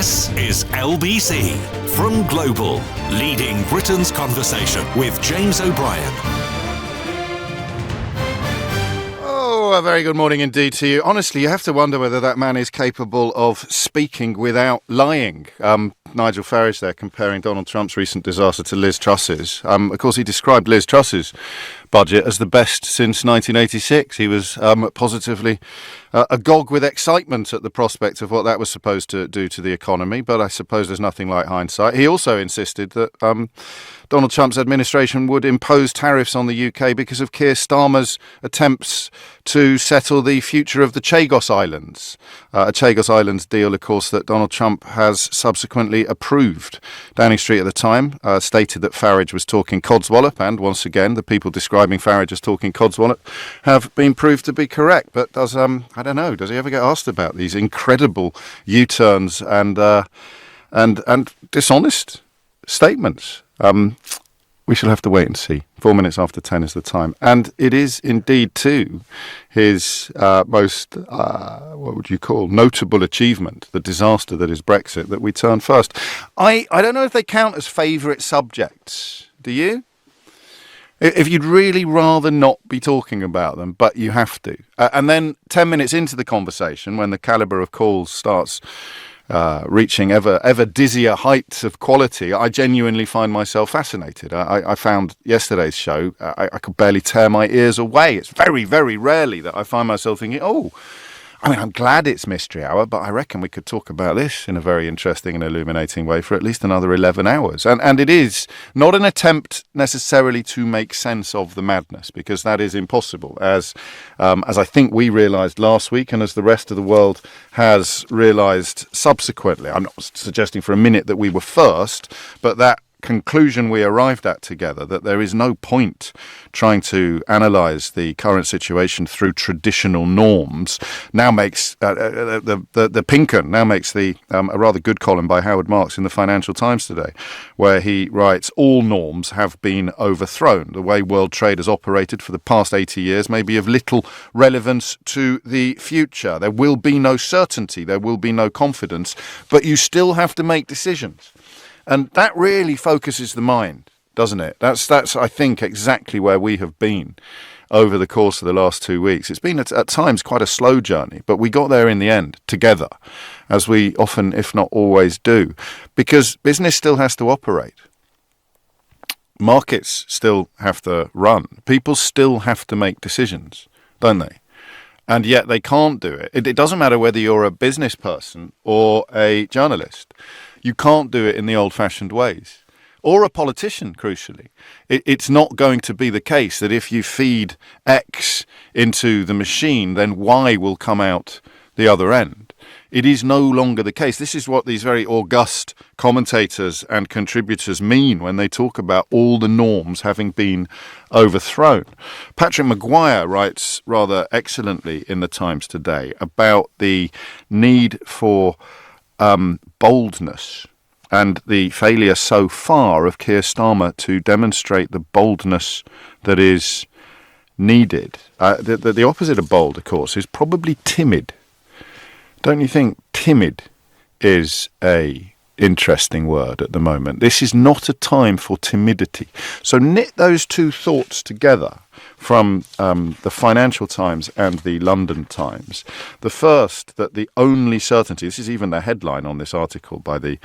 This is LBC from Global, leading Britain's conversation with James O'Brien. Oh, a very good morning indeed to you. Honestly, you have to wonder whether that man is capable of speaking without lying. Nigel Farage there comparing Donald Trump's recent disaster to Liz Truss's. Of course, he described Liz Truss's budget as the best since 1986. He was positively agog with excitement at the prospect of what that was supposed to do to the economy, but I suppose there's nothing like hindsight. He also insisted that Donald Trump's administration would impose tariffs on the UK because of Keir Starmer's attempts to settle the future of the Chagos Islands. A Chagos Islands deal, of course, that Donald Trump has subsequently approved. Downing Street at the time stated that Farage was talking codswallop, and once again, the people describing Farage as talking codswallop have been proved to be correct. But does I don't know, does he ever get asked about these incredible U-turns and dishonest statements? We shall have to wait and see. 4 minutes after 10 is the time. And it is indeed, too, his most, what would you call, notable achievement, the disaster that is Brexit, that we turn first. I don't know if they count as favourite subjects. Do you? If you'd really rather not be talking about them, but you have to. And then 10 minutes into the conversation, when the calibre of calls starts reaching ever dizzier heights of quality, I genuinely find myself fascinated. I found yesterday's show, I could barely tear my ears away. It's very, very rarely that I find myself thinking, I'm glad it's Mystery Hour, but I reckon we could talk about this in a very interesting and illuminating way for at least another 11 hours. And it is not an attempt necessarily to make sense of the madness, because that is impossible, as I think we realised last week, and as the rest of the world has realised subsequently. I'm not suggesting for a minute that we were first, but that conclusion we arrived at together, that there is no point trying to analyse the current situation through traditional norms, now makes the Pinken now makes a rather good column by Howard Marks in the Financial Times today, where he writes, all norms have been overthrown. The way world trade has operated for the past 80 years may be of little relevance to the future. There will be no certainty, there will be no confidence, but you still have to make decisions. And that really focuses the mind, doesn't it? That's I think, exactly where we have been over the course of the last 2 weeks. It's been at times quite a slow journey, but we got there in the end together, as we often, if not always, do, because business still has to operate. Markets still have to run. People still have to make decisions, don't they? And yet they can't do it. It doesn't matter whether you're a business person or a journalist. You can't do it in the old-fashioned ways. Or a politician, crucially. It's not going to be the case that if you feed X into the machine, then Y will come out the other end. It is no longer the case. This is what these very august commentators and contributors mean when they talk about all the norms having been overthrown. Patrick Maguire writes rather excellently in the Times today about the need for boldness and the failure so far of Keir Starmer to demonstrate the boldness that is needed. The opposite of bold, of course, is probably timid. Don't you think timid is a interesting word at the moment? This is not a time for timidity. So knit those two thoughts together from the Financial Times and the London Times. The first, that the only certainty, this is even the headline on this article by the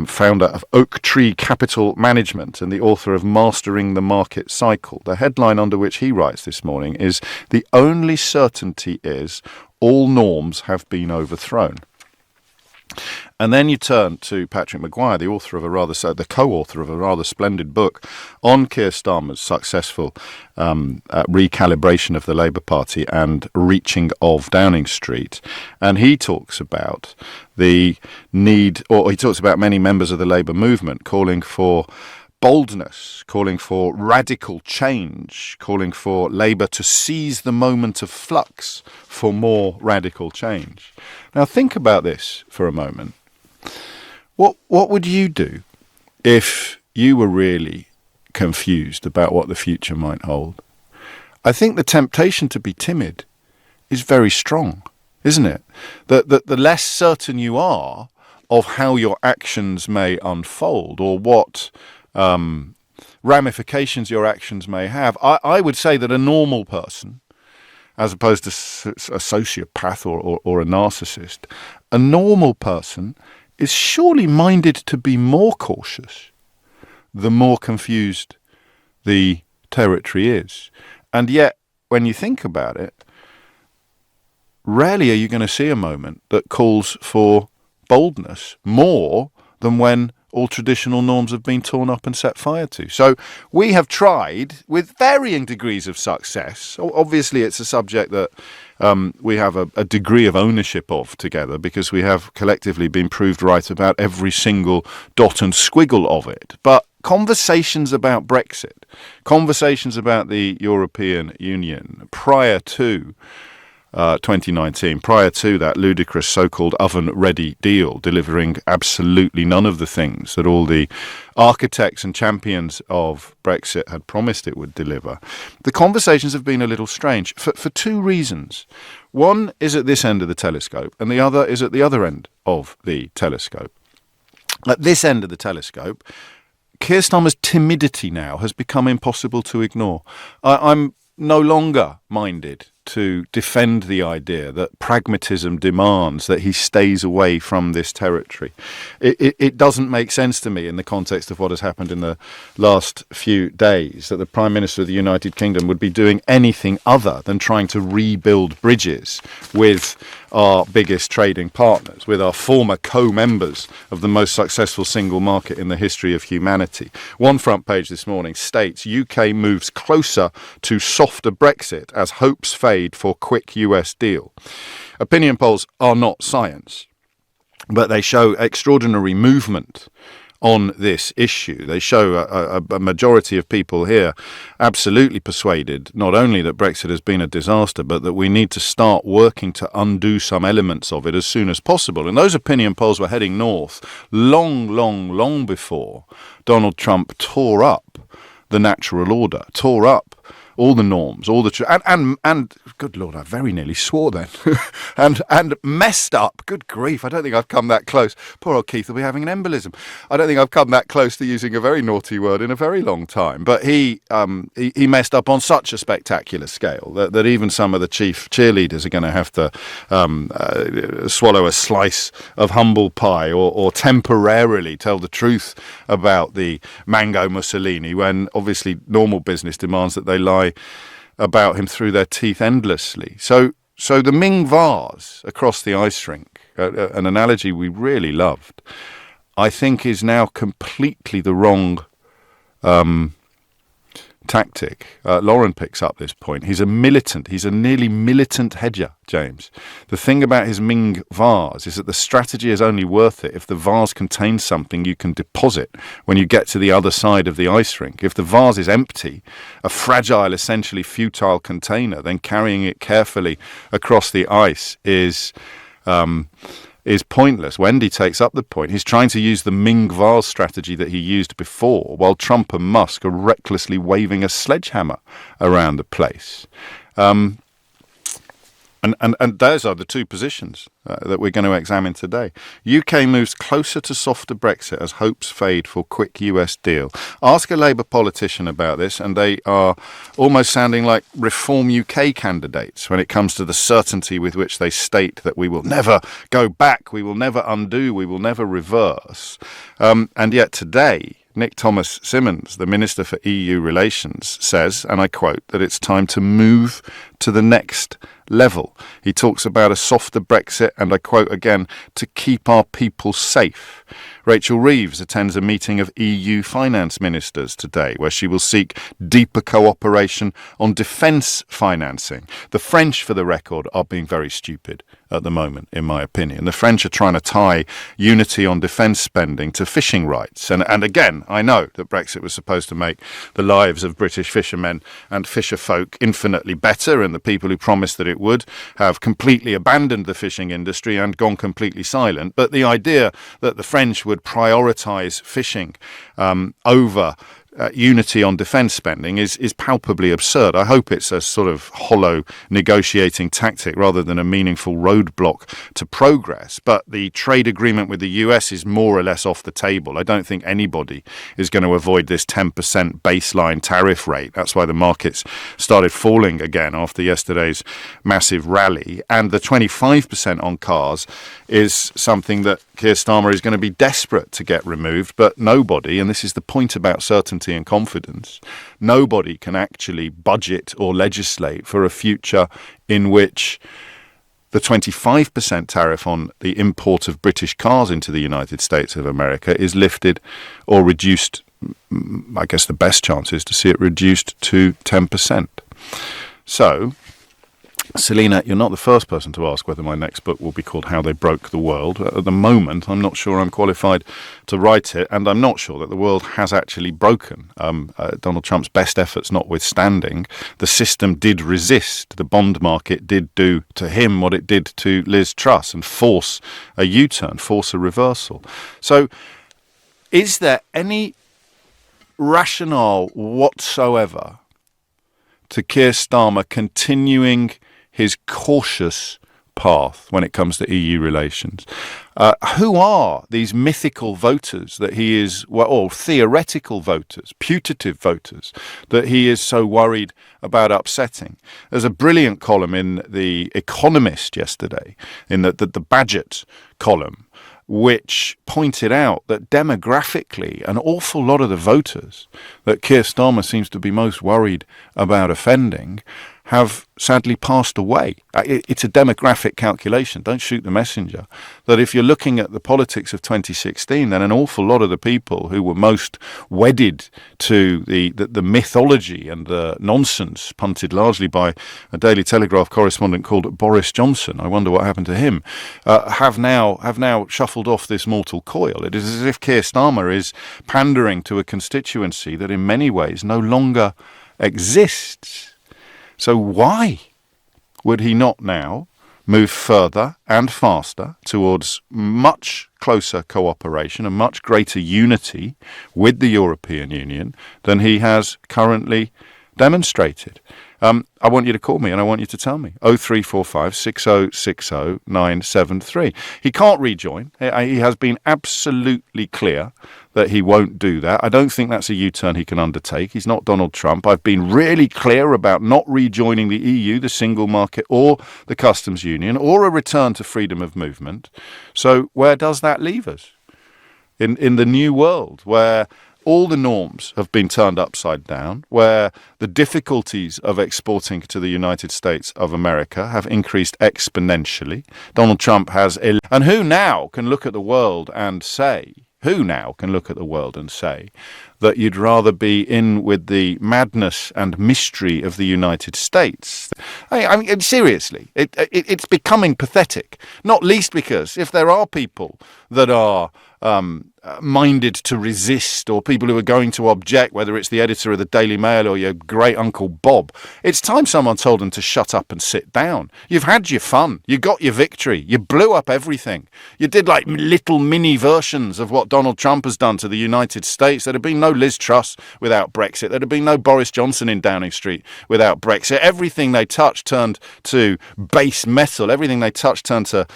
founder of Oak Tree Capital Management and the author of Mastering the Market Cycle. The headline under which he writes this morning is, the only certainty is all norms have been overthrown. And then you turn to Patrick Maguire, the co-author of a rather splendid book on Keir Starmer's successful recalibration of the Labour Party and reaching of Downing Street. And he talks about the need, or he talks about many members of the Labour movement calling for boldness, calling for radical change, calling for Labour to seize the moment of flux for more radical change. Now think about this for a moment. What would you do if you were really confused about what the future might hold? I think the temptation to be timid is very strong, isn't it? The less certain you are, of how your actions may unfold or what ramifications your actions may have, I would say that a normal person, as opposed to a sociopath or a narcissist, a normal person is surely minded to be more cautious the more confused the territory is. And yet, when you think about it, rarely are you going to see a moment that calls for boldness more than when all traditional norms have been torn up and set fire to. So we have tried with varying degrees of success. Obviously, it's a subject that we have a degree of ownership of together because we have collectively been proved right about every single dot and squiggle of it. But conversations about Brexit, conversations about the European Union prior to 2019, prior to that ludicrous so-called oven-ready deal, delivering absolutely none of the things that all the architects and champions of Brexit had promised it would deliver. The conversations have been a little strange for two reasons. One is at this end of the telescope, and the other is at the other end of the telescope. At this end of the telescope, Keir Starmer's timidity now has become impossible to ignore. I'm no longer minded to defend the idea that pragmatism demands that he stays away from this territory. It doesn't make sense to me in the context of what has happened in the last few days that the Prime Minister of the United Kingdom would be doing anything other than trying to rebuild bridges with our biggest trading partners, with our former co-members of the most successful single market in the history of humanity. One front page this morning states UK moves closer to softer Brexit as hopes fade for quick US deal. Opinion polls are not science, but they show extraordinary movement on this issue. They show a majority of people here absolutely persuaded not only that Brexit has been a disaster, but that we need to start working to undo some elements of it as soon as possible. And those opinion polls were heading north long before Donald Trump tore up the natural order, tore up all the norms, all the and good Lord, I very nearly swore then, and messed up. Good grief! I don't think I've come that close. Poor old Keith will be having an embolism. I don't think I've come that close to using a very naughty word in a very long time. But he messed up on such a spectacular scale that even some of the chief cheerleaders are going to have to swallow a slice of humble pie or temporarily tell the truth about the mango Mussolini, when obviously normal business demands that they lie about him through their teeth endlessly. So the Ming vase across the ice rink, an analogy we really loved, I think is now completely the wrong tactic. Lauren picks up this point. He's a nearly militant hedger, James. The thing about his Ming vase is that the strategy is only worth it if the vase contains something you can deposit when you get to the other side of the ice rink. If the vase is empty, a fragile, essentially futile container, then carrying it carefully across the ice is pointless. Wendy takes up the point. He's trying to use the Ming vase strategy that he used before, while Trump and Musk are recklessly waving a sledgehammer around the place. And those are the two positions that we're going to examine today. UK moves closer to softer Brexit as hopes fade for quick US deal. Ask a Labour politician about this, and they are almost sounding like Reform UK candidates when it comes to the certainty with which they state that we will never go back, we will never undo, we will never reverse. And yet today, Nick Thomas-Symonds, the Minister for EU Relations, says, and I quote, that it's time to move to the next level. He talks about a softer Brexit, and I quote again, to keep our people safe. Rachel Reeves attends a meeting of EU finance ministers today, where she will seek deeper cooperation on defence financing. The French, for the record, are being very stupid at the moment, in my opinion. The French are trying to tie unity on defence spending to fishing rights. And again, I know that Brexit was supposed to make the lives of British fishermen and fisherfolk infinitely better, and the people who promised that it would have completely abandoned the fishing industry and gone completely silent. But the idea that the French would prioritise fishing over unity on defence spending is palpably absurd. I hope it's a sort of hollow negotiating tactic rather than a meaningful roadblock to progress. But the trade agreement with the US is more or less off the table. I don't think anybody is going to avoid this 10% baseline tariff rate. That's why the markets started falling again after yesterday's massive rally. And the 25% on cars is something that Keir Starmer is going to be desperate to get removed, but nobody, and this is the point about certainty and confidence, nobody can actually budget or legislate for a future in which the 25% tariff on the import of British cars into the United States of America is lifted or reduced. I guess the best chance is to see it reduced to 10%. So, Selina, you're not the first person to ask whether my next book will be called How They Broke the World. At the moment, I'm not sure I'm qualified to write it, and I'm not sure that the world has actually broken. Donald Trump's best efforts notwithstanding, the system did resist. The bond market did do to him what it did to Liz Truss and force a U-turn, force a reversal. So is there any rationale whatsoever to Keir Starmer continuing his cautious path when it comes to EU relations? Who are these mythical voters that he is, or theoretical voters, putative voters, that he is so worried about upsetting? There's a brilliant column in The Economist yesterday, in the Badgett column, which pointed out that demographically an awful lot of the voters that Keir Starmer seems to be most worried about offending have sadly passed away. It's a demographic calculation, don't shoot the messenger, that if you're looking at the politics of 2016, then an awful lot of the people who were most wedded to the mythology and the nonsense punted largely by a Daily Telegraph correspondent called Boris Johnson, I wonder what happened to him, have now shuffled off this mortal coil. It is as if Keir Starmer is pandering to a constituency that in many ways no longer exists. So why would he not now move further and faster towards much closer cooperation and much greater unity with the European Union than he has currently demonstrated? I want you to call me and I want you to tell me. 0345 6060 973. He can't rejoin. He has been absolutely clear that he won't do that. I don't think that's a U-turn he can undertake. He's not Donald Trump. I've been really clear about not rejoining the EU, the single market, or the customs union, or a return to freedom of movement. So where does that leave us? In the new world, where all the norms have been turned upside down, where the difficulties of exporting to the United States of America have increased exponentially. Donald Trump has... And who now can look at the world and say that you'd rather be in with the madness and mystery of the United States? I mean, seriously, it's becoming pathetic, not least because if there are people that are minded to resist, or people who are going to object, whether it's the editor of the Daily Mail or your great Uncle Bob, it's time someone told them to shut up and sit down. You've had your fun. You got your victory. You blew up everything. You did like little mini versions of what Donald Trump has done to the United States. There'd have been no Liz Truss without Brexit. There'd have been no Boris Johnson in Downing Street without Brexit. Everything they touched turned to base metal. Everything they touched turned to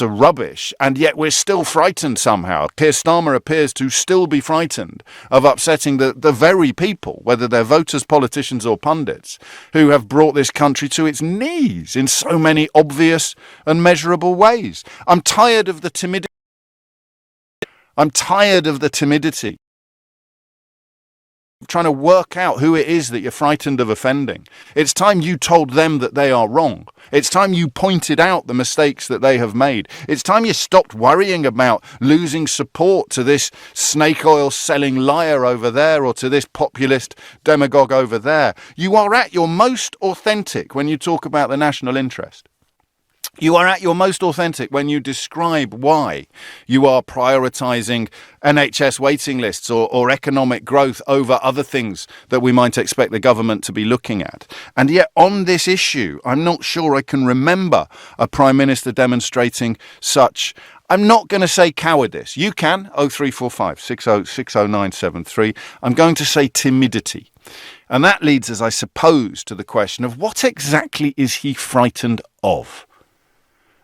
rubbish, and yet we're still frightened somehow. Keir Starmer appears to still be frightened of upsetting the very people, whether they're voters, politicians or pundits, who have brought this country to its knees in so many obvious and measurable ways. I'm tired of the timidity. Trying to work out who it is that you're frightened of offending. It's time you told them that they are wrong. It's time you pointed out the mistakes that they have made. It's time you stopped worrying about losing support to this snake oil selling liar over there or to this populist demagogue over there. You are at your most authentic when you talk about the national interest. You are at your most authentic when you describe why you are prioritising NHS waiting lists or economic growth over other things that we might expect the government to be looking at. And yet on this issue, I'm not sure I can remember a Prime Minister demonstrating such I'm not going to say cowardice. You can, 0345 6060973. I'm going to say timidity. And that leads us, I suppose, to the question of what exactly is he frightened of?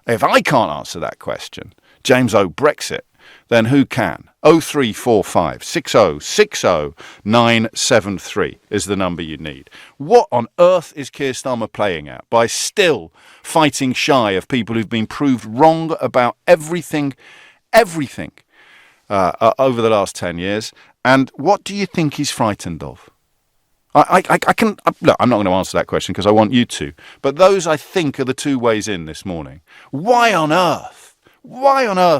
If I can't answer that question, James O. Brexit, then who can? 0345 6060973 is the number you need. What on earth is Keir Starmer playing at by still fighting shy of people who've been proved wrong about everything over the last 10 years? And what do you think he's frightened of? Look, I'm not going to answer that question because I want you to. But those, I think, are the two ways in this morning. Why on earth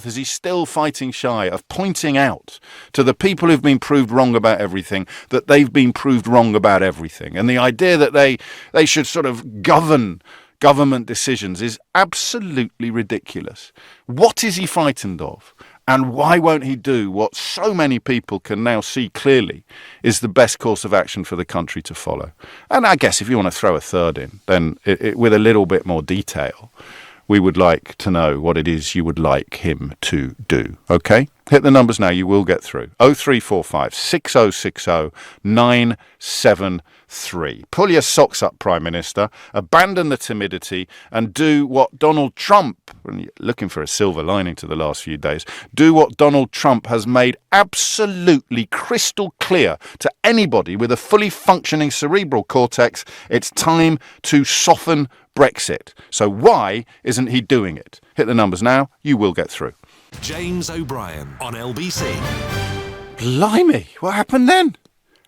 is he still fighting shy of pointing out to the people who've been proved wrong about everything that they've been proved wrong about everything? And the idea that they should sort of govern government decisions is absolutely ridiculous. What is he frightened of? And why won't he do what so many people can now see clearly is the best course of action for the country to follow? And I guess if you want to throw a third in, then with a little bit more detail, we would like to know what it is you would like him to do. Okay? Hit the numbers now. You will get through. 0345 6060 973. Pull your socks up, Prime Minister. Abandon the timidity and do what Donald Trump, when you're looking for a silver lining to the last few days, do what Donald Trump has made absolutely crystal clear to anybody with a fully functioning cerebral cortex. It's time to soften Brexit. So why isn't he doing it? Hit the numbers now. You will get through. James O'Brien on LBC. Blimey, what happened then?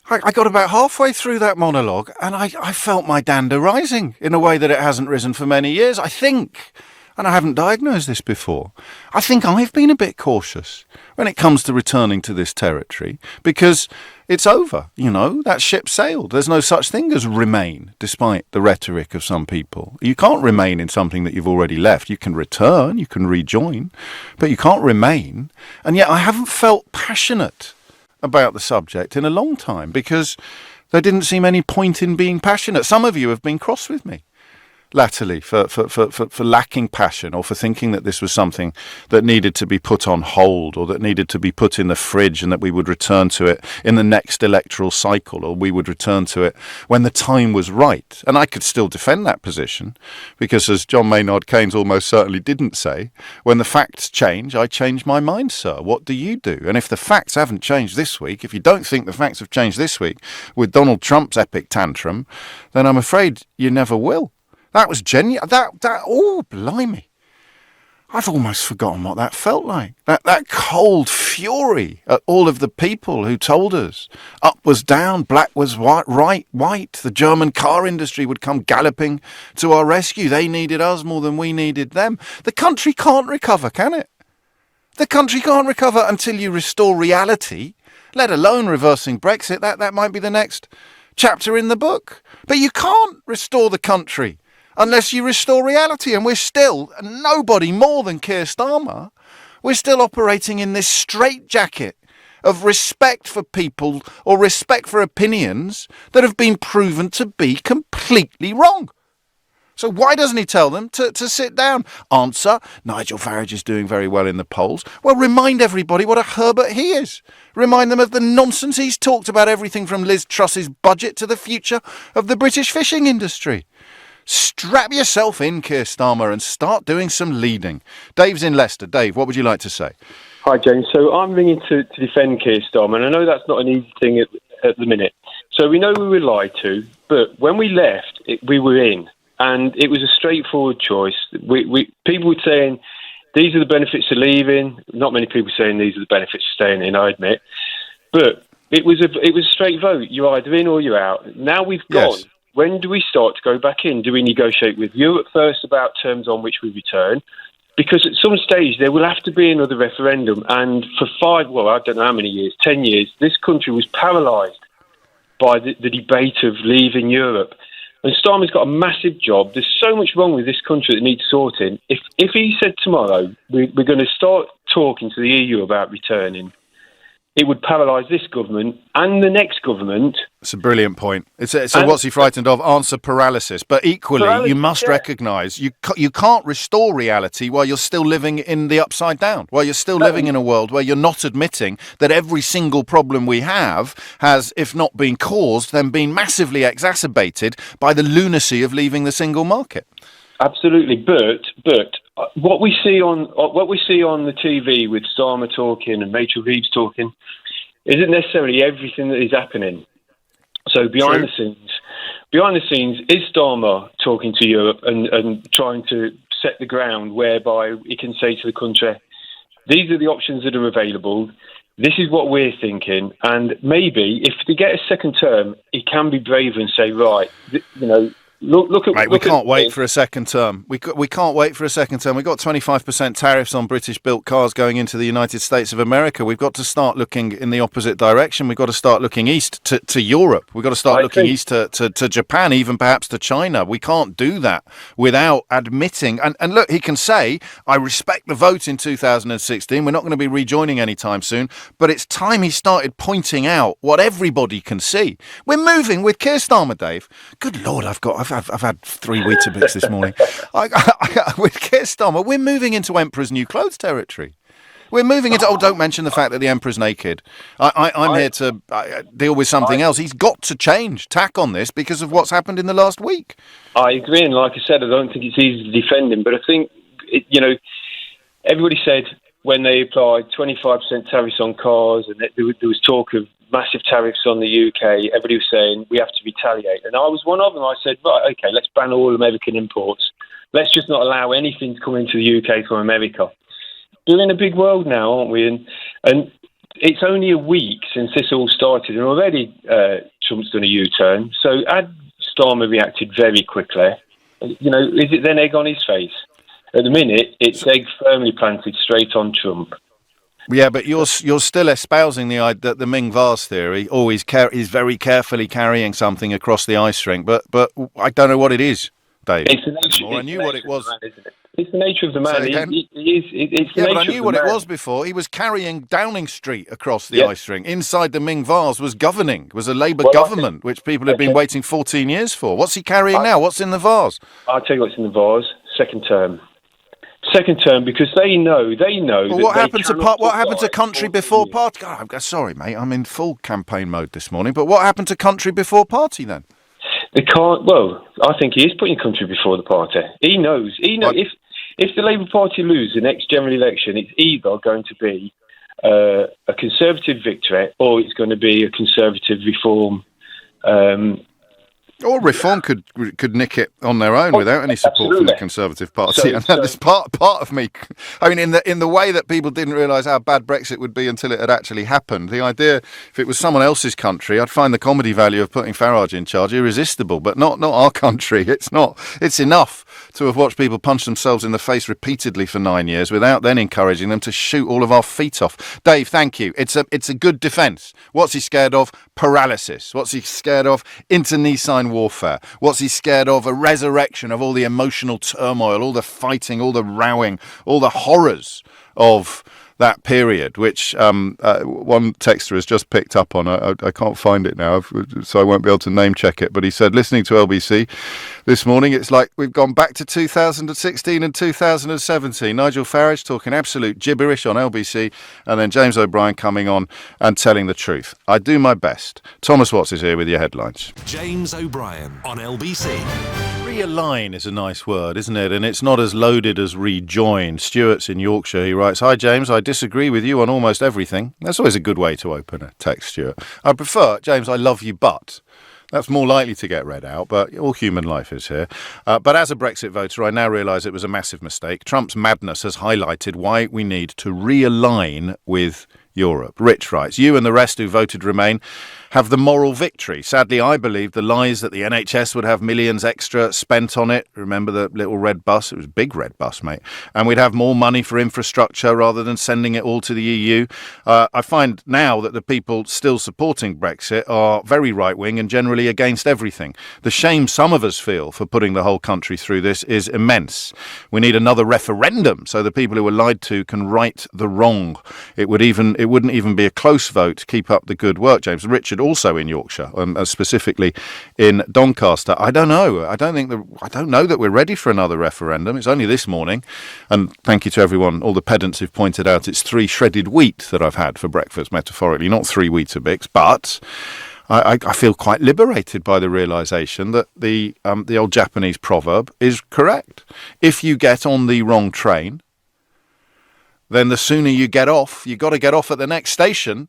I got about halfway through that monologue and I felt my dander rising in a way that it hasn't risen for many years, I think. And I haven't diagnosed this before. I think I've been a bit cautious when it comes to returning to this territory because it's over, that ship sailed. There's no such thing as remain, despite the rhetoric of some people. You can't remain in something that you've already left. You can return, you can rejoin, but you can't remain. And yet I haven't felt passionate about the subject in a long time because there didn't seem any point in being passionate. Some of you have been cross with me latterly for lacking passion or for thinking that this was something that needed to be put on hold or that needed to be put in the fridge and that we would return to it in the next electoral cycle or we would return to it when the time was right. And I could still defend that position because, as John Maynard Keynes almost certainly didn't say, when the facts change, I change my mind, sir. What do you do? And if the facts haven't changed this week, if you don't think the facts have changed this week with Donald Trump's epic tantrum, then I'm afraid you never will. That was genuine. Oh, blimey. I've almost forgotten what that felt like. That cold fury at all of the people who told us up was down, black was white. The German car industry would come galloping to our rescue. They needed us more than we needed them. The country can't recover, can it? The country can't recover until you restore reality, let alone reversing Brexit. That might be the next chapter in the book. But you can't restore the country unless you restore reality. And we're still, nobody more than Keir Starmer, we're still operating in this straitjacket of respect for people or respect for opinions that have been proven to be completely wrong. So why doesn't he tell them to sit down? Answer, Nigel Farage is doing very well in the polls. Well, remind everybody what a Herbert he is. Remind them of the nonsense he's talked about, everything from Liz Truss's budget to the future of the British fishing industry. Strap yourself in, Keir Starmer, and start doing some leading. Dave's in Leicester. Dave, what would you like to say? Hi, James. So I'm ringing to defend Keir Starmer, and I know that's not an easy thing at the minute. So we know we were lied to, but when we left, we were in, and it was a straightforward choice. People were saying, these are the benefits of leaving. Not many people saying these are the benefits of staying in, I admit. But it was a straight vote. You're either in or you're out. Now we've gone. Yes. When do we start to go back in? Do we negotiate with Europe first about terms on which we return? Because at some stage there will have to be another referendum. And for I don't know how many years, 10 years, this country was paralysed by the debate of leaving Europe. And Starmer's got a massive job. There's so much wrong with this country that needs sorting. If he said tomorrow, we're going to start talking to the EU about returning, it would paralyse this government and the next government. It's a brilliant point. So what's he frightened of? Answer paralysis. But equally, you must recognise you can't restore reality while you're still living in the upside down, while you're still living in a world where you're not admitting that every single problem we have has, if not been caused, then been massively exacerbated by the lunacy of leaving the single market. Absolutely, but what we see on the TV with Starmer talking and Rachel Reeves talking isn't necessarily everything that is happening. So behind the scenes, is Starmer talking to Europe and trying to set the ground whereby he can say to the country, these are the options that are available. This is what we're thinking, and maybe if they get a second term, he can be braver and say, right, Look at. We can't wait for a second term. We can't wait for a second term. We've got 25% tariffs on British-built cars going into the United States of America. We've got to start looking in the opposite direction. We've got to start looking east to Europe. We've got to start looking east to Japan, even perhaps to China. We can't do that without admitting. And look, he can say, I respect the vote in 2016. We're not going to be rejoining anytime soon. But it's time he started pointing out what everybody can see. We're moving with Keir Starmer, Dave. Good Lord, I've had 3 Weetabix this morning. With Keir Starmer, we're moving into Emperor's New Clothes territory. We're moving into... Oh, don't mention the fact that the Emperor's naked. I'm here to deal with something else. He's got to change tack on this because of what's happened in the last week. I agree, and like I said, I don't think it's easy to defend him, but I think, everybody said when they applied 25% tariffs on cars, and there was talk of massive tariffs on the UK, everybody was saying we have to retaliate. And I was one of them. I said, right, okay, let's ban all American imports. Let's just not allow anything to come into the UK from America. We're in a big world now, aren't we? And it's only a week since this all started, and already Trump's done a U-turn. So had Starmer reacted very quickly, is it then egg on his face? At the minute, it's egg firmly planted straight on Trump. Yeah, but you're still espousing the idea that the Ming vase theory always is very carefully carrying something across the ice rink, but I don't know what it is, Dave. I knew what it was. It's the nature of the man. But I knew what it was before. He was carrying Downing Street across the ice rink. Inside the Ming vase was a Labour government, which people had been waiting 14 years for. What's he carrying now? What's in the vase? I'll tell you what's in the vase. Second term, because they know. Well, what happened to country before party? God, I'm sorry, mate. I'm in full campaign mode this morning. But what happened to country before party then? They can't. Well, I think he is putting country before the party. He knows. If the Labour Party lose the next general election, it's either going to be a Conservative victory or it's going to be a Conservative reform. Or Reform could nick it on their own without any support from the Conservative Party. And this part of me, I mean, in the way that people didn't realise how bad Brexit would be until it had actually happened. The idea, if it was someone else's country, I'd find the comedy value of putting Farage in charge irresistible. But not our country. It's not. It's enough to have watched people punch themselves in the face repeatedly for 9 years without then encouraging them to shoot all of our feet off. Dave, thank you. It's a good defence. What's he scared of? Paralysis. What's he scared of? Internecine warfare. What's he scared of? A resurrection of all the emotional turmoil, all the fighting, all the rowing, all the horrors of that period, which one texter has just picked up on. I can't find it now, so I won't be able to name check it. But he said, listening to LBC this morning, it's like we've gone back to 2016 and 2017. Nigel Farage talking absolute gibberish on LBC, and then James O'Brien coming on and telling the truth. I do my best. Thomas Watts is here with your headlines. James O'Brien on LBC. Realign is a nice word, isn't it? And it's not as loaded as rejoin. Stuart's in Yorkshire. He writes, "Hi James, I disagree with you on almost everything." That's always a good way to open a text, Stuart. I prefer, James, I love you, but... That's more likely to get read out, but all human life is here. But as a Brexit voter, I now realise it was a massive mistake. Trump's madness has highlighted why we need to realign with Europe. Rich writes, "You and the rest who voted Remain have the moral victory. Sadly, I believe the lies that the NHS would have millions extra spent on it. Remember the little red bus? It was a big red bus, mate. And we'd have more money for infrastructure rather than sending it all to the EU. I find now that the people still supporting Brexit are very right-wing and generally against everything. The shame some of us feel for putting the whole country through this is immense. We need another referendum so the people who were lied to can right the wrong. It wouldn't even be a close vote. Keep up the good work, James. Richard, also in Yorkshire, specifically in Doncaster. I don't know. I don't know that we're ready for another referendum. It's only this morning, and thank you to everyone, all the pedants who've pointed out it's 3 shredded wheat that I've had for breakfast, metaphorically, not 3 Weetabix, but I feel quite liberated by the realisation that the old Japanese proverb is correct. If you get on the wrong train, then the sooner you get off, you've got to get off at the next station.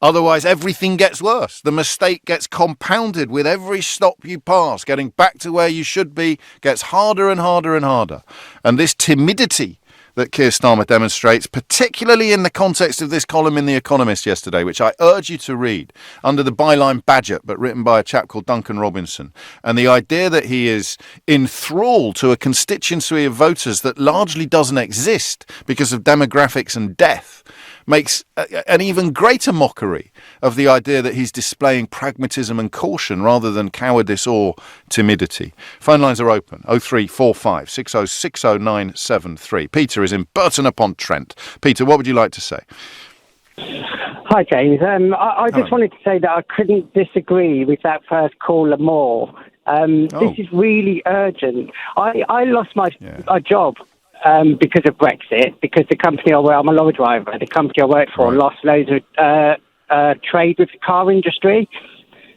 Otherwise, everything gets worse. The mistake gets compounded with every stop you pass. Getting back to where you should be gets harder and harder and harder. And this timidity that Keir Starmer demonstrates, particularly in the context of this column in The Economist yesterday, which I urge you to read, under the byline Badger, but written by a chap called Duncan Robinson. And the idea that he is enthralled to a constituency of voters that largely doesn't exist because of demographics and death makes an even greater mockery of the idea that he's displaying pragmatism and caution rather than cowardice or timidity. Phone lines are open, 0345 6060973. Peter is in Burton-upon-Trent. Peter, what would you like to say? Hi, James. I just wanted to say that I couldn't disagree with that first caller more. This is really urgent. I lost my job because of Brexit, because the company I'm a lorry driver, the company I worked for lost loads of trade with the car industry.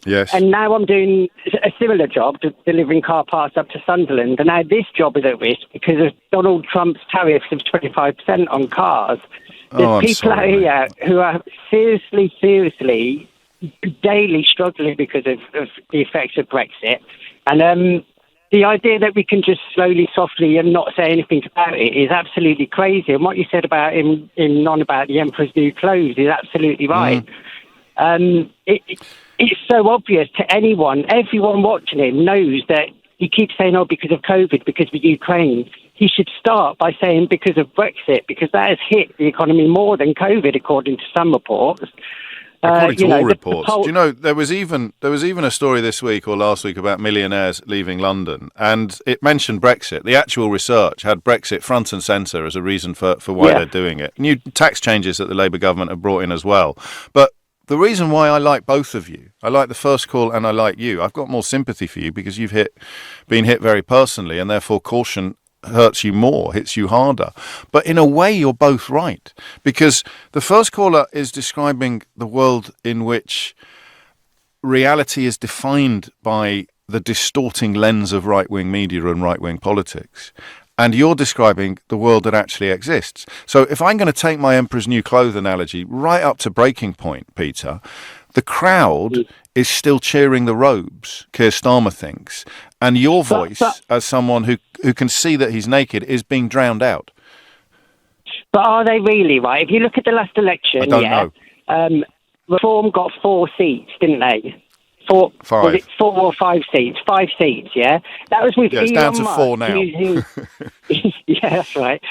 Yes. And now I'm doing a similar job, delivering car parts up to Sunderland. And now this job is at risk because of Donald Trump's tariffs of 25% on cars. There's people out here who are seriously, daily struggling because of the effects of Brexit. And the idea that we can just slowly, softly and not say anything about it is absolutely crazy. And what you said about him on about the Emperor's New Clothes is absolutely right. It's so obvious to anyone. Everyone watching him knows that he keeps saying, because of COVID, because of Ukraine. He should start by saying because of Brexit, because that has hit the economy more than COVID, according to some reports. According to all reports. Do you know, there was even a story this week or last week about millionaires leaving London, and it mentioned Brexit. The actual research had Brexit front and centre as a reason for why they're doing it. New tax changes that the Labour government have brought in as well. But the reason why I like both of you, I like the first call and I like you, I've got more sympathy for you because you've been hit very personally, and therefore caution hurts you more, hits you harder. But in a way, you're both right, because the first caller is describing the world in which reality is defined by the distorting lens of right-wing media and right-wing politics. And you're describing the world that actually exists. So if I'm going to take my Emperor's New Clothes analogy right up to breaking point, Peter, the crowd is still cheering the robes, Keir Starmer thinks, and your voice, as someone who can see that he's naked, is being drowned out. But are they really, right? If you look at the last election, I don't know. Reform got 4 seats, didn't they? 4 or 5 seats? 5 seats, yeah? That was with Elon Musk. It's down to 4 now. Yeah, that's right.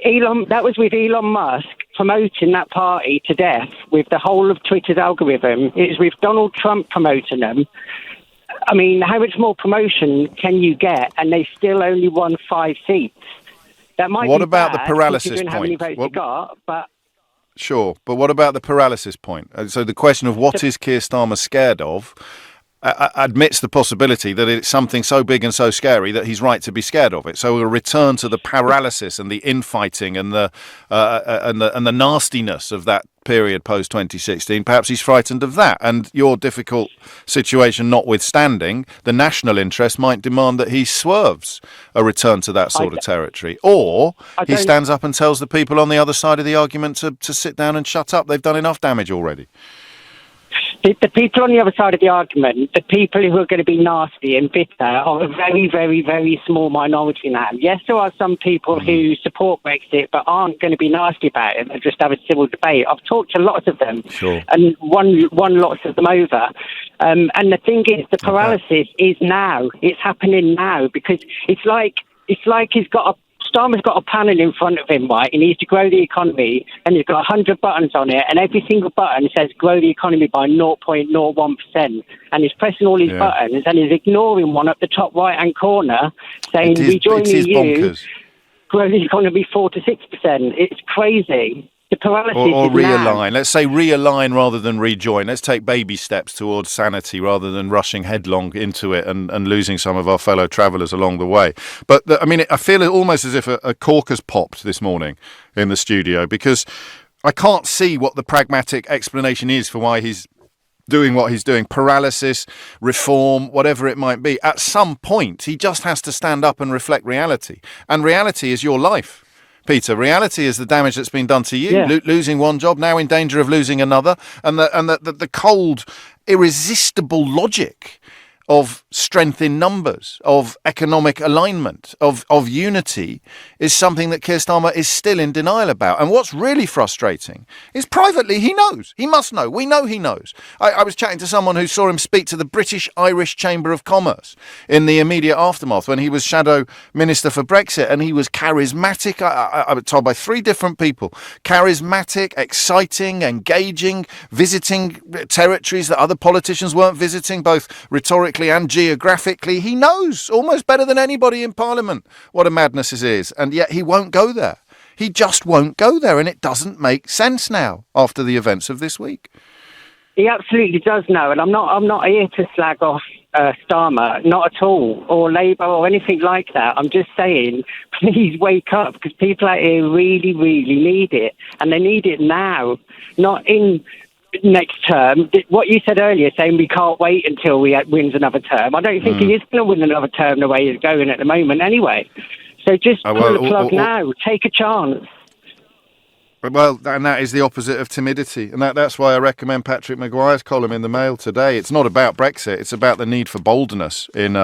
That was with Elon Musk promoting that party to death with the whole of Twitter's algorithm. It was with Donald Trump promoting them. I mean, how much more promotion can you get? And they still only won 5 seats. That might what be about bad, the paralysis considering how many point? votes you got, but... Sure, but what about the paralysis point? So the question of what is Keir Starmer scared of admits the possibility that it's something so big and so scary that he's right to be scared of it. So a return to the paralysis and the infighting and the nastiness of that period post 2016. Perhaps he's frightened of that. And your difficult situation notwithstanding, the national interest might demand that he swerves a return to that sort of territory. Or he stands up and tells the people on the other side of the argument to sit down and shut up. They've done enough damage already. The people on the other side of the argument, the people who are going to be nasty and bitter, are a very, very, very small minority now. Yes, there are some people who support Brexit but aren't going to be nasty about it and just have a civil debate. I've talked to lots of them and won lots of them over. And the thing is, the paralysis is now. It's happening now because it's like Starmer's got a panel in front of him, right? He needs to grow the economy, and he's got 100 buttons on it, and every single button says grow the economy by 0.01%. And he's pressing all his buttons, and he's ignoring one at the top right-hand corner, saying we join the EU, bonkers. Grow the economy 4 to 6%. It's crazy. The paralysis or realign. Now. Let's say realign rather than rejoin. Let's take baby steps towards sanity rather than rushing headlong into it and losing some of our fellow travellers along the way. But, I feel almost as if a cork has popped this morning in the studio because I can't see what the pragmatic explanation is for why he's doing what he's doing. Paralysis, reform, whatever it might be. At some point, he just has to stand up and reflect reality. And reality is your life. Peter, reality is the damage that's been done to you, losing one job, now in danger of losing another, and the cold, irresistible logic of strength in numbers, of economic alignment, of unity, is something that Keir Starmer is still in denial about. And what's really frustrating is privately he knows. He must know. We know he knows. I was chatting to someone who saw him speak to the British-Irish Chamber of Commerce in the immediate aftermath when he was Shadow Minister for Brexit, and he was charismatic. I was told by 3 different people. Charismatic, exciting, engaging, visiting territories that other politicians weren't visiting, both rhetorically and geographically. He knows almost better than anybody in Parliament what a madness it is, and yet he won't go there. He just won't go there, and it doesn't make sense now after the events of this week. He absolutely does know, and I'm not here to slag off Starmer, not at all, or Labour or anything like that. I'm just saying, please wake up, because people out here really, really need it, and they need it now, not in next term. What you said earlier, saying we can't wait until we wins another term, I don't think he is going to win another term the way he's going at the moment anyway. So just pull the plug now. Take a chance. Well, and that is the opposite of timidity. And that's why I recommend Patrick Maguire's column in the Mail today. It's not about Brexit. It's about the need for boldness in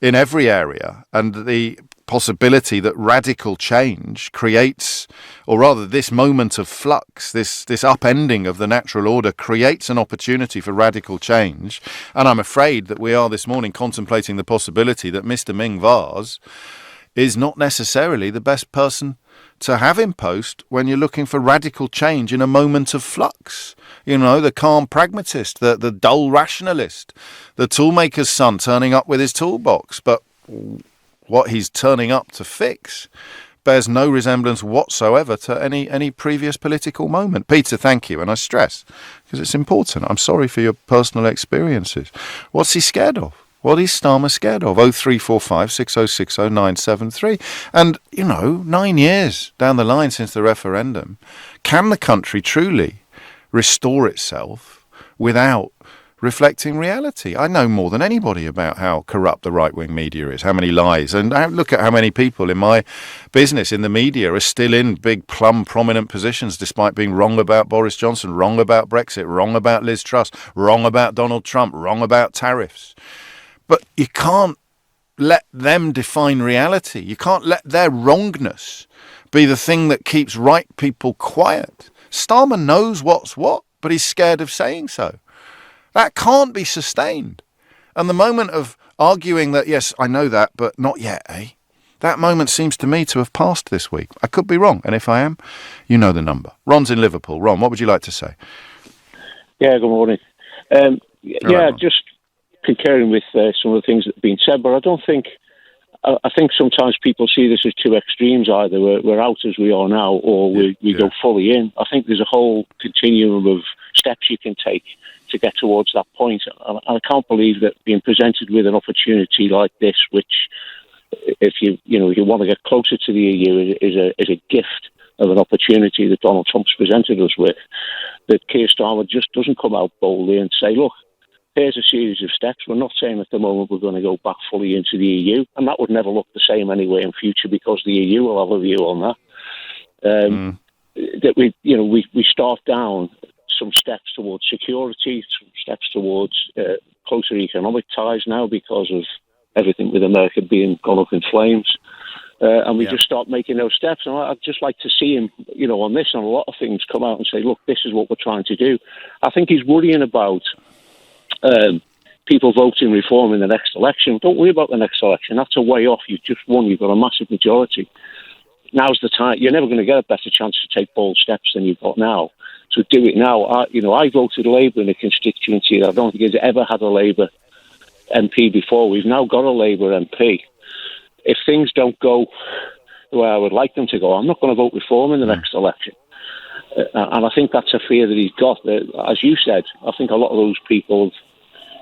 every area, and the possibility that radical change creates, or rather this moment of flux, this upending of the natural order creates an opportunity for radical change. And I'm afraid that we are this morning contemplating the possibility that Mr. Ming Vaz is not necessarily the best person to have in post when you're looking for radical change in a moment of flux. You know, the calm pragmatist, the dull rationalist, the toolmaker's son turning up with his toolbox. But what he's turning up to fix bears no resemblance whatsoever to any previous political moment. Peter, thank you. And I stress, because it's important, I'm sorry for your personal experiences. What's he scared of? What is Starmer scared of? 0345 6060 973. And, 9 years down the line since the referendum, can the country truly restore itself without reflecting reality? I know more than anybody about how corrupt the right-wing media is, how many lies, and look at how many people in my business, in the media, are still in big, plum, prominent positions despite being wrong about Boris Johnson, wrong about Brexit, wrong about Liz Truss, wrong about Donald Trump, wrong about tariffs. But you can't let them define reality. You can't let their wrongness be the thing that keeps right people quiet. Starmer knows what's what, but he's scared of saying so. That can't be sustained. And the moment of arguing that, yes, I know that, but not yet, that moment seems to me to have passed this week. I could be wrong, and if I am, you know the number. Ron's in Liverpool. Ron, what would you like to say? Yeah, good morning. Just concurring with some of the things that have been said, but I think sometimes people see this as two extremes. Either we're out as we are now, or we go fully in. I think there's a whole continuum of steps you can take to get towards that point. And I can't believe that being presented with an opportunity like this, which, if you want to get closer to the EU, is a gift of an opportunity that Donald Trump's presented us with, that Keir Starmer just doesn't come out boldly and say, look, here's a series of steps. We're not saying at the moment we're going to go back fully into the EU, and that would never look the same anyway in future, because the EU will have a view on that. That we start down some steps towards security, some steps towards closer economic ties now because of everything with America being gone up in flames. And we just start making those steps. And I'd just like to see him, on this and a lot of things, come out and say, look, this is what we're trying to do. I think he's worrying about people voting reform in the next election. Don't worry about the next election. That's a way off. You've just won. You've got a massive majority. Now's the time. You're never going to get a better chance to take bold steps than you've got now. So do it now. I voted Labour in a constituency that I don't think has ever had a Labour MP before. We've now got a Labour MP. If things don't go the way I would like them to go, I'm not going to vote reform in the next election. And I think that's a fear that he's got. As you said, I think a lot of those people,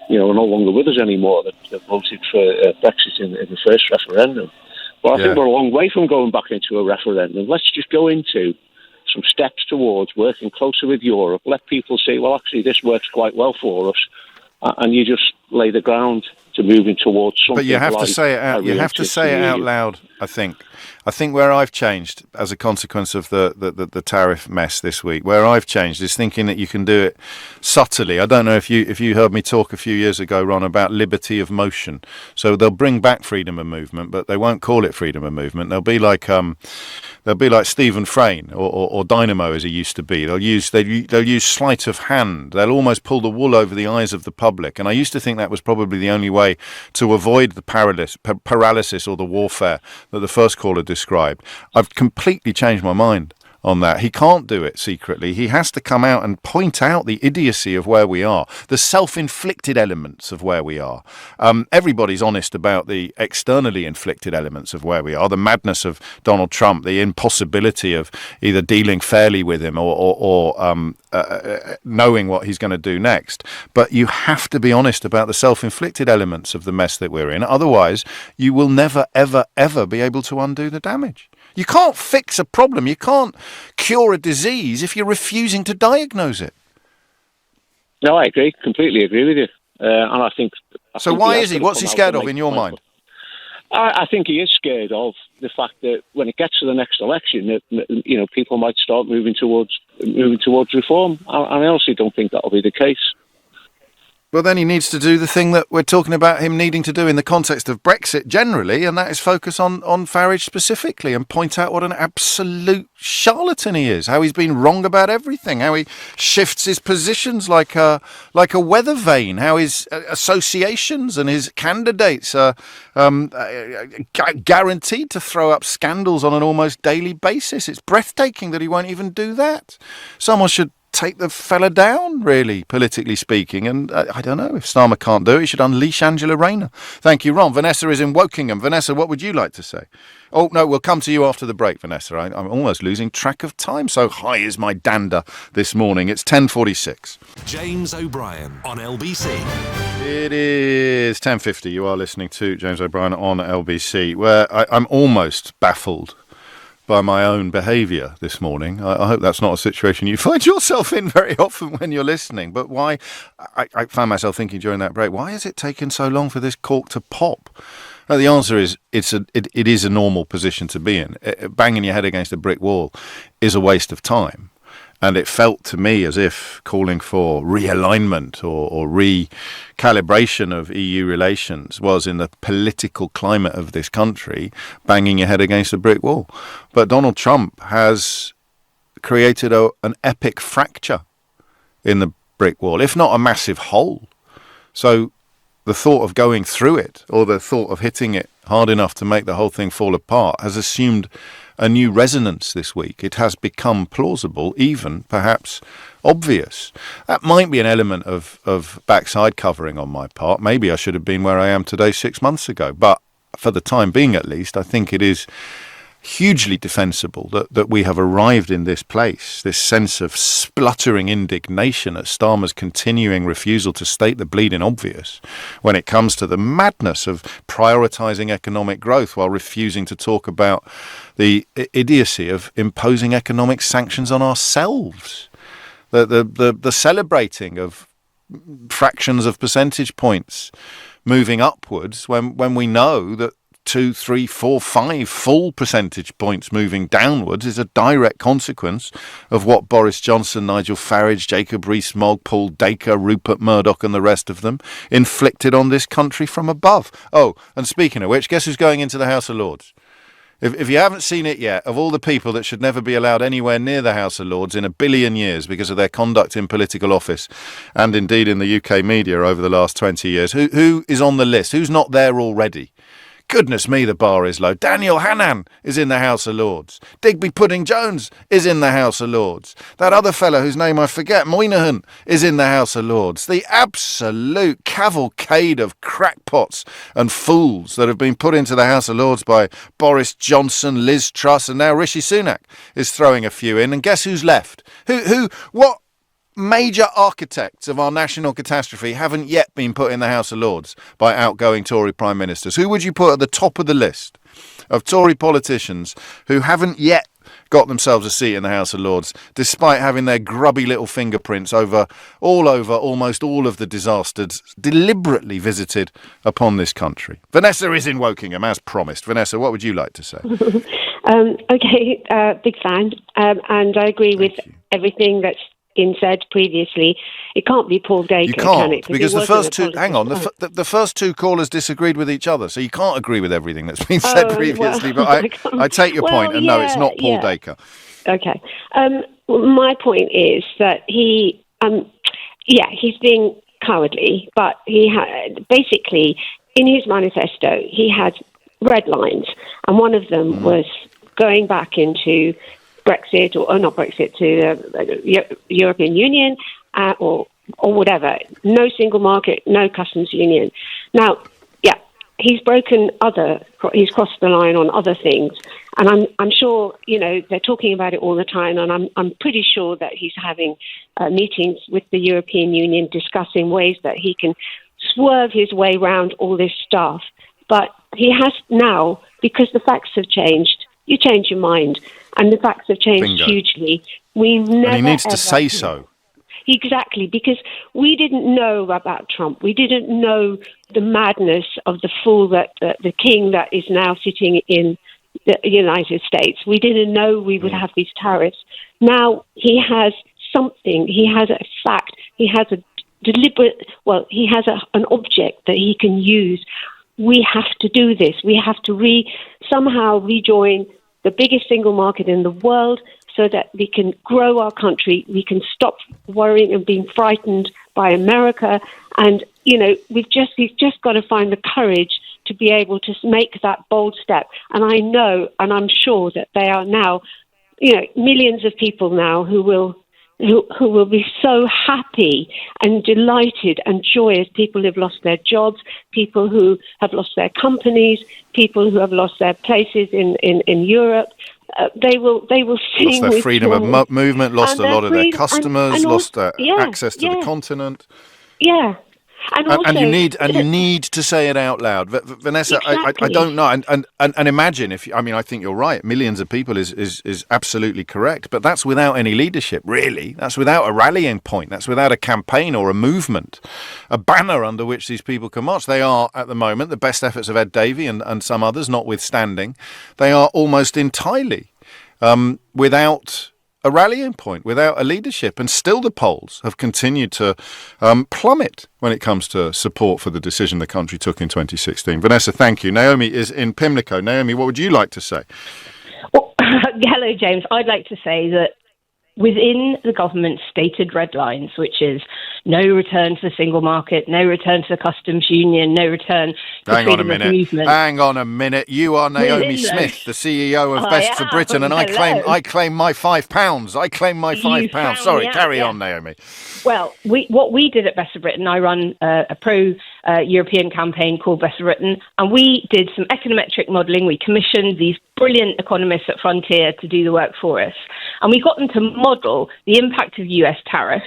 are no longer with us anymore that voted for Brexit in the first referendum. But I think we're a long way from going back into a referendum. Let's just go into some steps towards working closer with Europe. Let people say, well, actually, this works quite well for us. And you just lay the ground to moving towards something. But you have to say it out. You have to say it out loud. I think where I've changed as a consequence of the tariff mess this week, where I've changed is thinking that you can do it subtly. I don't know if you heard me talk a few years ago, Ron, about liberty of motion. So they'll bring back freedom of movement, but they won't call it freedom of movement. They'll be like Stephen Frayne or Dynamo as he used to be. They'll use sleight of hand. They'll almost pull the wool over the eyes of the public. And I used to think that was probably the only way to avoid the paralysis or the warfare that the first caller described. I've completely changed my mind on that. He can't do it secretly. He has to come out and point out the idiocy of where we are, the self-inflicted elements of where we are. Everybody's honest about the externally inflicted elements of where we are, the madness of Donald Trump, the impossibility of either dealing fairly with him or knowing what he's going to do next. But you have to be honest about the self-inflicted elements of the mess that we're in. Otherwise, you will never, ever, ever be able to undo the damage. You can't fix a problem. You can't cure a disease if you're refusing to diagnose it. No, I agree. Completely agree with you. And I think. So why is he? What's he scared of in your mind? I think he is scared of the fact that when it gets to the next election, that, people might start moving towards reform. I honestly don't think that'll be the case. Well, then he needs to do the thing that we're talking about him needing to do in the context of Brexit generally, and that is focus on Farage specifically and point out what an absolute charlatan he is, how he's been wrong about everything, how he shifts his positions like a weather vane, how his associations and his candidates are guaranteed to throw up scandals on an almost daily basis. It's breathtaking that he won't even do that. Someone should take the fella down, really, politically speaking. And I don't know, if Starmer can't do it, he should unleash Angela Rayner. Thank you, Ron. Vanessa is in Wokingham. Vanessa, what would you like to say? Oh, no, we'll come to you after the break, Vanessa. I'm almost losing track of time. So high is my dander this morning. It's 10:46. James O'Brien on LBC. It is 10:50. You are listening to James O'Brien on LBC, where I'm almost baffled by my own behaviour this morning. I hope that's not a situation you find yourself in very often when you're listening. But why? I found myself thinking during that break, why has it taken so long for this cork to pop? The answer is it is a normal position to be in. Banging your head against a brick wall is a waste of time. And it felt to me as if calling for realignment or recalibration of EU relations was, in the political climate of this country, banging your head against a brick wall. But Donald Trump has created an epic fracture in the brick wall, if not a massive hole. So the thought of going through it, or the thought of hitting it hard enough to make the whole thing fall apart, has assumed a new resonance this week. It has become plausible, even perhaps obvious. That might be an element of backside covering on my part. Maybe I should have been where I am today 6 months ago. But for the time being, at least, I think it is hugely defensible that we have arrived in this place, this sense of spluttering indignation at Starmer's continuing refusal to state the bleeding obvious when it comes to the madness of prioritising economic growth while refusing to talk about the idiocy of imposing economic sanctions on ourselves, the celebrating of fractions of percentage points moving upwards when we know that 2, 3, 4, 5 full percentage points moving downwards is a direct consequence of what Boris Johnson, Nigel Farage, Jacob Rees-Mogg, Paul Dacre, Rupert Murdoch and the rest of them inflicted on this country from above. Oh, and speaking of which, guess who's going into the House of Lords? If you haven't seen it yet, of all the people that should never be allowed anywhere near the House of Lords in a billion years because of their conduct in political office and indeed in the UK media over the last 20 years, who is on the list? Who's not there already? Goodness me, the bar is low. Daniel Hannan is in the House of Lords. Digby Pudding-Jones is in the House of Lords. That other fellow whose name I forget, Moynihan, is in the House of Lords. The absolute cavalcade of crackpots and fools that have been put into the House of Lords by Boris Johnson, Liz Truss, and now Rishi Sunak is throwing a few in. And guess who's left? What major architects of our national catastrophe haven't yet been put in the House of Lords by outgoing Tory Prime Ministers? Who would you put at the top of the list of Tory politicians who haven't yet got themselves a seat in the House of Lords, despite having their grubby little fingerprints over almost all of the disasters deliberately visited upon this country? Vanessa is in Wokingham, as promised. Vanessa, what would you like to say? Okay, big fan, and I agree with everything that's been said previously. It can't be Paul Dacre, you can't, can it? because the first two, hang on, the first two callers disagreed with each other, so you can't agree with everything that's been said previously. But I take your point, and no, it's not Paul Dacre. Okay. My point is that he's being cowardly, but he had basically in his manifesto he had red lines, and one of them was going back into Brexit or not Brexit to the European Union or whatever. No single market, no customs union. Now, he's he's crossed the line on other things, and I'm sure they're talking about it all the time, and I'm pretty sure that he's having meetings with the European Union discussing ways that he can swerve his way around all this stuff. But he has now, because the facts have changed. You change your mind. And the facts have changed hugely. And he needs to say so. Exactly, because we didn't know about Trump. We didn't know the madness of the fool the king that is now sitting in the United States. We didn't know we would have these tariffs. Now he has something. He has a fact. He has a deliberate. Well, he has an object that he can use. We have to do this. We have to somehow rejoin the biggest single market in the world so that we can grow our country. We can stop worrying and being frightened by America. And, we've just got to find the courage to be able to make that bold step. And I know, and I'm sure that there are now, millions of people now who will be so happy and delighted and joyous. People who have lost their jobs, people who have lost their companies, people who have lost their places in Europe. They will sing lost their with freedom joy. of movement, lost a lot of their customers, and lost their access to the continent. Yeah. And you need to say it out loud, Vanessa. Exactly. I don't know, and imagine I think you're right. Millions of people is absolutely correct, but that's without any leadership. Really, that's without a rallying point. That's without a campaign or a movement, a banner under which these people can march. They are at the moment the best efforts of Ed Davey and some others, notwithstanding, they are almost entirely without a rallying point, without a leadership, and still the polls have continued to plummet when it comes to support for the decision the country took in 2016. Vanessa, thank you. Naomi is in Pimlico. Naomi, what would you like to say? Well, hello, James. I'd like to say that within the government's stated red lines, which is no return to the single market, no return to the customs union, no return to freedom of movement. Hang on a minute. You are Naomi Smith, the CEO of Best for Britain, and I claim my £5. I claim my £5. Sorry, carry on, Naomi. Well, what we did at Best for Britain, I run a pro-European campaign called Best for Britain, and we did some econometric modelling. We commissioned these brilliant economists at Frontier to do the work for us, and we got them to model the impact of US tariffs.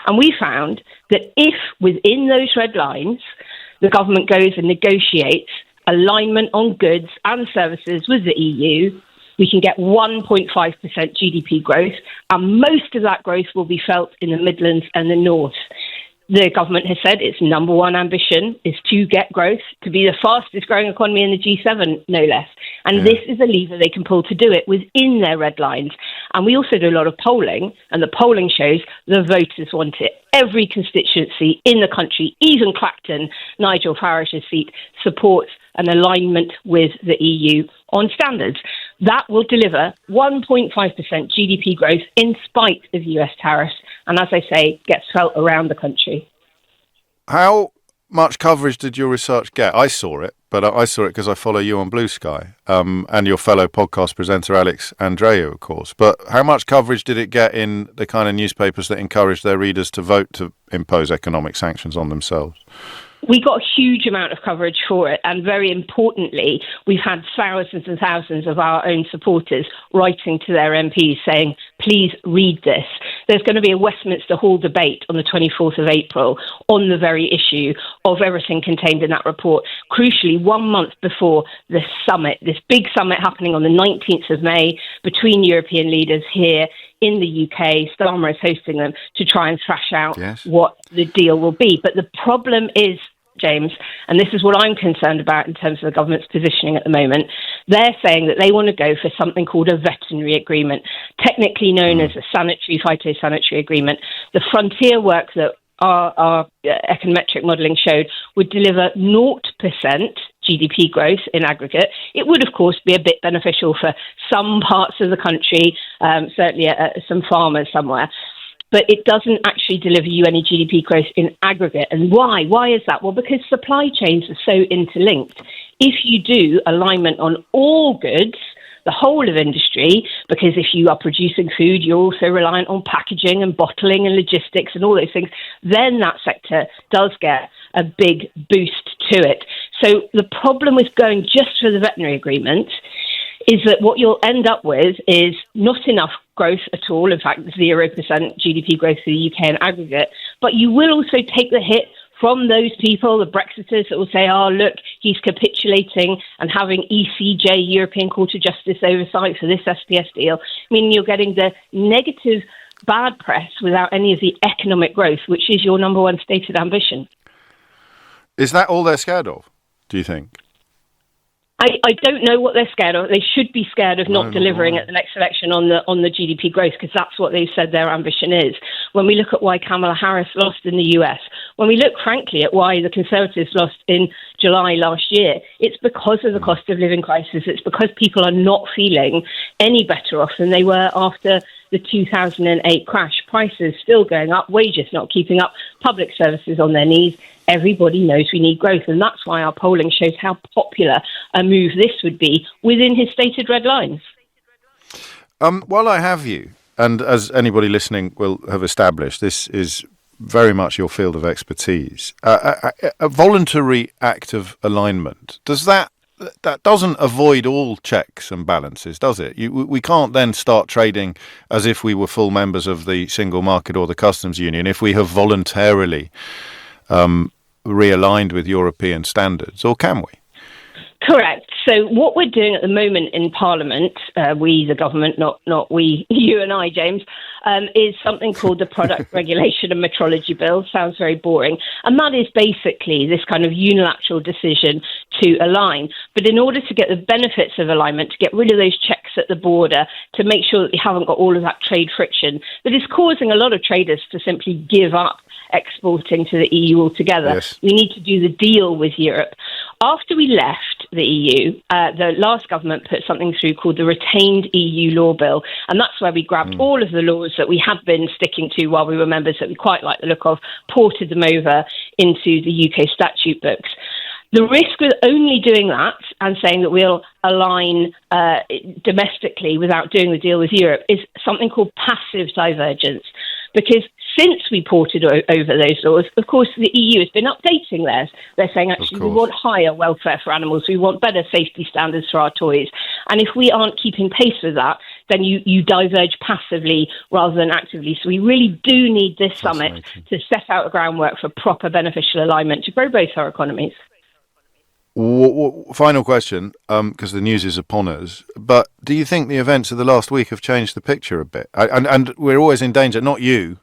And we found that if within those red lines, the government goes and negotiates alignment on goods and services with the EU, we can get 1.5% GDP growth, and most of that growth will be felt in the Midlands and the North. The government has said its number one ambition is to get growth, to be the fastest growing economy in the G7, no less. And this is a lever they can pull to do it within their red lines. And we also do a lot of polling, and the polling shows the voters want it. Every constituency in the country, even Clacton, Nigel Farage's seat, supports an alignment with the EU on standards. That will deliver 1.5% GDP growth in spite of US tariffs, and as I say, gets felt around the country. How much coverage did your research get? I saw it, but I saw it because I follow you on Blue Sky, and your fellow podcast presenter Alex Andreou, of course. But how much coverage did it get in the kind of newspapers that encourage their readers to vote to impose economic sanctions on themselves? We got a huge amount of coverage for it, and very importantly, we've had thousands and thousands of our own supporters writing to their MPs saying, please read this. There's going to be a Westminster Hall debate on the 24th of April on the very issue of everything contained in that report. Crucially, 1 month before the summit, this big summit happening on the 19th of May between European leaders here in the UK, Starmer is hosting them to try and thrash out what the deal will be. But the problem is, James, and this is what I'm concerned about in terms of the government's positioning at the moment, they're saying that they want to go for something called a veterinary agreement, technically known as a sanitary, phytosanitary agreement. The frontier work that our econometric modelling showed would deliver 0% GDP growth in aggregate. It would, of course, be a bit beneficial for some parts of the country, certainly some farmers somewhere. But it doesn't actually deliver you any GDP growth in aggregate. And why? Why is that? Well, because supply chains are so interlinked. If you do alignment on all goods, the whole of industry, because if you are producing food, you're also reliant on packaging and bottling and logistics and all those things, then that sector does get a big boost to it. So the problem with going just for the veterinary agreement is that what you'll end up with is not enough growth at all, in fact, 0% GDP growth for the UK in aggregate, but you will also take the hit from those people, the Brexiters, that will say, oh, look, he's capitulating and having ECJ, European Court of Justice oversight for this SPS deal, meaning you're getting the negative bad press without any of the economic growth, which is your number one stated ambition. Is that all they're scared of, do you think? I don't know what they're scared of. They should be scared of not delivering at the next election on the GDP growth, because that's what they've said their ambition is. When we look at why Kamala Harris lost in the US, when we look, frankly, at why the Conservatives lost in July last year, it's because of the cost of living crisis. It's because people are not feeling any better off than they were after the 2008 crash. Prices still going up, wages not keeping up, public services on their knees. Everybody knows we need growth, and that's why our polling shows how popular a move this would be within his stated red lines. While I have you, and as anybody listening will have established, this is very much your field of expertise. A voluntary act of alignment, that doesn't avoid all checks and balances, does it? We can't then start trading as if we were full members of the single market or the customs union if we have voluntarily realigned with European standards, or can we? Correct. So what we're doing at the moment in Parliament, we, the government, not we, you and I, James, is something called the Product Regulation and Metrology Bill. Sounds very boring. And that is basically this kind of unilateral decision to align. But in order to get the benefits of alignment, to get rid of those checks at the border, to make sure that we haven't got all of that trade friction that is causing a lot of traders to simply give up exporting to the EU altogether. Yes. We need to do the deal with Europe. After we left the EU, the last government put something through called the Retained EU Law Bill, and that's where we grabbed all of the laws that we had been sticking to while we were members that we quite like the look of, ported them over into the UK statute books. The risk with only doing that and saying that we'll align domestically without doing the deal with Europe is something called passive divergence. Because since we ported over those laws, of course, the EU has been updating theirs. They're saying, actually, we want higher welfare for animals. We want better safety standards for our toys. And if we aren't keeping pace with that, then you diverge passively rather than actively. So we really do need this summit to set out a groundwork for proper beneficial alignment to grow both our economies. Final question, because the news is upon us, but do you think the events of the last week have changed the picture a bit? And we're always in danger, not you,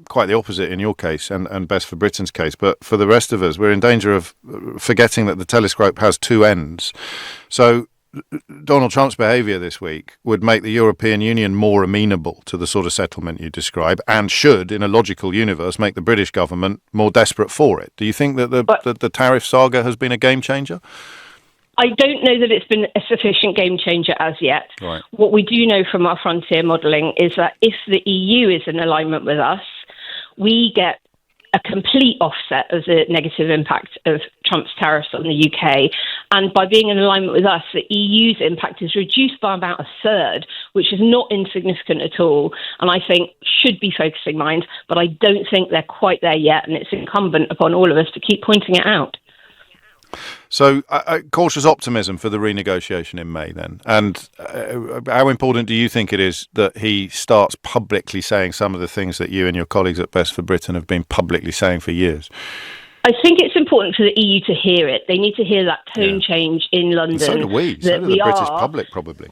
quite the opposite in your case and Best for Britain's case, but for the rest of us, we're in danger of forgetting that the telescope has two ends. So Donald Trump's behaviour this week would make the European Union more amenable to the sort of settlement you describe, and should, in a logical universe, make the British government more desperate for it. Do you think that the tariff saga has been a game changer? I don't know that it's been a sufficient game changer as yet. Right. What we do know from our frontier modelling is that if the EU is in alignment with us, we get a complete offset of the negative impact of Trump's tariffs on the UK. And by being in alignment with us, the EU's impact is reduced by about a third, which is not insignificant at all. And I think should be focusing mind, but I don't think they're quite there yet. And it's incumbent upon all of us to keep pointing it out. So cautious optimism for the renegotiation in May then. And how important do you think it is that he starts publicly saying some of the things that you and your colleagues at Best for Britain have been publicly saying for years? I think it's important for the EU to hear it. They need to hear that tone change in London. And so do we. So do the British public, probably.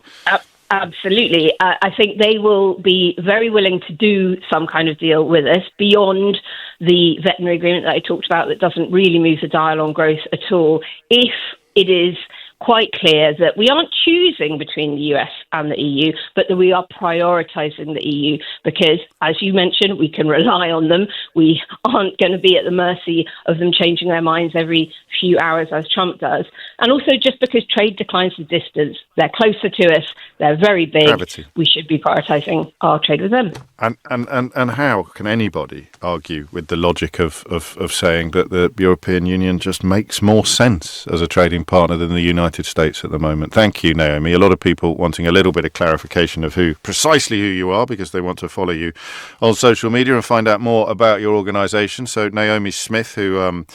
Absolutely. I think they will be very willing to do some kind of deal with us beyond the veterinary agreement that I talked about that doesn't really move the dial on growth at all, if it is quite clear that we aren't choosing between the US and the EU, but that we are prioritising the EU because, as you mentioned, we can rely on them. We aren't going to be at the mercy of them changing their minds every few hours as Trump does. And also just because trade declines the distance, they're closer to us, they're very big, Gravity. We should be prioritising our trade with them. And how can anybody argue with the logic of saying that the European Union just makes more sense as a trading partner than the United States at the moment? Thank you, Naomi. A lot of people wanting a little bit of clarification of precisely who you are, because they want to follow you on social media and find out more about your organisation. So Naomi Smith, who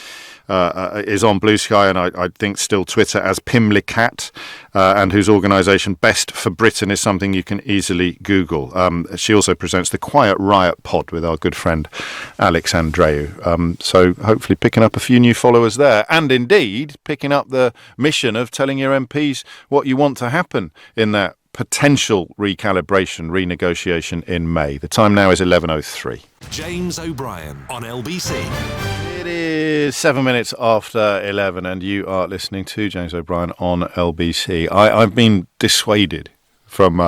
is on Blue Sky and I think still Twitter as Pimlicat, and whose organisation Best for Britain is something you can easily Google. She also presents the Quiet Riot pod with our good friend Alex Andreu. So hopefully picking up a few new followers there, and indeed picking up the mission of telling your MPs what you want to happen in that potential renegotiation in May. The time now is 11:03. James O'Brien on LBC. It is 7 minutes after 11 and you are listening to James O'Brien on LBC. I've been dissuaded from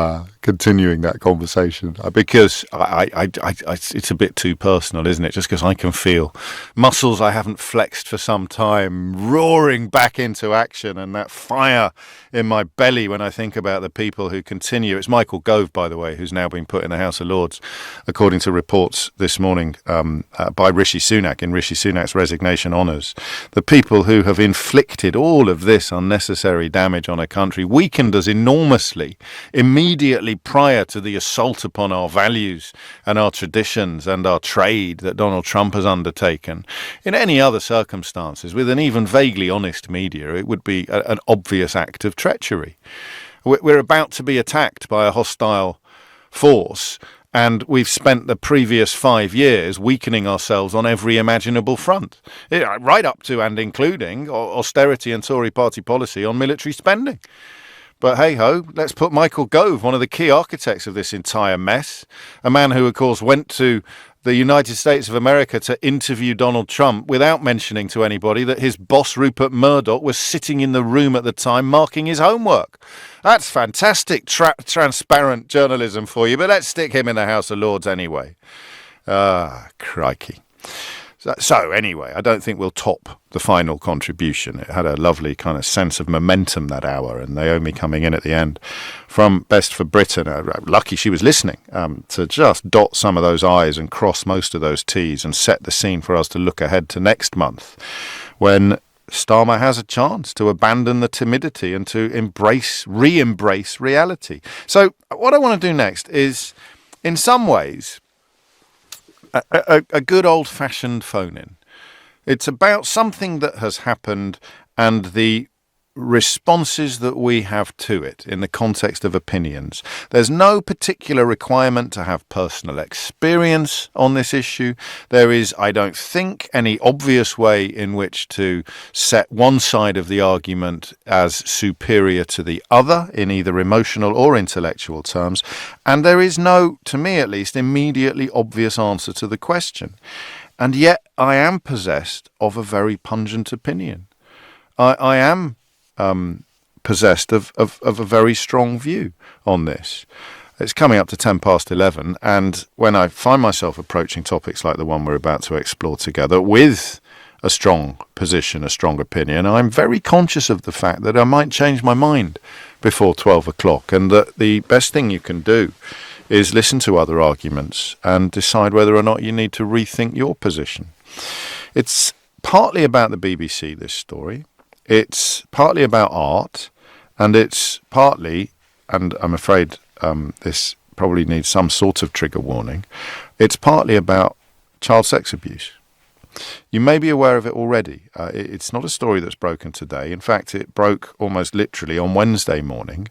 continuing that conversation because it's a bit too personal, isn't it? Just because I can feel muscles I haven't flexed for some time roaring back into action, and that fire in my belly when I think about the people who continue. It's Michael Gove, by the way, who's now been put in the House of Lords, according to reports this morning by Rishi Sunak in Rishi Sunak's resignation honours. The people who have inflicted all of this unnecessary damage on a country, weakened us enormously immediately prior to the assault upon our values and our traditions and our trade that Donald Trump has undertaken. In any other circumstances, with an even vaguely honest media, it would be an obvious act of treachery. We're about to be attacked by a hostile force, and we've spent the previous 5 years weakening ourselves on every imaginable front, right up to and including austerity and Tory party policy on military spending. But hey-ho, let's put Michael Gove, one of the key architects of this entire mess, a man who, of course, went to the United States of America to interview Donald Trump without mentioning to anybody that his boss, Rupert Murdoch, was sitting in the room at the time marking his homework. That's fantastic transparent journalism for you, but let's stick him in the House of Lords anyway. Crikey. So anyway, I don't think we'll top the final contribution. It had a lovely kind of sense of momentum that hour, and Naomi coming in at the end from Best for Britain. Lucky she was listening to just dot some of those I's and cross most of those T's and set the scene for us to look ahead to next month, when Starmer has a chance to abandon the timidity and to re-embrace reality. So what I want to do next is, in some ways, a good old-fashioned phone-in. It's about something that has happened and the responses that we have to it in the context of opinions. There's no particular requirement to have personal experience on this issue. There is, I don't think, any obvious way in which to set one side of the argument as superior to the other in either emotional or intellectual terms. And there is no, to me at least, immediately obvious answer to the question. And yet I am possessed of a very pungent opinion. I am possessed of a very strong view on this. It's coming up to 11:10, and when I find myself approaching topics like the one we're about to explore together with a strong position, a strong opinion, I'm very conscious of the fact that I might change my mind before 12 o'clock, and that the best thing you can do is listen to other arguments and decide whether or not you need to rethink your position. It's partly about the BBC, this story. It's partly about art, and it's partly, and I'm afraid this probably needs some sort of trigger warning, it's partly about child sex abuse. You may be aware of it already. It's not a story that's broken today. In fact, it broke almost literally on Wednesday morning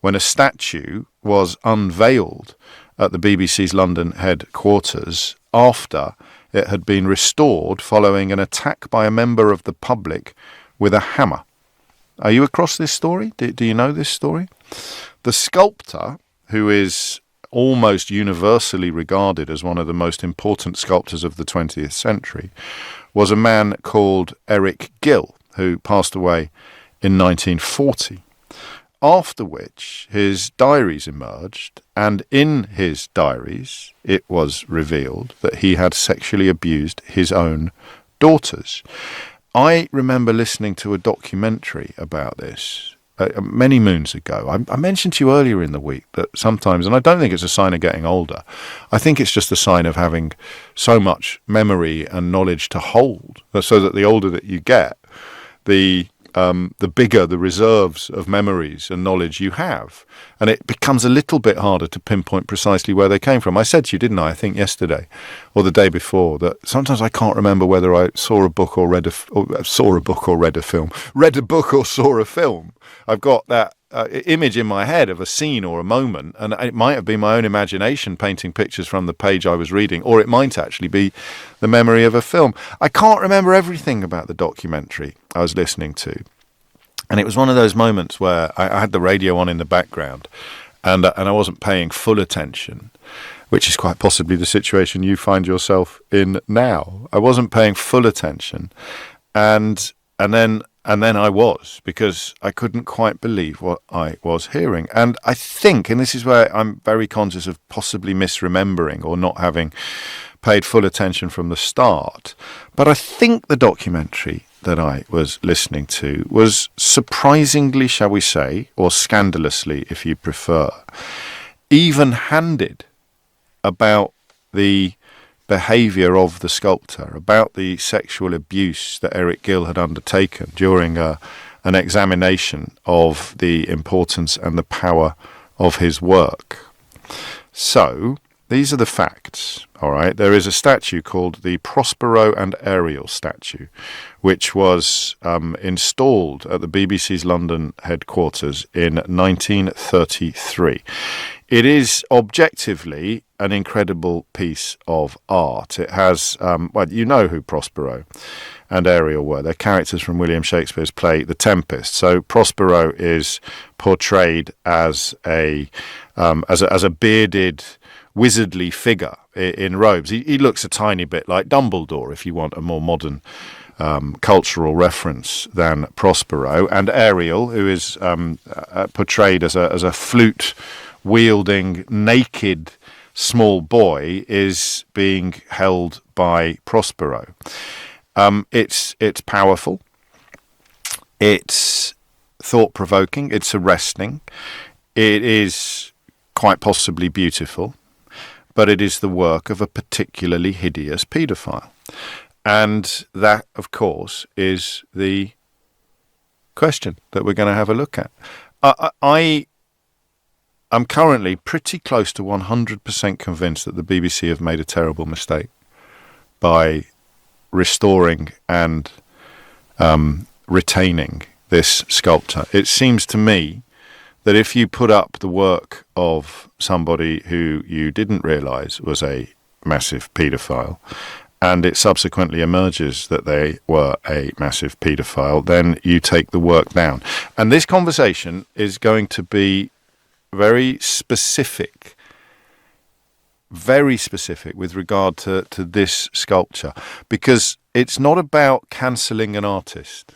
when a statue was unveiled at the BBC's London headquarters after it had been restored following an attack by a member of the public with a hammer. Are you across this story? Do you know this story? The sculptor, who is almost universally regarded as one of the most important sculptors of the 20th century, was a man called Eric Gill, who passed away in 1940. After which his diaries emerged, and in his diaries it was revealed that he had sexually abused his own daughters. I remember listening to a documentary about this many moons ago. I mentioned to you earlier in the week that sometimes, and I don't think it's a sign of getting older, I think it's just a sign of having so much memory and knowledge to hold, so that the older that you get, the bigger the reserves of memories and knowledge you have. And it becomes a little bit harder to pinpoint precisely where they came from. I said to you, didn't I think yesterday or the day before, that sometimes I can't remember whether I saw a book or read a book or saw a film. I've got that image in my head of a scene or a moment, and it might have been my own imagination painting pictures from the page I was reading, or it might actually be the memory of a film. I can't remember everything about the documentary I was listening to, and it was one of those moments where I had the radio on in the background, and I wasn't paying full attention, which is quite possibly the situation you find yourself in now. I wasn't paying full attention, and then I was, because I couldn't quite believe what I was hearing. And I think, and this is where I'm very conscious of possibly misremembering or not having paid full attention from the start, but I think the documentary that I was listening to was surprisingly, shall we say, or scandalously, if you prefer, even-handed about the behaviour of the sculptor, about the sexual abuse that Eric Gill had undertaken during an examination of the importance and the power of his work. So, these are the facts, all right? There is a statue called the Prospero and Ariel statue, which was installed at the BBC's London headquarters in 1933. It is objectively an incredible piece of art. It has, well, you know who Prospero and Ariel were. They're characters from William Shakespeare's play The Tempest. So Prospero is portrayed as a bearded, wizardly figure in robes. He looks a tiny bit like Dumbledore, if you want a more modern cultural reference than Prospero. And Ariel, who is portrayed as a flute-wielding, naked small boy, is being held by Prospero. It's powerful. It's thought-provoking. It's arresting. It is quite possibly beautiful. But it is the work of a particularly hideous paedophile. And that, of course, is the question that we're going to have a look at. I am currently pretty close to 100% convinced that the BBC have made a terrible mistake by restoring and retaining this sculptor. It seems to me that if you put up the work of somebody who you didn't realise was a massive paedophile, and it subsequently emerges that they were a massive paedophile, then you take the work down. And this conversation is going to be very specific with regard to this sculpture, because it's not about cancelling an artist.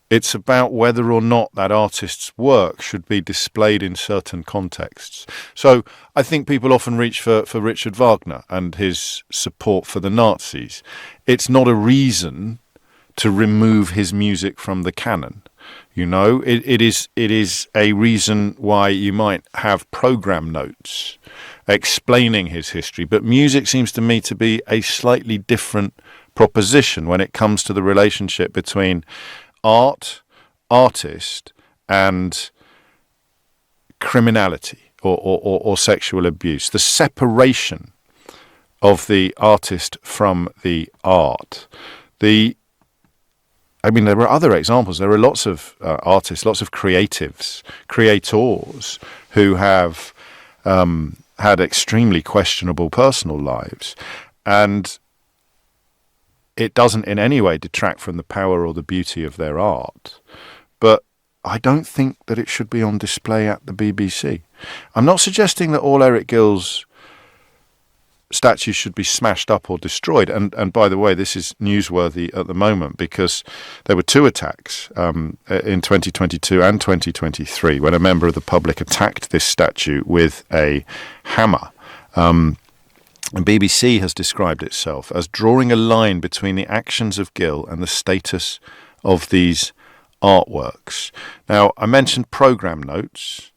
It's about whether or not that artist's work should be displayed in certain contexts. So I think people often reach for Richard Wagner and his support for the Nazis. It's not a reason to remove his music from the canon. You know, it is a reason why you might have program notes explaining his history. But music seems to me to be a slightly different proposition when it comes to the relationship between artist and criminality or sexual abuse. The separation of the artist from the art. There are other examples. There are lots of artists, lots of creators who have had extremely questionable personal lives, and it doesn't in any way detract from the power or the beauty of their art. But I don't think that it should be on display at the BBC. I'm not suggesting that all Eric Gill's statues should be smashed up or destroyed. And by the way, this is newsworthy at the moment because there were two attacks in 2022 and 2023 when a member of the public attacked this statue with a hammer. The BBC has described itself as drawing a line between the actions of Gill and the status of these artworks. Now, I mentioned programme notes,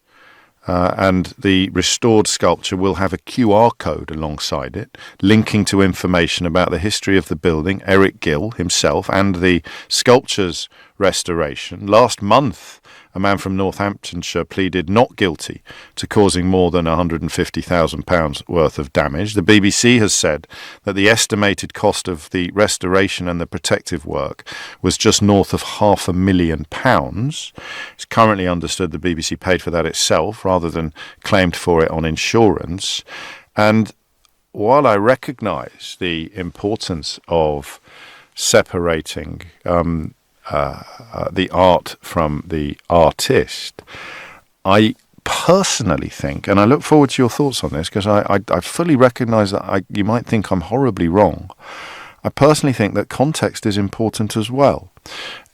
and the restored sculpture will have a QR code alongside it, linking to information about the history of the building, Eric Gill himself, and the sculpture's restoration. Last month, a man from Northamptonshire pleaded not guilty to causing more than £150,000 worth of damage. The BBC has said that the estimated cost of the restoration and the protective work was just north of £500,000. It's currently understood the BBC paid for that itself rather than claimed for it on insurance. And while I recognise the importance of separating the art from the artist, I personally think, and I look forward to your thoughts on this because I fully recognise that you might think I'm horribly wrong. I personally think that context is important as well.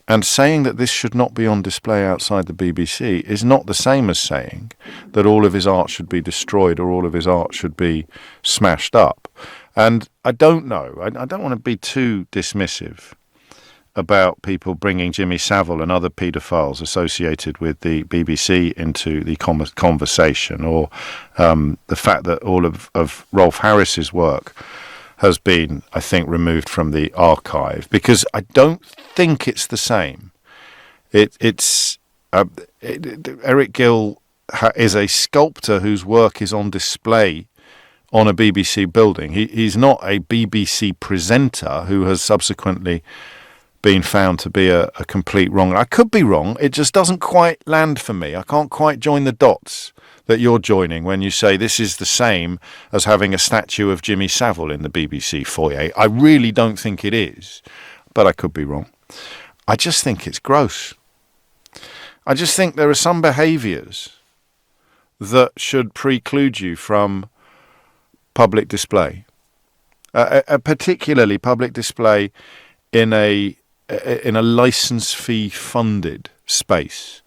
And saying that this should not be on display outside the BBC is not the same as saying that all of his art should be destroyed or all of his art should be smashed up. And I don't know, I don't want to be too dismissive about people bringing Jimmy Savile and other paedophiles associated with the BBC into the conversation, or the fact that all of Rolf Harris's work has been, I think, removed from the archive, because I don't think it's the same. Eric Gill is a sculptor whose work is on display on a BBC building. He's not a BBC presenter who has subsequently been found to be a complete wrong. I could be wrong. It just doesn't quite land for me. I can't quite join the dots that you're joining when you say this is the same as having a statue of Jimmy Savile in the BBC foyer. I really don't think it is, but I could be wrong. I just think it's gross. I just think there are some behaviours that should preclude you from public display, particularly public display in a license fee funded space,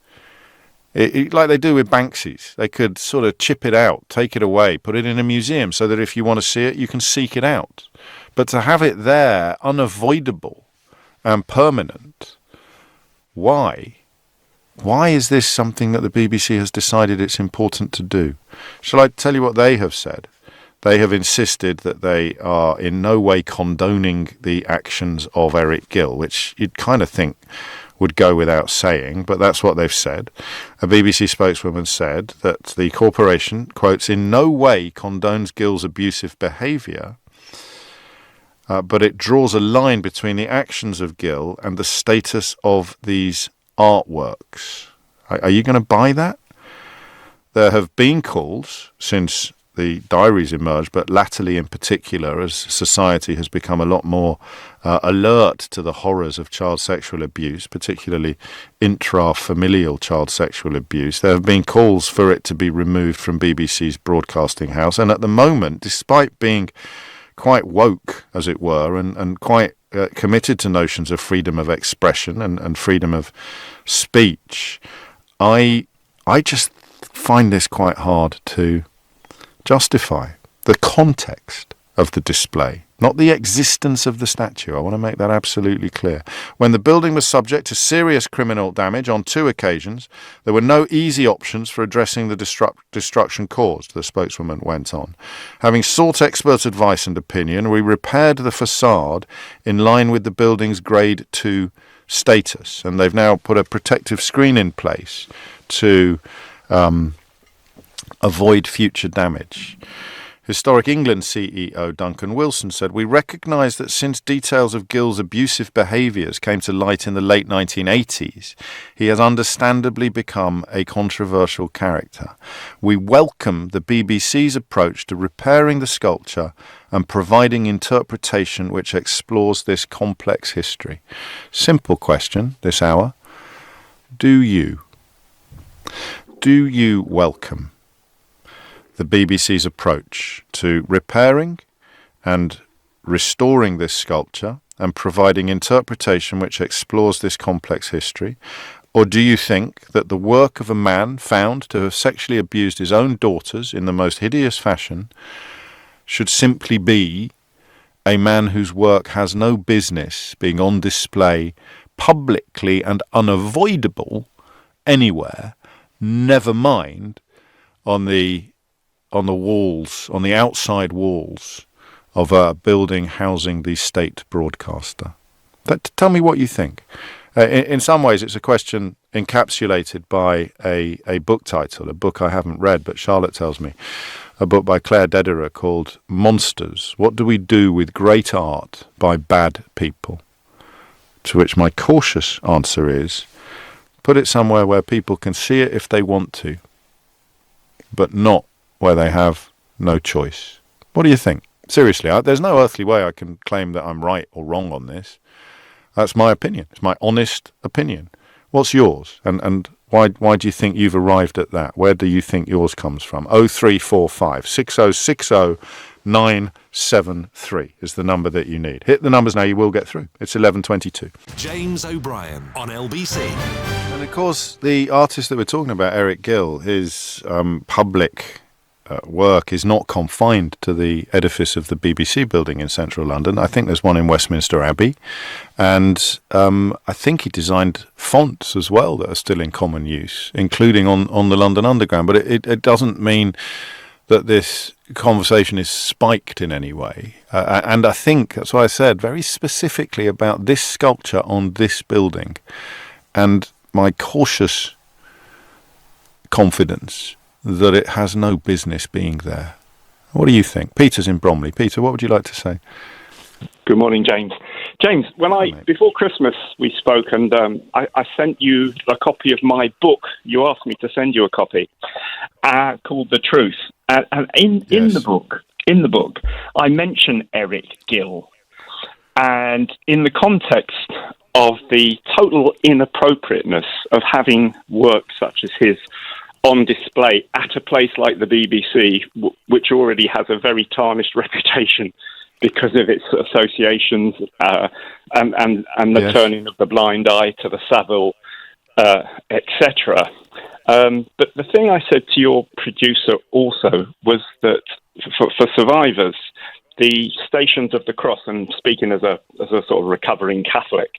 like they do with Banksy's. They could sort of chip it out, take it away, put it in a museum so that if you want to see it, you can seek it out. But to have it there, unavoidable and permanent, why? Why is this something that the BBC has decided it's important to do? Shall I tell you what they have said? They have insisted that they are in no way condoning the actions of Eric Gill, which you'd kind of think would go without saying, but that's what they've said. A BBC spokeswoman said that the corporation, quotes, in no way condones Gill's abusive behaviour, but it draws a line between the actions of Gill and the status of these artworks. Are you going to buy that? There have been calls since the diaries emerged, but latterly in particular, as society has become a lot more alert to the horrors of child sexual abuse, particularly intrafamilial child sexual abuse. There have been calls for it to be removed from BBC's broadcasting house. And at the moment, despite being quite woke, as it were, and quite committed to notions of freedom of expression and freedom of speech, I just find this quite hard to justify. The context of the display, not the existence of the statue. I want to make that absolutely clear. When the building was subject to serious criminal damage on 2 occasions, there were no easy options for addressing the destruction caused, the spokeswoman went on. Having sought expert advice and opinion, we repaired the facade in line with the building's Grade 2 status, and they've now put a protective screen in place to avoid future damage. Historic England CEO Duncan Wilson said, "We recognise that since details of Gill's abusive behaviours came to light in the late 1980s, he has understandably become a controversial character. We welcome the BBC's approach to repairing the sculpture and providing interpretation which explores this complex history." Simple question this hour. Do you welcome the BBC's approach to repairing and restoring this sculpture and providing interpretation which explores this complex history? Or do you think that the work of a man found to have sexually abused his own daughters in the most hideous fashion should simply be a man whose work has no business being on display publicly and unavoidable anywhere, never mind on the walls, on the outside walls of a building housing the state broadcaster? Tell me what you think. In some ways, it's a question encapsulated by a book title, a book I haven't read, but Charlotte tells me, a book by Claire Dederer called Monsters. What do we do with great art by bad people? To which my cautious answer is, put it somewhere where people can see it if they want to, but not where they have no choice. What do you think? Seriously, there's no earthly way I can claim that I'm right or wrong on this. That's my opinion. It's my honest opinion. What's yours? And why do you think you've arrived at that? Where do you think yours comes from? 0345 6060 973 is the number that you need. Hit the numbers now, you will get through. It's 11:22. James O'Brien on LBC. And of course, the artist that we're talking about, Eric Gill, his public work is not confined to the edifice of the BBC building in central London. I think there's one in Westminster Abbey, and I think he designed fonts as well that are still in common use, including on the London Underground. But it doesn't mean that this conversation is spiked in any way. And I think, that's why I said very specifically about this sculpture on this building and my cautious confidence that it has no business being there. What do you think? Peter's in Bromley. Peter, what would you like to say? Good morning, James. James, before Christmas we spoke, and I sent you a copy of my book. You asked me to send you a copy called The Truth. And in the book, I mention Eric Gill, and in the context of the total inappropriateness of having work such as his on display at a place like the BBC, which already has a very tarnished reputation because of its associations and the turning of the blind eye to the Savile, etc. But the thing I said to your producer also was that for survivors, the Stations of the Cross, and speaking as a sort of recovering Catholic,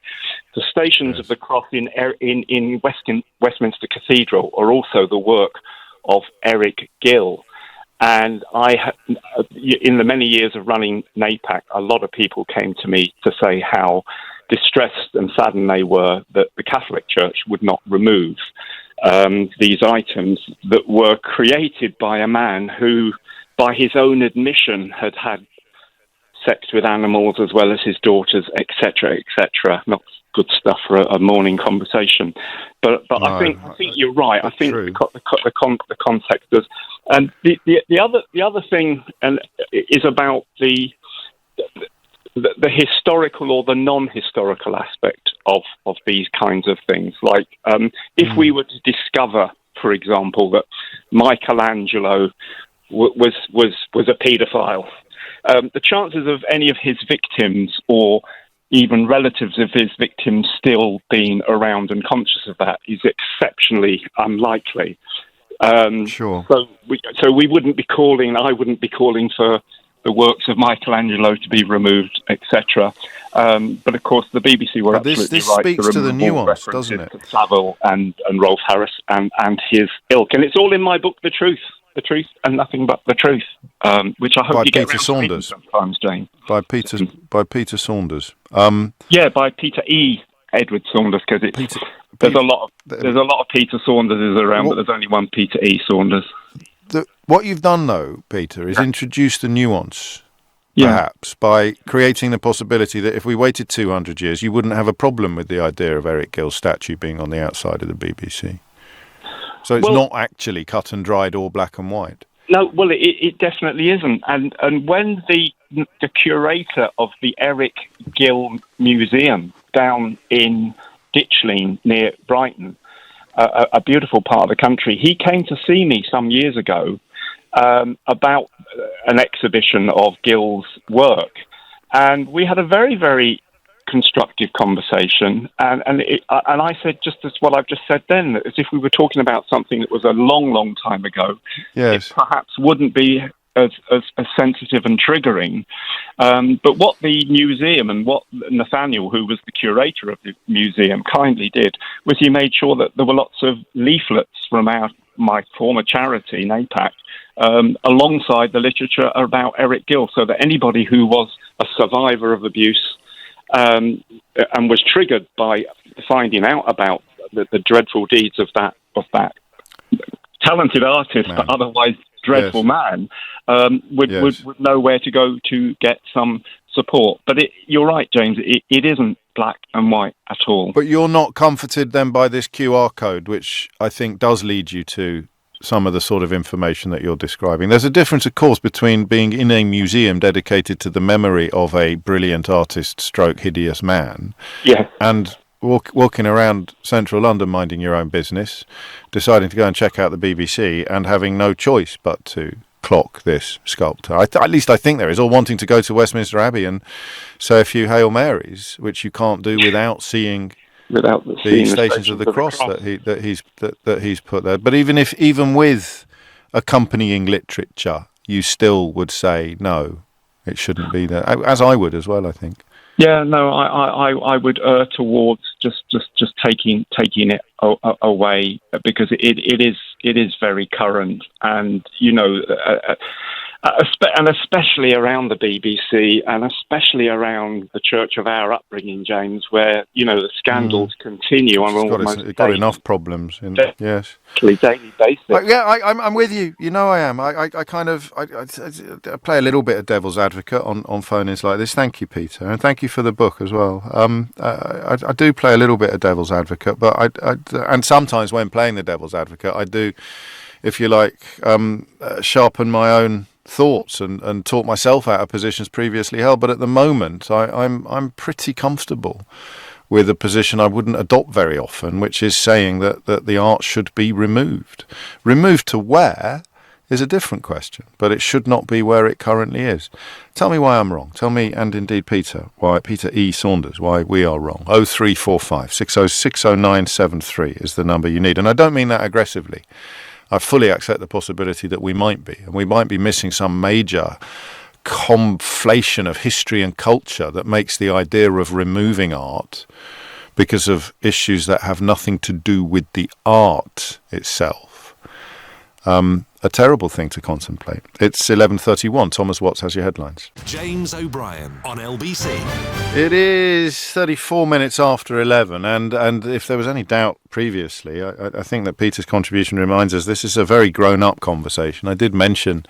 the Stations of the Cross in Westminster Cathedral are also the work of Eric Gill. And in the many years of running NAPAC, a lot of people came to me to say how distressed and saddened they were that the Catholic Church would not remove these items that were created by a man who, by his own admission, had sex with animals as well as his daughters, etc., etc. Not good stuff for a morning conversation. But no, I think you're right. I think the context does. And the other thing is about the historical or the non-historical aspect of these kinds of things. Like if we were to discover, for example, that Michelangelo was a paedophile, the chances of any of his victims or even relatives of his victims still being around and conscious of that is exceptionally unlikely. Sure. So we wouldn't be calling. I wouldn't be calling for the works of Michelangelo to be removed, etc. But of course, the BBC were absolutely this right. This speaks to the nuance, doesn't it? To Savile and Rolf Harris and his ilk, and it's all in my book, The Truth and Nothing But the Truth, which I hope by you Peter get around Saunders. To sometimes, Jane. By Peter Saunders. By Peter E. Edward Saunders, because there's a lot of Peter Saunderses around, but there's only one Peter E. Saunders. What you've done, though, Peter, is introduce the nuance, perhaps, by creating the possibility that if we waited 200 years, you wouldn't have a problem with the idea of Eric Gill's statue being on the outside of the BBC. So it's not actually cut and dried or black and white. No, well, it definitely isn't. And when the curator of the Eric Gill Museum down in Ditchling near Brighton, a beautiful part of the country, he came to see me some years ago about an exhibition of Gill's work. And we had a very, very constructive conversation. And I said just as what I've just said then, as if we were talking about something that was a long, long time ago. Yes. It perhaps wouldn't be as sensitive and triggering. But what the museum and what Nathaniel, who was the curator of the museum, kindly did was he made sure that there were lots of leaflets from my former charity, NAPAC, alongside the literature about Eric Gill, so that anybody who was a survivor of abuse and was triggered by finding out about the dreadful deeds of that talented artist, but otherwise dreadful man, would know where to go to get some support. But you're right, James, it isn't black and white at all. But you're not comforted then by this QR code, which I think does lead you to some of the sort of information that you're describing. There's a difference, of course, between being in a museum dedicated to the memory of a brilliant artist stroke hideous man and walking around central London minding your own business, deciding to go and check out the BBC and having no choice but to clock this sculptor. At least I think there is, or wanting to go to Westminster Abbey and say a few Hail Marys, which you can't do without seeing the Stations of the Cross that he's put there. But even with accompanying literature, you still would say no, it shouldn't be there, as I would as well, I think. Yeah, no, I would err towards just taking it away, because it is very current, and and especially around the BBC, and especially around the church of our upbringing, James, where the scandals continue on it's got enough problems. Yes, daily basis. I'm with you. I am. I play a little bit of devil's advocate on phone-ins like this. Thank you, Peter, and thank you for the book as well. I do play a little bit of devil's advocate, but and sometimes when playing the devil's advocate, I do, if you like, sharpen my own thoughts and talk myself out of positions previously held. But at the moment, I'm pretty comfortable with a position I wouldn't adopt very often, which is saying that the art should be removed. Removed to where is a different question, but it should not be where it currently is. Tell me why I'm wrong. Tell me, and indeed Peter E. Saunders, why we are wrong. 0345 6060973 is the number you need. And I don't mean that aggressively. I fully accept the possibility that we might be, and we might be missing some major conflation of history and culture that makes the idea of removing art because of issues that have nothing to do with the art itself a terrible thing to contemplate. It's 11:31. Thomas Watts has your headlines. James O'Brien on LBC. It is 34 minutes after 11, and if there was any doubt previously, I think that Peter's contribution reminds us this is a very grown-up conversation. I did mention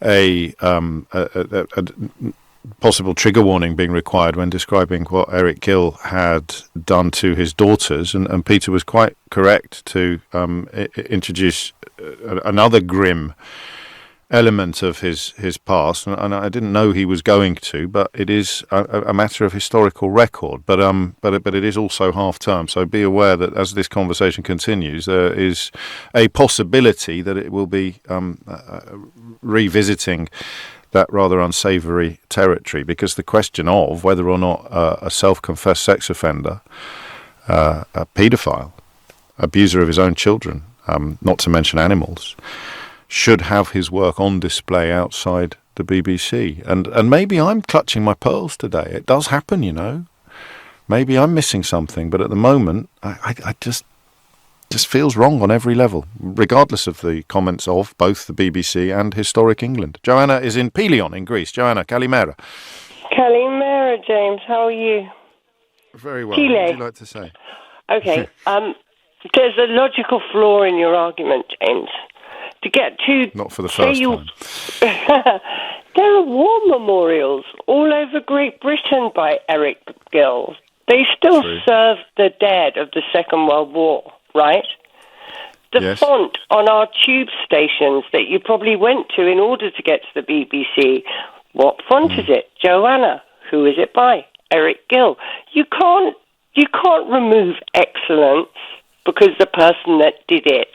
a possible trigger warning being required when describing what Eric Gill had done to his daughters, and Peter was quite correct to introduce another grim element of his past, and I didn't know he was going to, but it is a matter of historical record. But it is also half term, so be aware that as this conversation continues, there is a possibility that it will be revisiting that rather unsavoury territory, because the question of whether or not a self-confessed sex offender, a paedophile, abuser of his own children, not to mention animals, should have his work on display outside the BBC. And maybe I'm clutching my pearls today. It does happen, you know. Maybe I'm missing something, but at the moment, I just feels wrong on every level, regardless of the comments of both the BBC and Historic England. Joanna is in Pelion in Greece. Joanna, Kalimera. Kalimera, James. How are you? Very well. Chile. What would you like to say? Okay. There's a logical flaw in your argument, James. To get to... Not for the first time. There are war memorials all over Great Britain by Eric Gill. They still serve the dead of the Second World War, right? The font on our tube stations that you probably went to in order to get to the BBC, what font is it? Joanna. Who is it by? Eric Gill. You can't remove excellence because the person that did it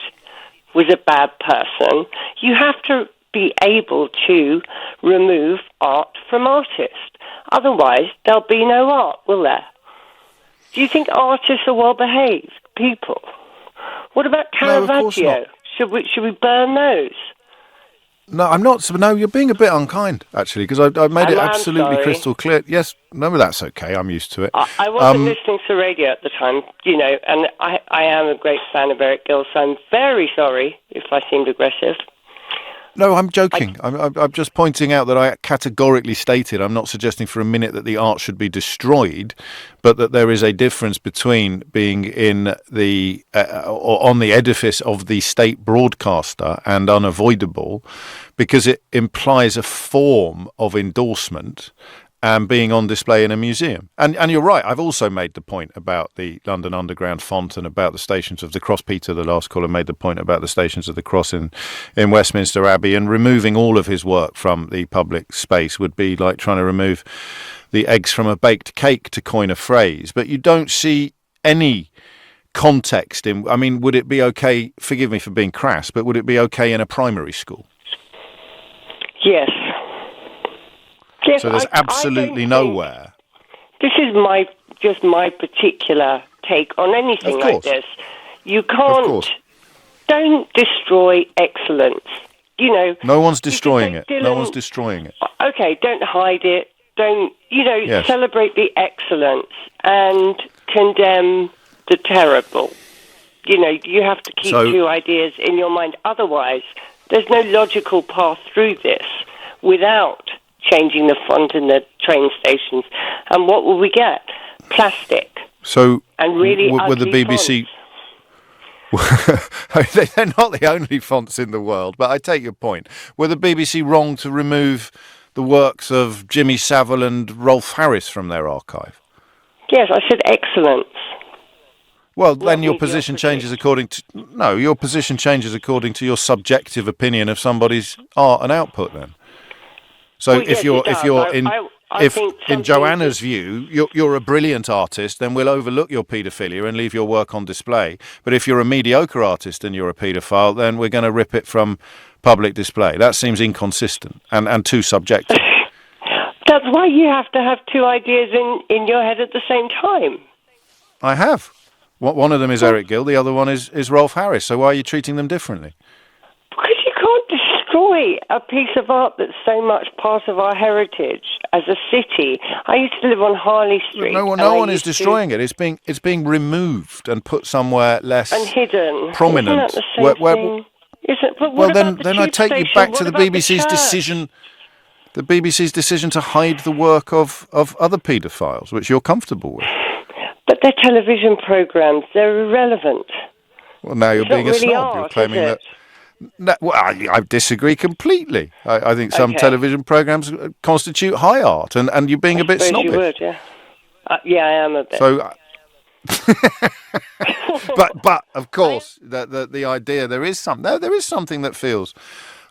was a bad person. You have to be able to remove art from artists. Otherwise, there'll be no art, will there? Do you think artists are well-behaved people? What about Caravaggio? Should we burn those? No, I'm not. No, you're being a bit unkind, actually, because I made it absolutely crystal clear. Yes, no, that's okay. I'm used to it. I wasn't listening to the radio at the time, you know, and I am a great fan of Eric Gill, so I'm very sorry if I seemed aggressive. No, I'm joking. I'm just pointing out that I categorically stated I'm not suggesting for a minute that the art should be destroyed, but that there is a difference between being in the or on the edifice of the state broadcaster and unavoidable, because it implies a form of endorsement and being on display in a museum. And you're right, I've also made the point about the London Underground font and about the Stations of the Cross. Peter, the last caller, made the point about the Stations of the Cross in Westminster Abbey, and removing all of his work from the public space would be like trying to remove the eggs from a baked cake, to coin a phrase. But you don't see any context in, I mean, would it be okay, forgive me for being crass, but would it be okay in a primary school? Yes. Yes, so there's absolutely nowhere. This is just my particular take on anything like this. You can't. Don't destroy excellence. You know. No one's destroying it. No one's destroying it. Okay, don't hide it. Don't celebrate the excellence and condemn the terrible. You know, you have to keep two ideas in your mind. Otherwise, there's no logical path through this without changing the font in the train stations. And what will we get? Plastic. So, and really with the BBC... They're not the only fonts in the world, but I take your point. Were the BBC wrong to remove the works of Jimmy Savile and Rolf Harris from their archive? Yes, I said excellence. Well, then your position changes according to... No, your position changes according to your subjective opinion of somebody's art and output, then. So if in Joanna's view you're a brilliant artist, then we'll overlook your paedophilia and leave your work on display. But if you're a mediocre artist and you're a paedophile, then we're going to rip it from public display. That seems inconsistent and too subjective. That's why you have to have two ideas in your head at the same time. I have. One of them is Eric Gill, the other one is Rolf Harris. So why are you treating them differently? Because you can't destroy a piece of art that's so much part of our heritage as a city. I used to live on Harley Street. No one is destroying it. It's being removed and put somewhere less and hidden. Prominent. Isn't that the same thing? Well, then I take you back to the BBC's decision. The BBC's decision to hide the work of other paedophiles, which you're comfortable with. But they're television programmes. They're irrelevant. Well, now you're being a snob. You're claiming that No, well, I disagree completely. I think some television programmes constitute high art, and you're being a bit snobbish. You would, yeah. Yeah, I am a bit. So, but of course, the idea there is something that feels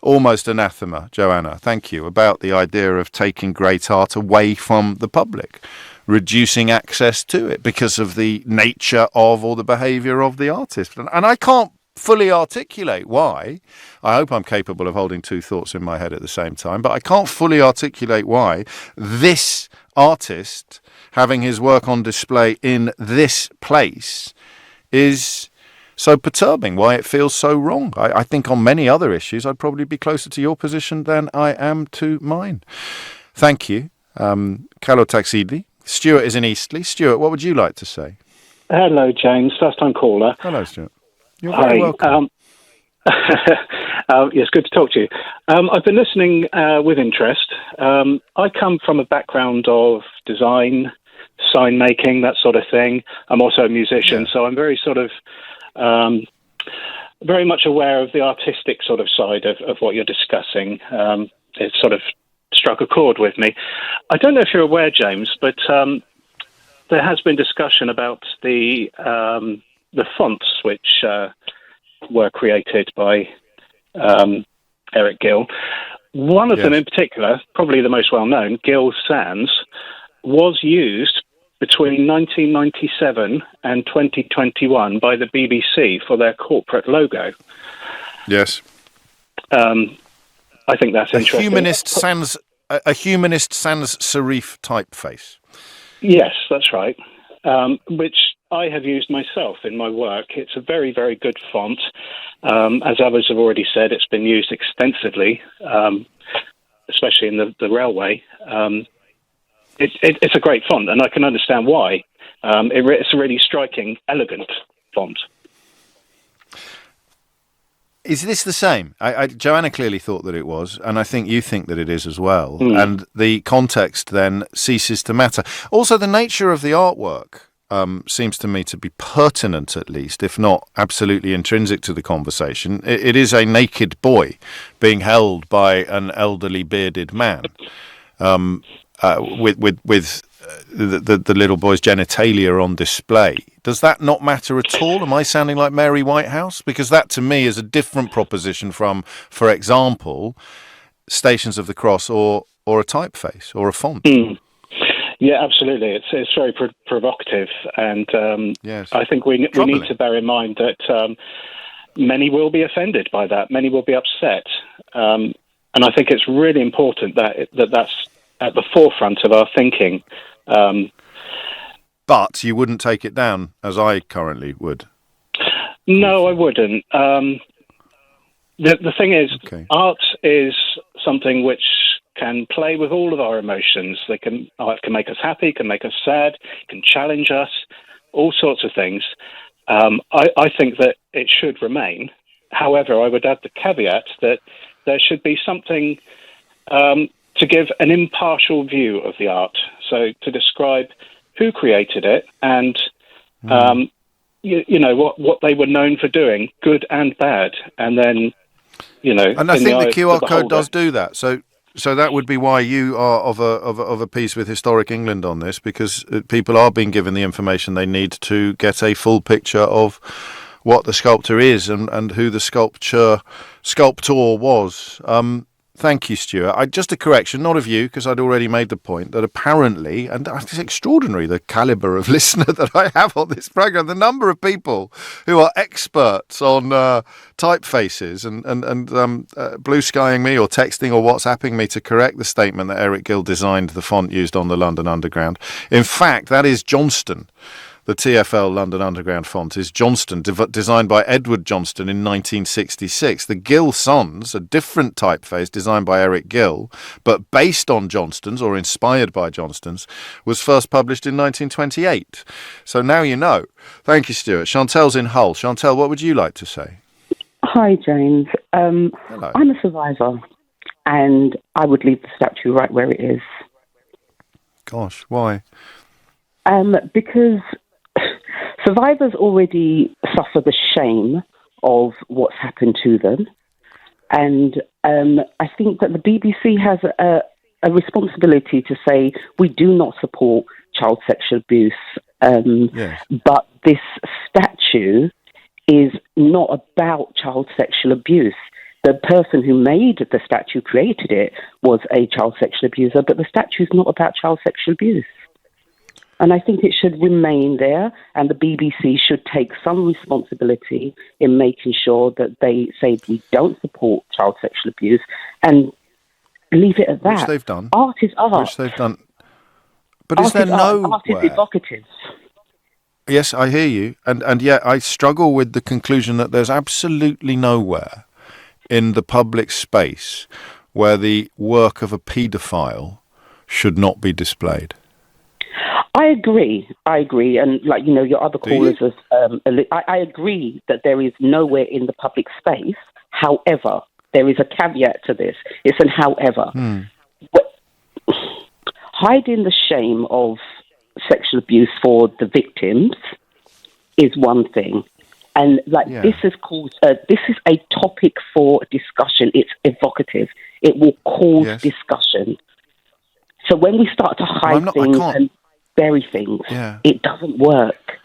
almost anathema, Joanna. Thank you, about the idea of taking great art away from the public, reducing access to it because of the nature of or the behaviour of the artist, and I can't fully articulate why. I hope I'm capable of holding two thoughts in my head at the same time, but I can't fully articulate why this artist having his work on display in this place is so perturbing, why it feels so wrong. I think on many other issues I'd probably be closer to your position than I am to mine. Thank you. Kalo Taxidi. Stuart is in Eastleigh. Stuart, what would you like to say? Hello, James. First time caller. Hello, Stuart. You're very welcome. Yes, good to talk to you. I've been listening with interest. I come from a background of design, sign making, that sort of thing. I'm also a musician, so I'm very sort of very much aware of the artistic sort of side of what you're discussing. It sort of struck a chord with me. I don't know if you're aware, James, but there has been discussion about the fonts which were created by Eric Gill. One of them in particular, probably the most well-known, Gill Sans, was used between 1997 and 2021 by the BBC for their corporate logo. Yes. I think that's interesting. A humanist sans serif typeface. Yes, that's right. Which I have used myself in my work. It's a very, very good font. As others have already said, it's been used extensively, especially in the railway. It's a great font, and I can understand why. It's a really striking, elegant font. Is this the same? Joanna clearly thought that it was, and I think you think that it is as well. And the context then ceases to matter. Also, the nature of the artwork seems to me to be pertinent, at least, if not absolutely intrinsic to the conversation. It is a naked boy being held by an elderly bearded man, with the little boy's genitalia on display. Does that not matter at all? Am I sounding like Mary Whitehouse? Because that, to me, is a different proposition from, for example, Stations of the Cross or a typeface or a font. Yeah, absolutely. It's very provocative, and I think we need to bear in mind that many will be offended by that. Many will be upset, and I think it's really important that's at the forefront of our thinking. But you wouldn't take it down, as I currently would. No, I wouldn't. The thing is, art is something which can play with all of our emotions. Art can make us happy, can make us sad, can challenge us, all sorts of things. I think that it should remain. However, I would add the caveat that there should be something to give an impartial view of the art. So to describe who created it and what they were known for doing, good and bad, and then And I think the QR code does do that. So that would be why you are of a piece with Historic England on this, because people are being given the information they need to get a full picture of what the sculptor is and who the sculptor was. Thank you, Stuart. Just a correction, not of you, because I'd already made the point that apparently, and it's extraordinary the calibre of listener that I have on this programme, the number of people who are experts on typefaces and blue skying me or texting or WhatsApping me to correct the statement that Eric Gill designed the font used on the London Underground. In fact, that is Johnston. The TfL London Underground font is Johnston, designed by Edward Johnston in 1966. The Gill Sans, a different typeface designed by Eric Gill, but based on Johnston's or inspired by Johnston's, was first published in 1928. So now you know. Thank you, Stuart. Chantel's in Hull. Chantel, what would you like to say? Hi, James. Hello. I'm a survivor, and I would leave the statue right where it is. Gosh, why? Because survivors already suffer the shame of what's happened to them. And I think that the BBC has a responsibility to say we do not support child sexual abuse, but this statue is not about child sexual abuse. The person who made the statue, created it, was a child sexual abuser, but the statue is not about child sexual abuse. And I think it should remain there, and the BBC should take some responsibility in making sure that they say we don't support child sexual abuse and leave it at that. Which they've done. Art is art. Which they've done. But is there no... Art is evocative. Yes, I hear you. And yet I struggle with the conclusion that there's absolutely nowhere in the public space where the work of a paedophile should not be displayed. I agree. And your other callers, I agree that there is nowhere in the public space. However, there is a caveat to this. It's an however. Hiding the shame of sexual abuse for the victims is one thing. And this is a topic for discussion. It's evocative. It will cause discussion. So when we start to hide things and bury things, it doesn't work.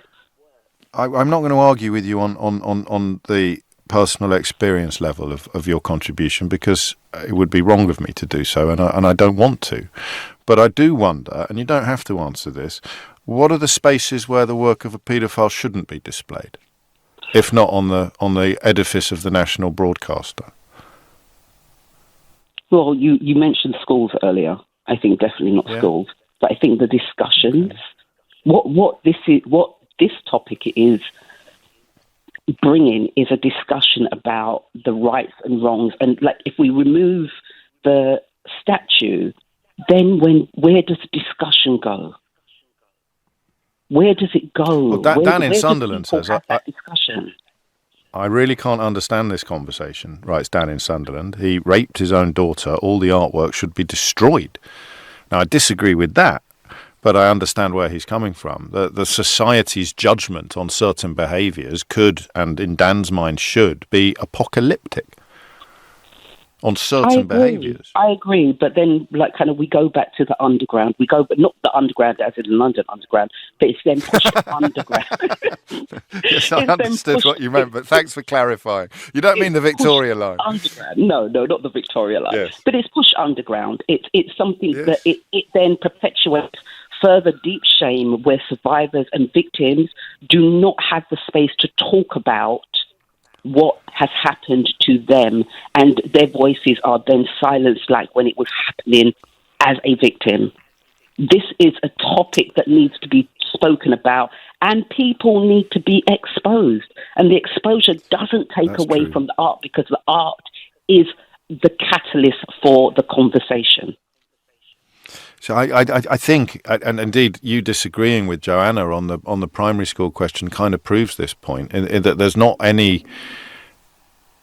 I'm not going to argue with you on the personal experience level of your contribution, because it would be wrong of me to do so, and I don't want to. But I do wonder, and you don't have to answer this, what are the spaces where the work of a paedophile shouldn't be displayed, if not on the edifice of the national broadcaster? Well, you mentioned schools earlier. I think definitely not schools, but I think the discussions, what this topic is bringing is a discussion about the rights and wrongs. And if we remove the statue, then where does the discussion go? Where does it go? Well, Dan in Sunderland says, discussion. I really can't understand this conversation, writes Dan in Sunderland. He raped his own daughter. All the artwork should be destroyed. Now, I disagree with that, but I understand where he's coming from. The society's judgment on certain behaviours could, and in Dan's mind should, be apocalyptic on certain behaviours. I agree, but then we go back to the underground. But not the underground as in London underground, but it's then pushed underground. Yes, I understood what you meant, but thanks for clarifying. You don't mean the Victoria line? Underground. No, not the Victoria line. Yes. But it's pushed underground. It's something that it then perpetuates further deep shame, where survivors and victims do not have the space to talk about what has happened to them, and their voices are then silenced like when it was happening as a victim. This is a topic that needs to be spoken about, and people need to be exposed. And the exposure doesn't take away from the art, because the art is the catalyst for the conversation. So I think, and indeed you disagreeing with Joanna on the primary school question kind of proves this point, in that there's not any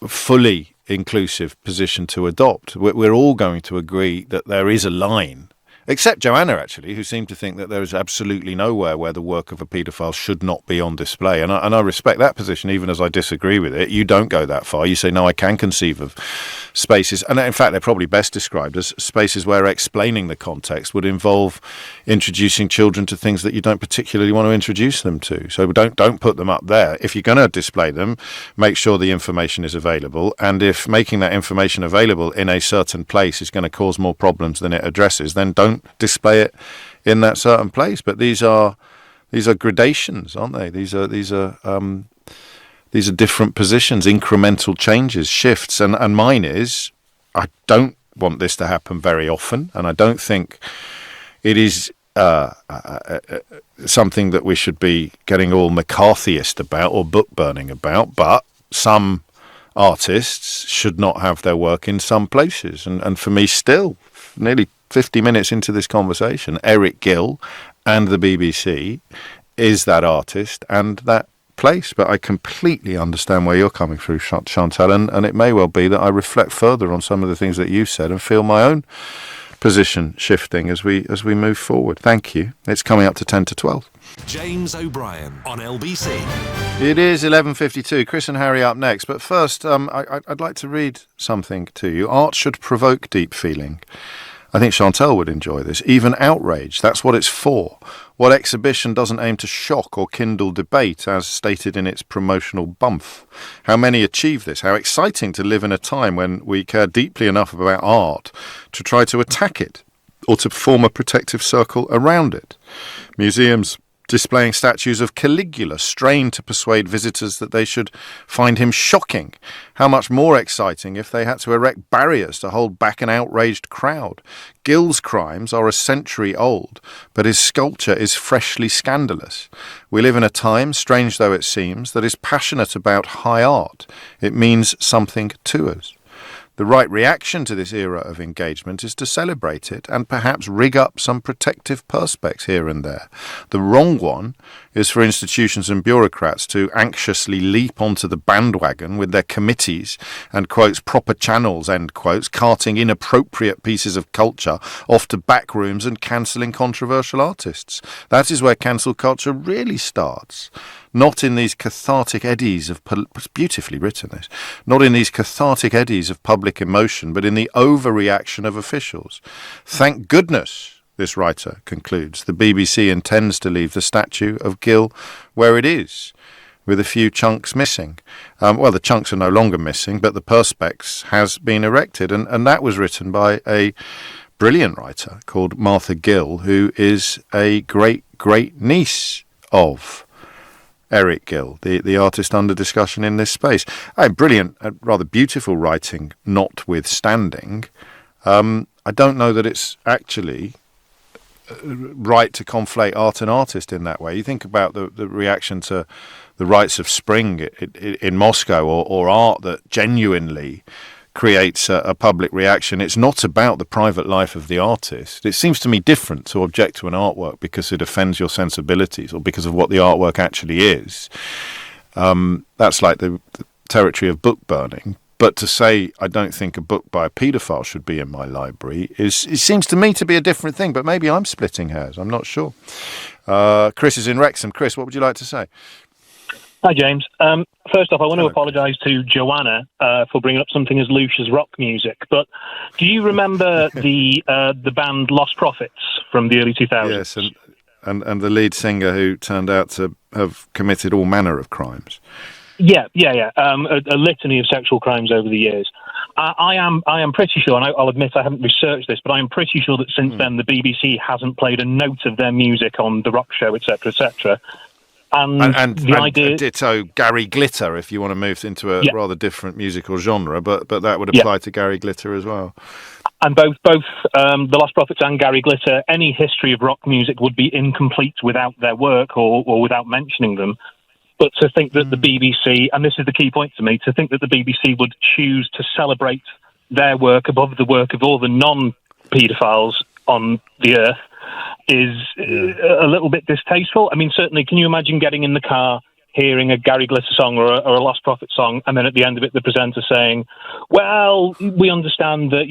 fully inclusive position to adopt. We're all going to agree that there is a line, except Joanna, actually, who seemed to think that there is absolutely nowhere where the work of a paedophile should not be on display. And I respect that position, even as I disagree with it. You don't go that far. You say, no, I can conceive of spaces, and in fact they're probably best described as spaces where explaining the context would involve introducing children to things that you don't particularly want to introduce them to. So don't put them up there. If you're going to display them, make sure the information is available, and if making that information available in a certain place is going to cause more problems than it addresses, then don't display it in that certain place. But these are gradations, aren't they? These are different positions, incremental changes, shifts, and mine is, I don't want this to happen very often, and I don't think it is something that we should be getting all McCarthyist about or book burning about, but some artists should not have their work in some places. And for me, still, nearly 50 minutes into this conversation, Eric Gill and the BBC is that artist and that place. But I completely understand where you're coming through, Chantal, and it may well be that I reflect further on some of the things that you said and feel my own position shifting as we move forward. Thank you. It's coming up to 10 to 12. James O'Brien on LBC. It is 11:52. Chris and Harry up next. But first, I'd like to read something to you. Art should provoke deep feeling. I think Chantal would enjoy this. Even outrage, that's what it's for. What exhibition doesn't aim to shock or kindle debate, as stated in its promotional bump? How many achieve this? How exciting to live in a time when we care deeply enough about art to try to attack it or to form a protective circle around it. Museums displaying statues of Caligula strain to persuade visitors that they should find him shocking. How much more exciting if they had to erect barriers to hold back an outraged crowd. Gill's crimes are a century old, but his sculpture is freshly scandalous. We live in a time, strange though it seems, that is passionate about high art. It means something to us. The right reaction to this era of engagement is to celebrate it and perhaps rig up some protective perspex here and there. The wrong one is for institutions and bureaucrats to anxiously leap onto the bandwagon with their committees and, quotes, proper channels, end quotes, carting inappropriate pieces of culture off to back rooms and cancelling controversial artists. That is where cancel culture really starts. Not in these cathartic eddies of beautifully written this. Not in these cathartic eddies of public emotion, but in the overreaction of officials. Thank goodness, this writer concludes, the BBC intends to leave the statue of Gill where it is, with a few chunks missing. Well, the chunks are no longer missing, but the perspex has been erected, and that was written by a brilliant writer called Martha Gill, who is a great niece of Eric Gill, the artist under discussion in this space. Brilliant, rather beautiful writing notwithstanding. I don't know that it's actually right to conflate art and artist in that way. You think about the reaction to the rites of spring in Moscow, or art that genuinely creates a public reaction. It's not about the private life of the artist. It seems to me different to object to an artwork because it offends your sensibilities or because of what the artwork actually is. That's like the territory of book burning. But to say I don't think a book by a paedophile should be in my library it seems to me to be a different thing. But maybe I'm splitting hairs. I'm not sure. Chris is in Wrexham. Chris, what would you like to say? Hi, James. First off, I want to apologise to Joanna for bringing up something as louche as rock music. But do you remember the band Lost Prophets from the early 2000s? Yes, and the lead singer who turned out to have committed all manner of crimes. Yeah. A litany of sexual crimes over the years. I am pretty sure, and I'll admit I haven't researched this, but I am pretty sure that since then the BBC hasn't played a note of their music on The Rock Show, etc., etc. And the idea, ditto Gary Glitter, if you want to move into a rather different musical genre, but that would apply to Gary Glitter as well. And both the Lost Prophets and Gary Glitter, any history of rock music would be incomplete without their work or without mentioning them. But to think that the BBC, and this is the key point to me, to think that the BBC would choose to celebrate their work above the work of all the non-paedophiles on the earth is a little bit distasteful. I mean, certainly, can you imagine getting in the car, hearing a Gary Glitter song or a Lost Prophet song, and then at the end of it, the presenter saying, well, we understand that,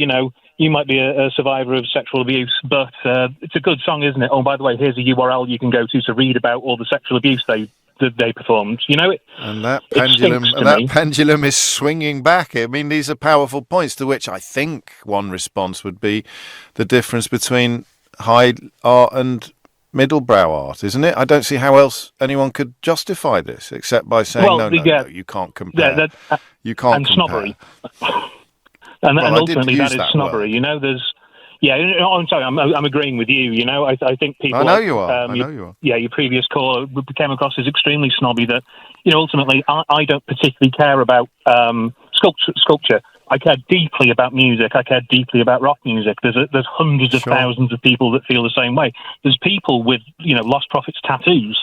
you might be a survivor of sexual abuse, but it's a good song, isn't it? Oh, by the way, here's a URL you can go to read about all the sexual abuse they performed. And that pendulum is swinging back. I mean, these are powerful points to which I think one response would be the difference between high art and middlebrow art, isn't it? I don't see how else anyone could justify this except by saying, no, you can't compare. You can't and compare. Snobbery. and ultimately that is snobbery. Word. I'm sorry, I'm agreeing with you. I think people. I know you are. Yeah, your previous caller came across as extremely snobby. That ultimately, I don't particularly care about sculpture. I care deeply about music. I care deeply about rock music. There's hundreds of thousands of people that feel the same way. There's people with Lost Prophets tattoos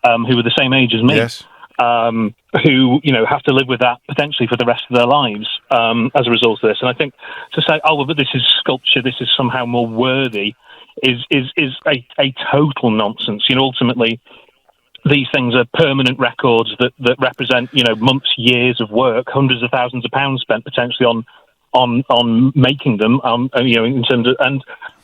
who are the same age as me. Yes. Who have to live with that potentially for the rest of their lives as a result of this. And I think to say, but this is sculpture, this is somehow more worthy, is a total nonsense. Ultimately, these things are permanent records that represent months, years of work, hundreds of thousands of pounds spent potentially on making them. In terms of, and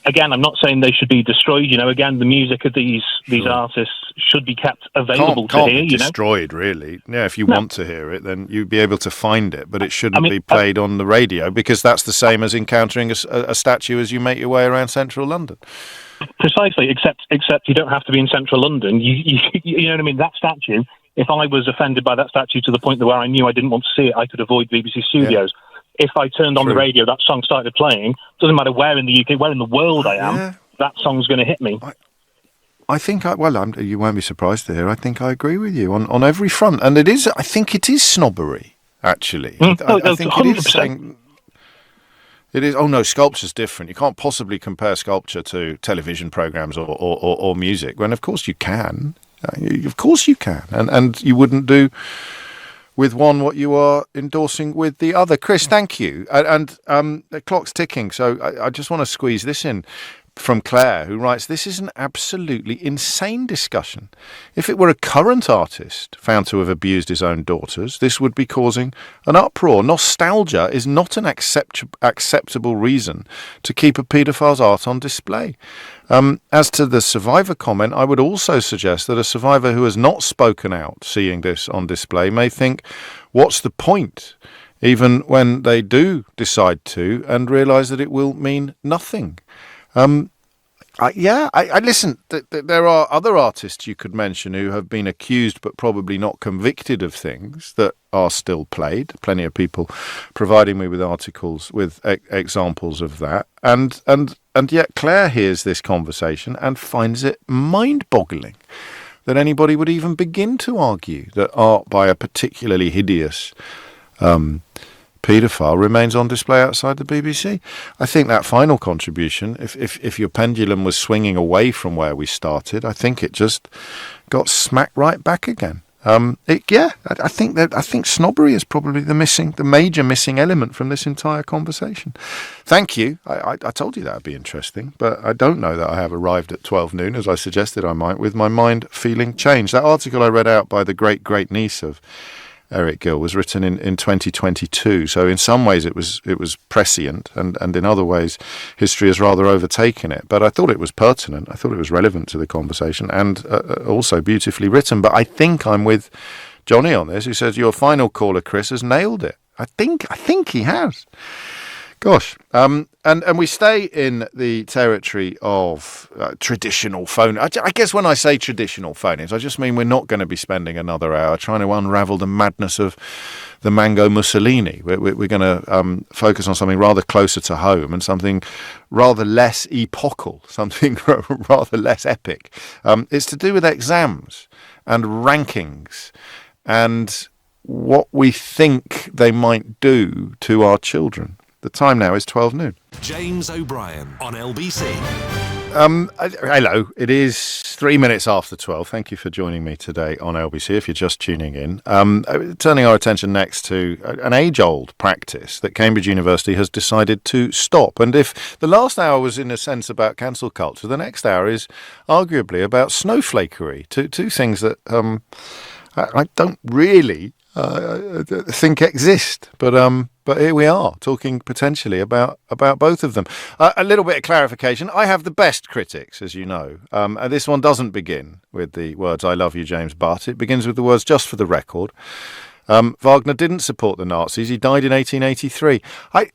again, I'm not saying they should be destroyed. Again, the music of these artists should be kept available to hear. Be destroyed, really. Yeah, if you want to hear it, then you'd be able to find it, but it shouldn't be played on the radio, because that's the same as encountering a statue as you make your way around central London. Precisely, except you don't have to be in central London. You know what I mean? That statue, if I was offended by that statue to the point where I knew I didn't want to see it, I could avoid BBC Studios. Yeah. If I turned on the radio, that song started playing, doesn't matter where in the UK, where in the world I am, that song's going to hit me. I think, you won't be surprised to hear, I think I agree with you on every front. And I think it is snobbery, actually. I think 100%. It is saying... It is. Oh no, sculpture's different. You can't possibly compare sculpture to television programs or music. When of course you can. Of course you can, and you wouldn't do with one what you are endorsing with the other. Chris, thank you. And the clock's ticking, so I just want to squeeze this in. From Claire, who writes, "This is an absolutely insane discussion. If it were a current artist found to have abused his own daughters, this would be causing an uproar. Nostalgia is not an acceptable reason to keep a paedophile's art on display." As to the survivor comment, I would also suggest that a survivor who has not spoken out seeing this on display may think, what's the point? Even when they do decide to, and realise that it will mean nothing. I listen. There are other artists you could mention who have been accused but probably not convicted of things that are still played. Plenty of people providing me with articles with examples of that. And yet Claire hears this conversation and finds it mind-boggling that anybody would even begin to argue that art by a particularly hideous paedophile remains on display outside the BBC. I think that final contribution, if your pendulum was swinging away from where we started, I think it just got smacked right back again. I think snobbery is probably the major missing element from this entire conversation. Thank you. I told you that would be interesting, but I don't know that I have arrived at 12 noon, as I suggested I might, with my mind feeling changed. That article I read out by the great niece of Eric Gill was written in 2022, so in some ways it was prescient, and in other ways history has rather overtaken it. But I thought it was pertinent, I thought it was relevant to the conversation, and also beautifully written. But I think I'm with Johnny on this, who says your final caller, Chris, has nailed it. I think he has. Gosh, and we stay in the territory of traditional phone. I guess when I say traditional phone-ins, I just mean we're not going to be spending another hour trying to unravel the madness of the Mango Mussolini. We're going to focus on something rather closer to home and something rather less epochal, something rather less epic. It's to do with exams and rankings and what we think they might do to our children. The time now is 12 noon. James O'Brien on LBC. Hello, it is 3 minutes after 12. Thank you for joining me today on LBC, if you're just tuning in. Turning our attention next to an age-old practice that Cambridge University has decided to stop. And if the last hour was in a sense about cancel culture, the next hour is arguably about snowflakery. Two things that I don't really think exist, but here we are talking potentially about both of them. A little bit of clarification: I have the best critics, as you know. This one doesn't begin with the words "I love you, James," but it begins with the words "just for the record." Wagner didn't support the Nazis. He died in 1883.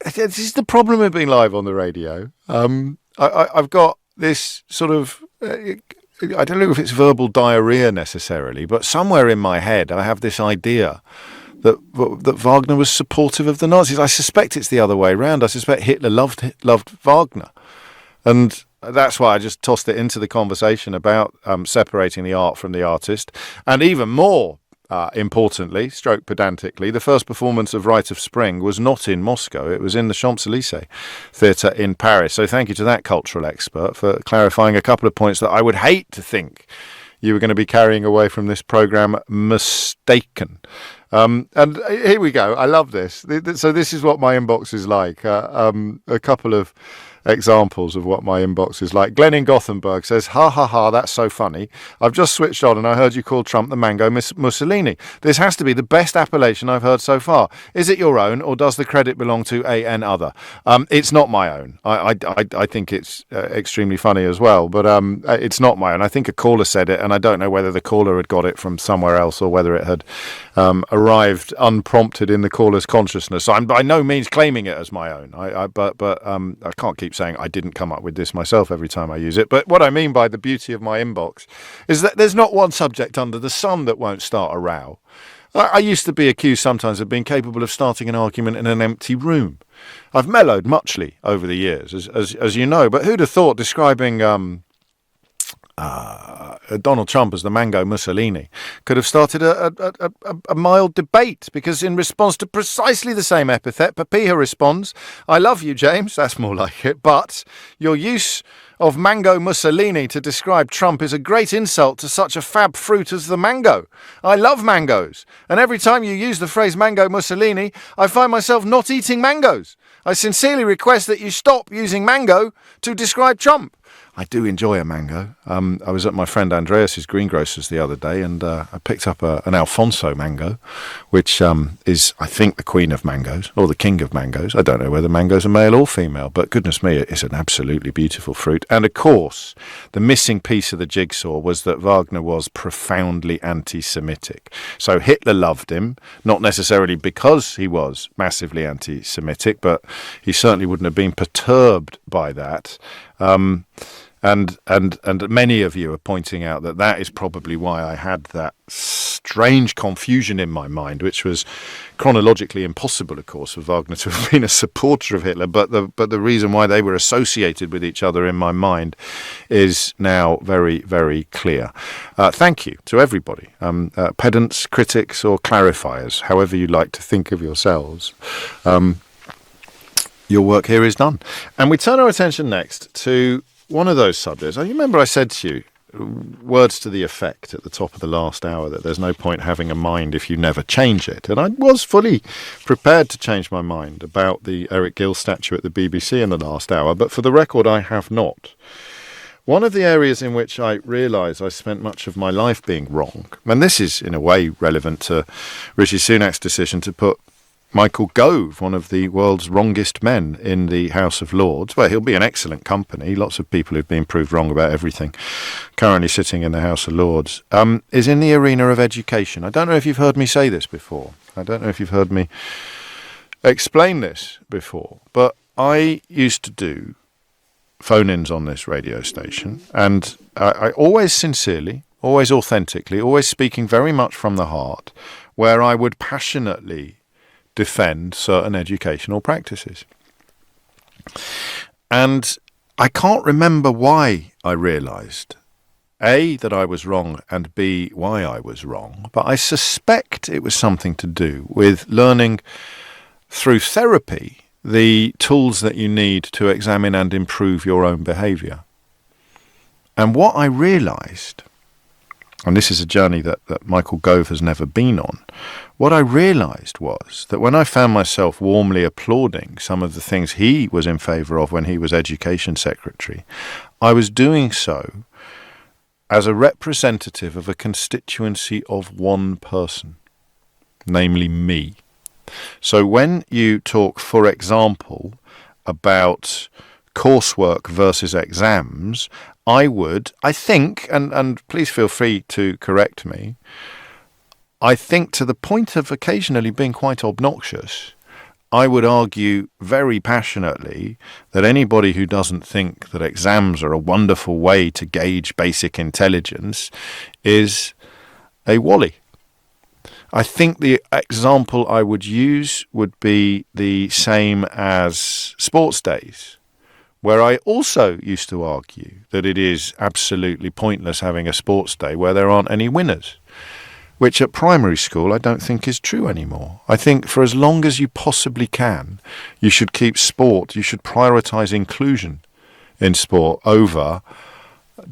This is the problem with being live on the radio. I've got this sort of. I don't know if it's verbal diarrhea necessarily, but somewhere in my head I have this idea that Wagner was supportive of the Nazis. I suspect it's the other way around. I suspect Hitler loved Wagner. And that's why I just tossed it into the conversation about separating the art from the artist. And even more importantly, stroke pedantically, the first performance of Rite of Spring was not in Moscow. It was in the Champs-Élysées Theatre in Paris. So thank you to that cultural expert for clarifying a couple of points that I would hate to think you were going to be carrying away from this programme mistaken. And here we go. I love this. So this is what my inbox is like. A couple of examples of what my inbox is like. Glenn in Gothenburg says, ha ha ha, that's so funny. I've just switched on and I heard you call Trump the Mango Mussolini. This has to be the best appellation I've heard so far. Is it your own, or does the credit belong to an other? It's not my own. I think it's extremely funny as well, but it's not my own. I think a caller said it, and I don't know whether the caller had got it from somewhere else or whether it had arrived unprompted in the caller's consciousness. So I'm by no means claiming it as my own. But I can't keep saying I didn't come up with this myself every time I use it. But what I mean by the beauty of my inbox is that there's not one subject under the sun that won't start a row. I used to be accused sometimes of being capable of starting an argument in an empty room. I've mellowed muchly over the years, as you know, but who'd have thought describing Donald Trump as the Mango Mussolini could have started a mild debate, because in response to precisely the same epithet, Papiha responds, I love you, James, that's more like it, but your use of Mango Mussolini to describe Trump is a great insult to such a fab fruit as the mango. I love mangoes, and every time you use the phrase Mango Mussolini, I find myself not eating mangoes. I sincerely request that you stop using mango to describe Trump. I do enjoy a mango. I was at my friend Andreas's greengrocers the other day, and I picked up an Alfonso mango, which is, I think, the queen of mangoes, or the king of mangoes. I don't know whether mangoes are male or female, but goodness me, it's an absolutely beautiful fruit. And of course, the missing piece of the jigsaw was that Wagner was profoundly anti-Semitic. So Hitler loved him, not necessarily because he was massively anti-Semitic, but he certainly wouldn't have been perturbed by that. And many of you are pointing out that is probably why I had that strange confusion in my mind, which was chronologically impossible, of course, for Wagner to have been a supporter of Hitler. But the reason why they were associated with each other in my mind is now very, very clear. Thank you to everybody, pedants, critics, or clarifiers, however you like to think of yourselves. Your work here is done. And we turn our attention next to one of those subjects. You remember I said to you, words to the effect at the top of the last hour, that there's no point having a mind if you never change it. And I was fully prepared to change my mind about the Eric Gill statue at the BBC in the last hour, but for the record, I have not. One of the areas in which I realise I spent much of my life being wrong, and this is in a way relevant to Rishi Sunak's decision to put Michael Gove, one of the world's wrongest men, in the House of Lords, where he'll be an excellent company. Lots of people who've been proved wrong about everything currently sitting in the House of Lords, is in the arena of education. I don't know if you've heard me say this before. I don't know if you've heard me explain this before, but I used to do phone-ins on this radio station, and I always sincerely, always authentically, always speaking very much from the heart, where I would passionately defend certain educational practices. And I can't remember why I realised, A, that I was wrong, and B, why I was wrong, but I suspect it was something to do with learning through therapy the tools that you need to examine and improve your own behaviour. And what I realised, and this is a journey that Michael Gove has never been on, what I realised was that when I found myself warmly applauding some of the things he was in favour of when he was Education Secretary, I was doing so as a representative of a constituency of one person, namely me. So when you talk, for example, about coursework versus exams, I think, and please feel free to correct me, I think to the point of occasionally being quite obnoxious, I would argue very passionately that anybody who doesn't think that exams are a wonderful way to gauge basic intelligence is a wally. I think the example I would use would be the same as sports days, where I also used to argue that it is absolutely pointless having a sports day where there aren't any winners, which at primary school I don't think is true anymore. I think for as long as you possibly can, you should keep sport, you should prioritise inclusion in sport over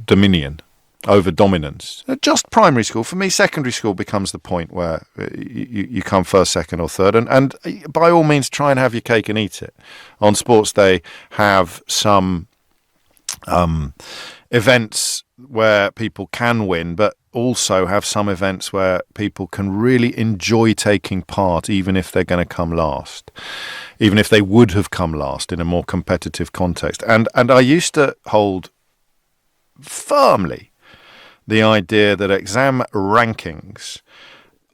dominion. over dominance. Just primary school. For me, secondary school becomes the point where you come first, second or third. And by all means, try and have your cake and eat it. On sports day, have some events where people can win, but also have some events where people can really enjoy taking part, even if they're going to come last, even if they would have come last in a more competitive context. And I used to hold firmly the idea that exam rankings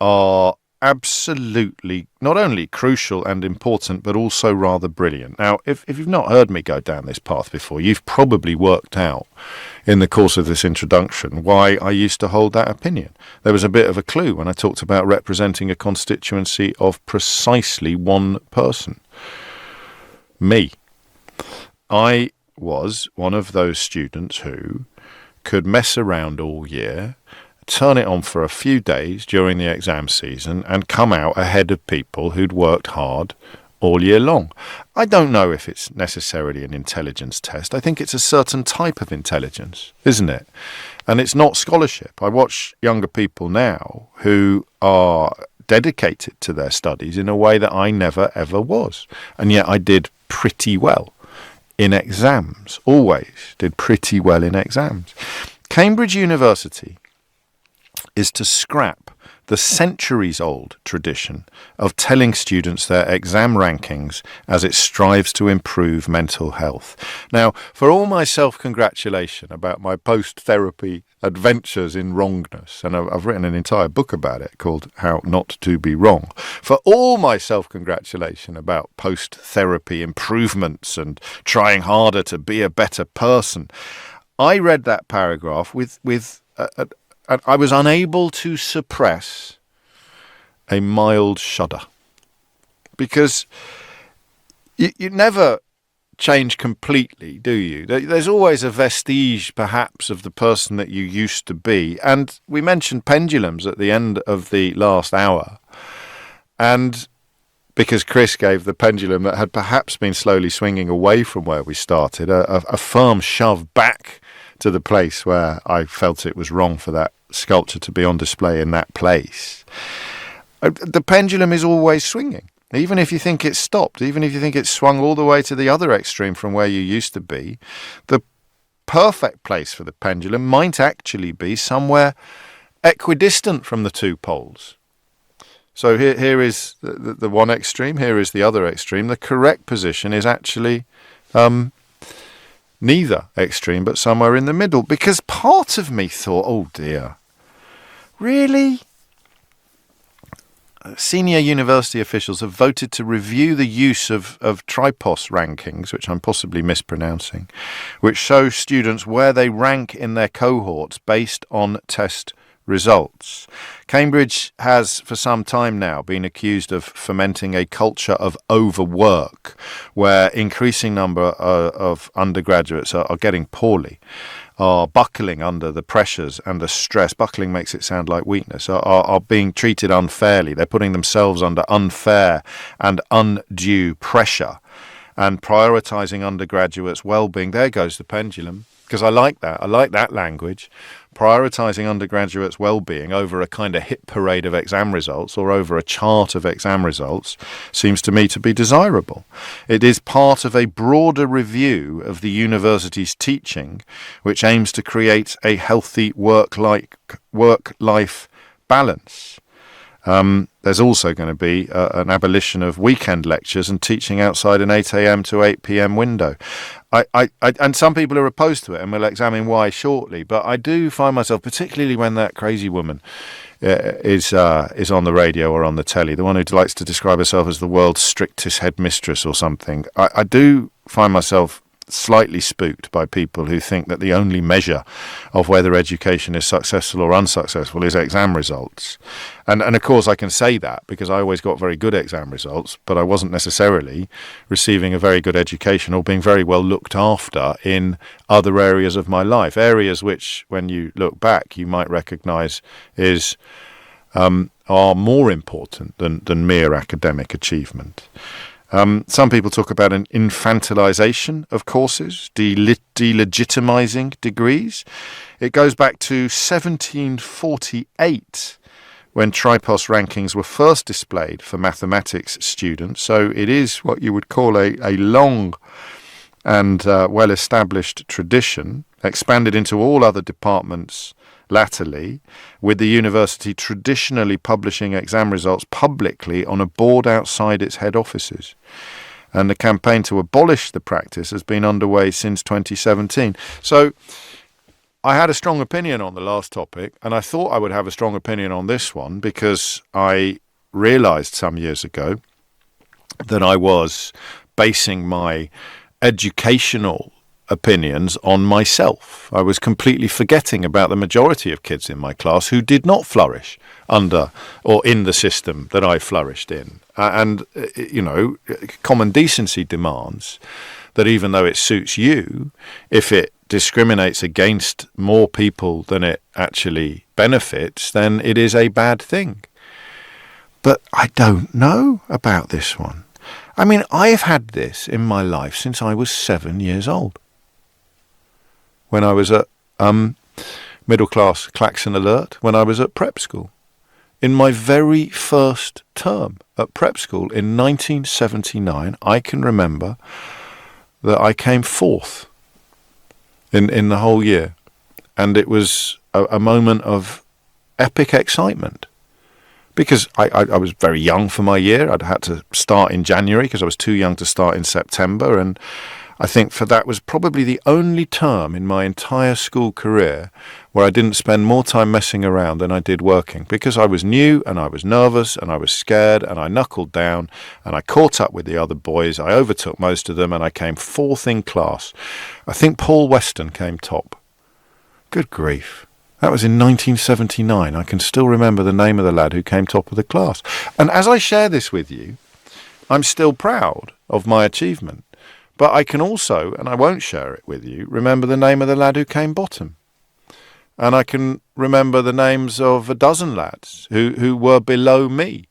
are absolutely not only crucial and important, but also rather brilliant. Now, if you've not heard me go down this path before, you've probably worked out in the course of this introduction why I used to hold that opinion. There was a bit of a clue when I talked about representing a constituency of precisely one person. Me. I was one of those students who could mess around all year, turn it on for a few days during the exam season and come out ahead of people who'd worked hard all year long. I don't know if it's necessarily an intelligence test. I think it's a certain type of intelligence, isn't it? And it's not scholarship. I watch younger people now who are dedicated to their studies in a way that I never ever was. And yet I did pretty well in exams, always did pretty well in exams. Cambridge University is to scrap the centuries-old tradition of telling students their exam rankings as it strives to improve mental health. Now, for all my self-congratulation about my post-therapy adventures in wrongness, and I've written an entire book about it called How Not to Be Wrong, for all my self-congratulation about post-therapy improvements and trying harder to be a better person, I read that paragraph and I was unable to suppress a mild shudder, because you never change completely, do you? There's always a vestige, perhaps, of the person that you used to be. And we mentioned pendulums at the end of the last hour. And because Chris gave the pendulum that had perhaps been slowly swinging away from where we started a firm shove back to the place where I felt it was wrong for that sculpture to be on display in that place. The pendulum is always swinging. Even if you think it's stopped, even if you think it's swung all the way to the other extreme from where you used to be, the perfect place for the pendulum might actually be somewhere equidistant from the two poles. So here is the one extreme, here is the other extreme. The correct position is actually neither extreme, but somewhere in the middle. Because part of me thought, oh dear, really? Senior university officials have voted to review the use of TRIPOS rankings, which I'm possibly mispronouncing, which show students where they rank in their cohorts based on test results. Cambridge has for some time now been accused of fomenting a culture of overwork, where increasing number of undergraduates are getting poorly, are buckling under the pressures and the stress. Buckling makes it sound like weakness. Are being treated unfairly. They're putting themselves under unfair and undue pressure and prioritising undergraduates' well-being. There goes the pendulum, because I like that. I like that language. Prioritising undergraduates' well-being over a kind of hit parade of exam results or over a chart of exam results seems to me to be desirable. It is part of a broader review of the university's teaching, which aims to create a healthy work-life balance. There's also going to be an abolition of weekend lectures and teaching outside an 8 a.m. to 8 p.m. window. And some people are opposed to it, and we'll examine why shortly. But I do find myself, particularly when that crazy woman is on the radio or on the telly, the one who likes to describe herself as the world's strictest headmistress or something, I do find myself slightly spooked by people who think that the only measure of whether education is successful or unsuccessful is exam results. And of course I can say that because I always got very good exam results, but I wasn't necessarily receiving a very good education or being very well looked after in other areas of my life, areas which, when you look back, you might recognise are more important than mere academic achievement. Some people talk about an infantilization of courses, delegitimizing degrees. It goes back to 1748 when Tripos rankings were first displayed for mathematics students. So it is what you would call a long and well-established tradition, expanded into all other departments latterly, with the university traditionally publishing exam results publicly on a board outside its head offices. And the campaign to abolish the practice has been underway since 2017. So I had a strong opinion on the last topic, and I thought I would have a strong opinion on this one because I realised some years ago that I was basing my educational opinions on myself. I was completely forgetting about the majority of kids in my class who did not flourish under or in the system that I flourished in. And common decency demands that even though it suits you, if it discriminates against more people than it actually benefits, then it is a bad thing. But I don't know about this one. I mean, I've had this in my life since I was 7 years old. When I was at middle class Klaxon Alert, when I was at prep school. In my very first term at prep school in 1979, I can remember that I came fourth in the whole year. And it was a moment of epic excitement. Because I was very young for my year. I'd had to start in January because I was too young to start in September. And I think for that was probably the only term in my entire school career where I didn't spend more time messing around than I did working, because I was new and I was nervous and I was scared and I knuckled down and I caught up with the other boys. I overtook most of them and I came fourth in class. I think Paul Weston came top. Good grief. That was in 1979. I can still remember the name of the lad who came top of the class. And as I share this with you, I'm still proud of my achievement. But I can also, and I won't share it with you, remember the name of the lad who came bottom. And I can remember the names of a dozen lads who were below me,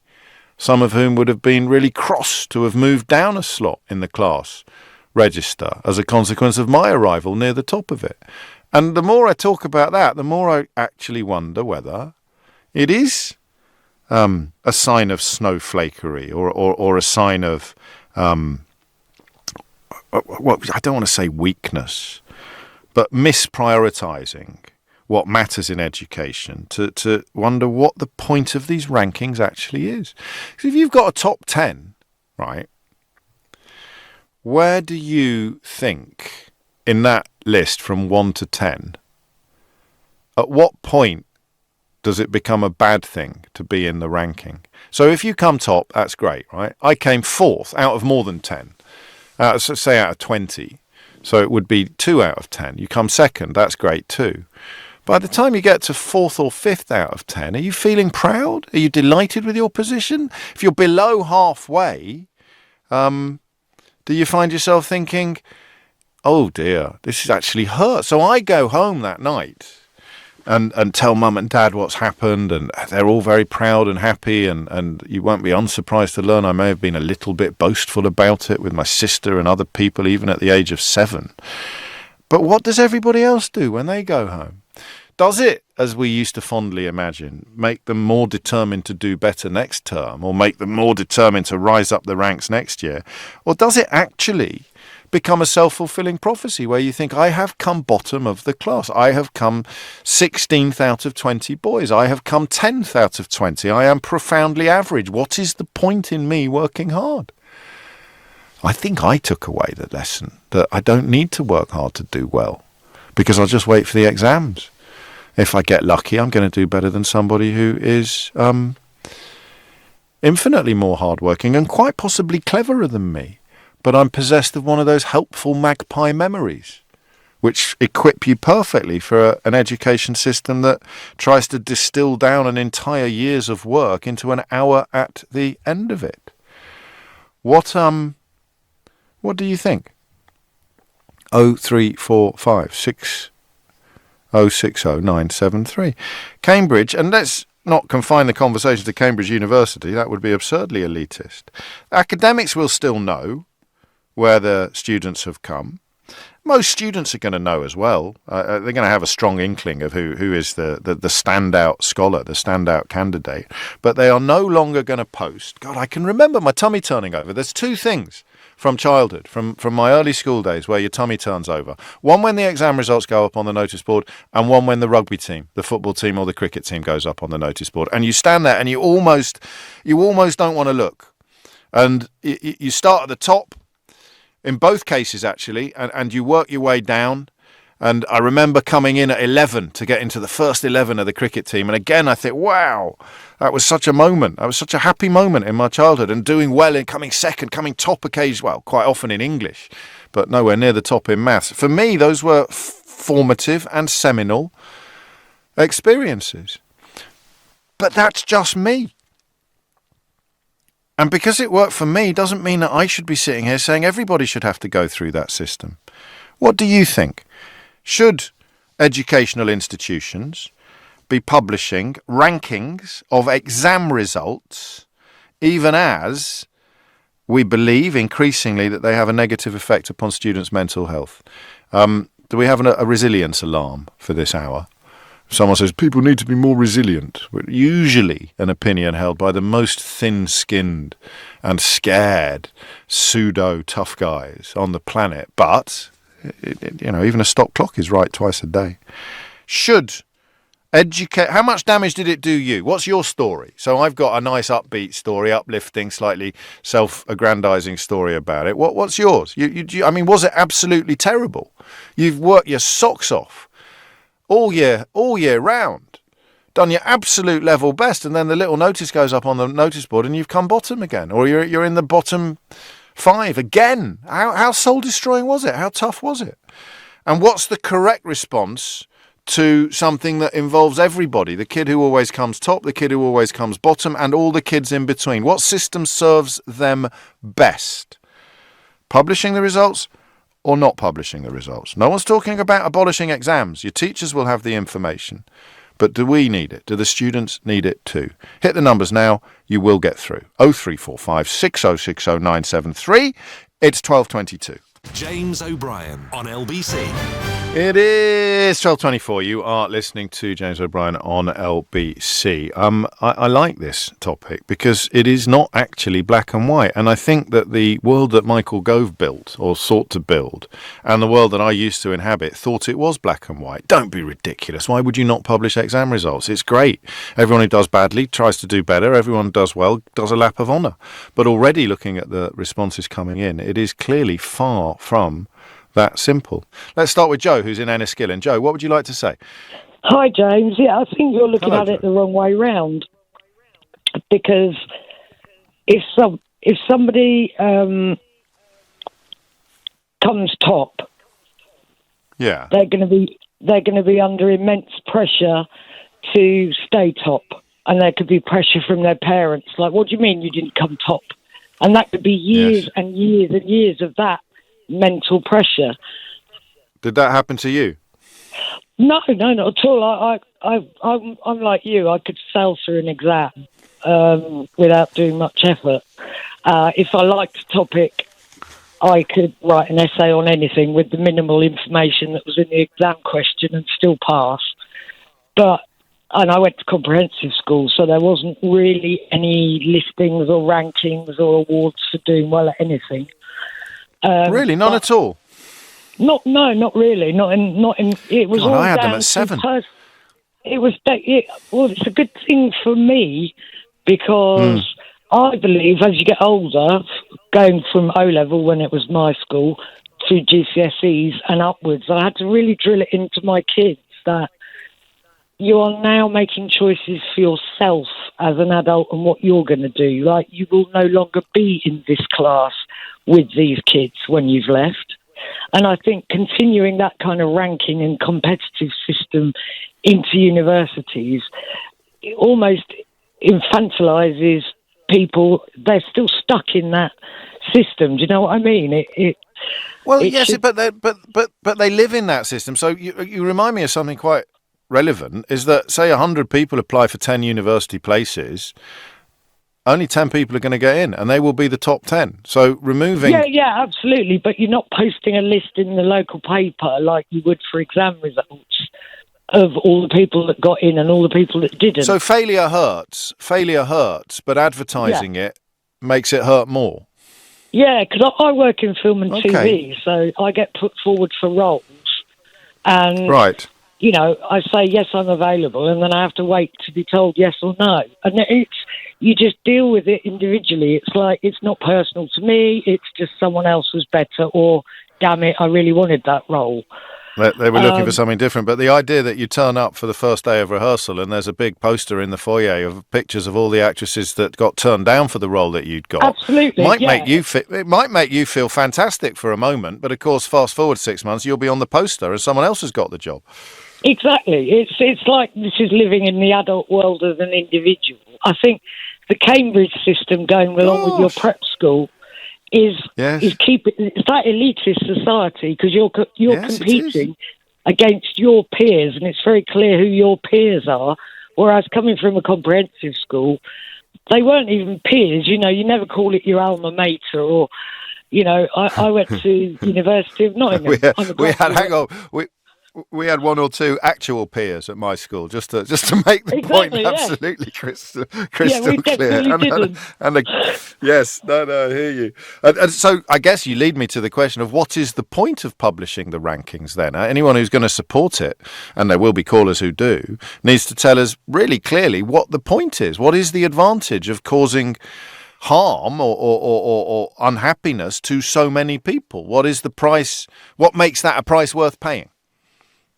some of whom would have been really cross to have moved down a slot in the class register as a consequence of my arrival near the top of it. And the more I talk about that, the more I actually wonder whether it is a sign of snowflakery or a sign of... well, I don't want to say weakness, but misprioritizing what matters in education to wonder what the point of these rankings actually is. Because if you've got a top 10, right, where do you think in that list from 1 to 10, at what point does it become a bad thing to be in the ranking? So if you come top, that's great, right? I came fourth out of more than 10. So say out of 20, so it would be 2 out of 10. You come second, that's great too. By the time you get to 4th or 5th out of 10, are you feeling proud? Are you delighted with your position? If you're below halfway, do you find yourself thinking, oh dear, this is actually hurt? So I go home that night and tell mum and dad what's happened, and they're all very proud and happy, and you won't be unsurprised to learn I may have been a little bit boastful about it with my sister and other people, even at the age of 7. But what does everybody else do when they go home? Does it, as we used to fondly imagine, make them more determined to do better next term, or make them more determined to rise up the ranks next year? Or does it actually become a self-fulfilling prophecy where you think, I have come bottom of the class, I have come 16th out of 20 boys, I have come 10th out of 20, I am profoundly average, what is the point in me working hard? I think I took away the lesson that I don't need to work hard to do well, because I'll just wait for the exams. If I get lucky, I'm going to do better than somebody who is infinitely more hardworking and quite possibly cleverer than me. But I'm possessed of one of those helpful magpie memories, which equip you perfectly for an education system that tries to distill down an entire year's of work into an hour at the end of it. What do you think? 0345 6060 973. Cambridge, and let's not confine the conversation to Cambridge University. That would be absurdly elitist. Academics will still know where the students have come. Most students are going to know as well. They're going to have a strong inkling of who is the standout scholar, the standout candidate. But they are no longer going to post. God, I can remember my tummy turning over. There's two things from childhood, from my early school days, where your tummy turns over. One when the exam results go up on the notice board, and one when the rugby team, the football team or the cricket team goes up on the notice board. And you stand there and you almost don't want to look. And you start at the top, in both cases, actually, and you work your way down. And I remember coming in at 11 to get into the first 11 of the cricket team. And again, I think, wow, that was such a moment. That was such a happy moment in my childhood. And doing well and coming second, coming top occasionally, well, quite often in English, but nowhere near the top in maths. For me, those were formative and seminal experiences. But that's just me. And because it worked for me doesn't mean that I should be sitting here saying everybody should have to go through that system. What do you think? Should educational institutions be publishing rankings of exam results, even as we believe increasingly that they have a negative effect upon students' mental health? Do we have a resilience alarm for this hour? Someone says people need to be more resilient. Usually an opinion held by the most thin-skinned and scared pseudo-tough guys on the planet. But, even a stop clock is right twice a day. Should educate... How much damage did it do you? What's your story? So I've got a nice upbeat story, uplifting, slightly self-aggrandizing story about it. What's yours? Was it absolutely terrible? You've worked your socks off all year round, done your absolute level best, and then the little notice goes up on the notice board and you've come bottom again, or you're in the bottom 5 again. How soul-destroying was it? How tough was it? And what's the correct response to something that involves everybody? The kid who always comes top, the kid who always comes bottom, and all the kids in between. What system serves them best? Publishing the results or not publishing the results? No one's talking about abolishing exams. Your teachers will have the information. But do we need it? Do the students need it too? Hit the numbers now. You will get through. 0345 6060 973. It's 12:22. James O'Brien on LBC. It is 12:24. You are listening to James O'Brien on LBC. I like this topic because it is not actually black and white. And I think that the world that Michael Gove built or sought to build and the world that I used to inhabit thought it was black and white. Don't be ridiculous. Why would you not publish exam results? It's great. Everyone who does badly tries to do better. Everyone does well does a lap of honour. But already looking at the responses coming in, it is clearly far from that simple. Let's start with Joe, who's in Enniskillen. Joe, what would you like to say? Hi, James. Yeah, I think you're looking at it the wrong way round. Because if somebody comes top, yeah, they're going to be under immense pressure to stay top, and there could be pressure from their parents. Like, what do you mean you didn't come top? And that could be years and years and years of that mental pressure. Did that happen to you? No, not at all. I'm like you. I could sail through an exam without doing much effort. If I liked a topic, I could write an essay on anything with the minimal information that was in the exam question and still pass. And I went to comprehensive school, so there wasn't really any listings or rankings or awards for doing well at anything. Really, none at all. Not really. Not in. It was God, all I had down them at 7. Well, it's a good thing for me because I believe as you get older, going from O level when it was my school to GCSEs and upwards, I had to really drill it into my kids that you are now making choices for yourself as an adult and what you're going to do. Like, you will no longer be in this class with these kids when you've left. And I think continuing that kind of ranking and competitive system into universities, it almost infantilizes people. They're still stuck in that system. Do you know what I mean? But they live in that system. So you remind me of something quite relevant is that, say, 100 people apply for 10 university places, only 10 people are going to get in, and they will be the top 10. So removing... Yeah, absolutely. But you're not posting a list in the local paper like you would for exam results of all the people that got in and all the people that didn't. So failure hurts, but advertising it makes it hurt more. Yeah, because I work in film and TV, so I get put forward for roles. And, you know, I say, yes, I'm available, and then I have to wait to be told yes or no. And you just deal with it individually. It's like, it's not personal to me, it's just someone else was better, or, damn it, I really wanted that role. They were looking for something different, but the idea that you turn up for the first day of rehearsal and there's a big poster in the foyer of pictures of all the actresses that got turned down for the role that you'd got, it might make you feel fantastic for a moment, but of course, fast forward 6 months, you'll be on the poster and someone else has got the job. Exactly. It's like this is living in the adult world as an individual. I think the Cambridge system going along with your prep school is keeping it's that elitist society, because you're competing against your peers, and it's very clear who your peers are. Whereas coming from a comprehensive school, they weren't even peers. You know, you never call it your alma mater, or you know, I went to University of Nottingham. We had one or two actual peers at my school, just to make the point absolutely crystal clear. Yes, I hear you. And so I guess you lead me to the question of what is the point of publishing the rankings then? Anyone who's going to support it, and there will be callers who do, needs to tell us really clearly what the point is. What is the advantage of causing harm or unhappiness to so many people? What is the price? What makes that a price worth paying?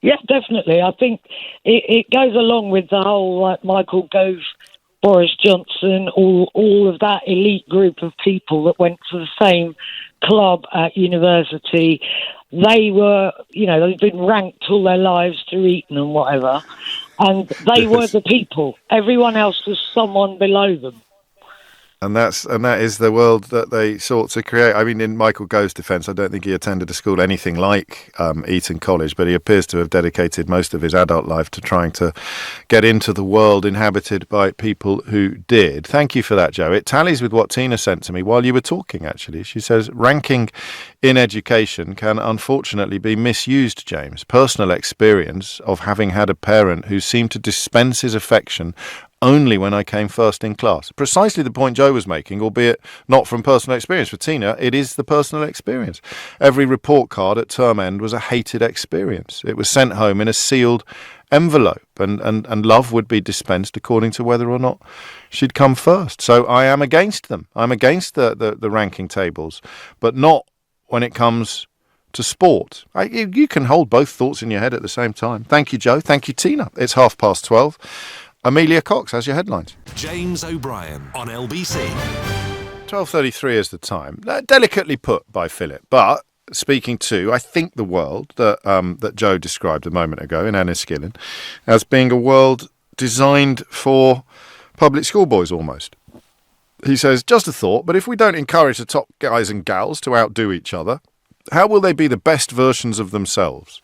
Yeah, definitely. I think it goes along with the whole Michael Gove, Boris Johnson, all of that elite group of people that went to the same club at university. They were, you know, they've been ranked all their lives through Eton and whatever, and they were the people. Everyone else was someone below them. And that is the world that they sought to create. I mean, in Michael Gove's defence, I don't think he attended a school anything like Eton College, but he appears to have dedicated most of his adult life to trying to get into the world inhabited by people who did. Thank you for that, Joe. It tallies with what Tina sent to me while you were talking, actually. She says, ranking in education can unfortunately be misused, James. Personal experience of having had a parent who seemed to dispense his affection only when I came first in class. Precisely the point Joe was making, albeit not from personal experience. For Tina, it is the personal experience. Every report card at term end was a hated experience. It was sent home in a sealed envelope, and love would be dispensed according to whether or not she'd come first. So I am against them. I'm against the ranking tables, but not when it comes to sport. You can hold both thoughts in your head at the same time. Thank you, Joe. Thank you, Tina. It's 12:30. Amelia Cox has your headlines. James O'Brien on LBC. 12:33 is the time. Delicately put by Philip, but speaking to, I think, the world that Joe described a moment ago in Enniskillen as being a world designed for public school boys almost. He says, just a thought, but if we don't encourage the top guys and gals to outdo each other, how will they be the best versions of themselves?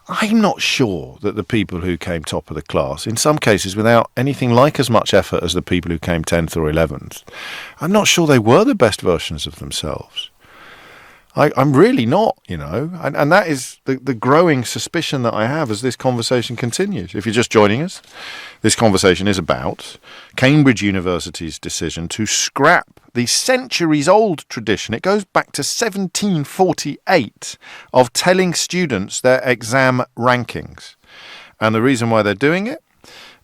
I'm not sure that the people who came top of the class, in some cases without anything like as much effort as the people who came 10th or 11th, I'm not sure they were the best versions of themselves. I'm really not, you know, and that is the growing suspicion that I have as this conversation continues. If you're just joining us, this conversation is about Cambridge University's decision to scrap the centuries-old tradition, it goes back to 1748, of telling students their exam rankings. And the reason why they're doing it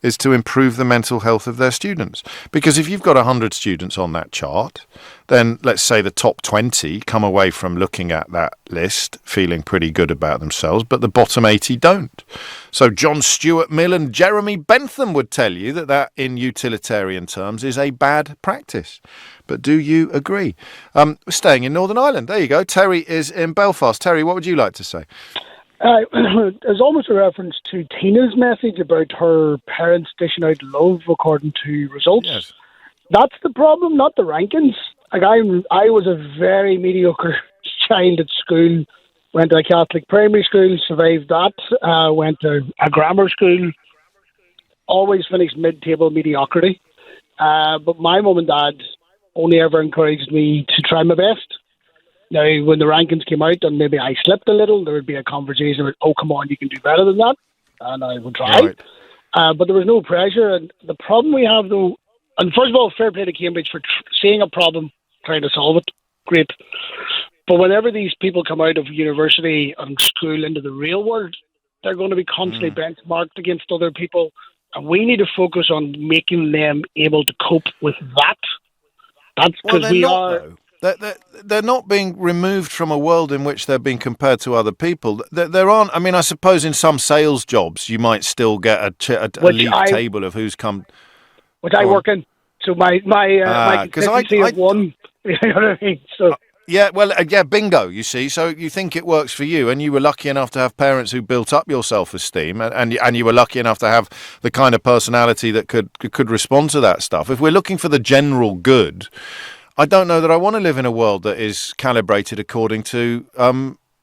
is to improve the mental health of their students. Because if you've got 100 students on that chart, then let's say the top 20 come away from looking at that list feeling pretty good about themselves, but the bottom 80 don't. So John Stuart Mill and Jeremy Bentham would tell you that in utilitarian terms is a bad practice. But do you agree? We're staying in Northern Ireland. There you go. Terry is in Belfast. Terry, what would you like to say? There's almost a reference to Tina's message about her parents dishing out love according to results. Yes. That's the problem, not the rankings. Like I was a very mediocre child at school, went to a Catholic primary school, survived that, went to a grammar school, always finished mid-table mediocrity. But my mum and dad only ever encouraged me to try my best. Now, when the rankings came out and maybe I slipped a little, there would be a conversation about, oh, come on, you can do better than that. And I would try. Right. But there was no pressure. And the problem we have, though, and first of all, fair play to Cambridge for seeing a problem, trying to solve it. Great. But whenever these people come out of university and school into the real world, they're going to be constantly benchmarked against other people. And we need to focus on making them able to cope with that. That's because They're not being removed from a world in which they're being compared to other people. There aren't. I mean, I suppose in some sales jobs you might still get a league table of who's come. Which I work in, so my consistency of one. You know what I mean? So. Yeah, bingo, you see. So you think it works for you, and you were lucky enough to have parents who built up your self-esteem, and you were lucky enough to have the kind of personality that could respond to that stuff. If we're looking for the general good, I don't know that I want to live in a world that is calibrated according to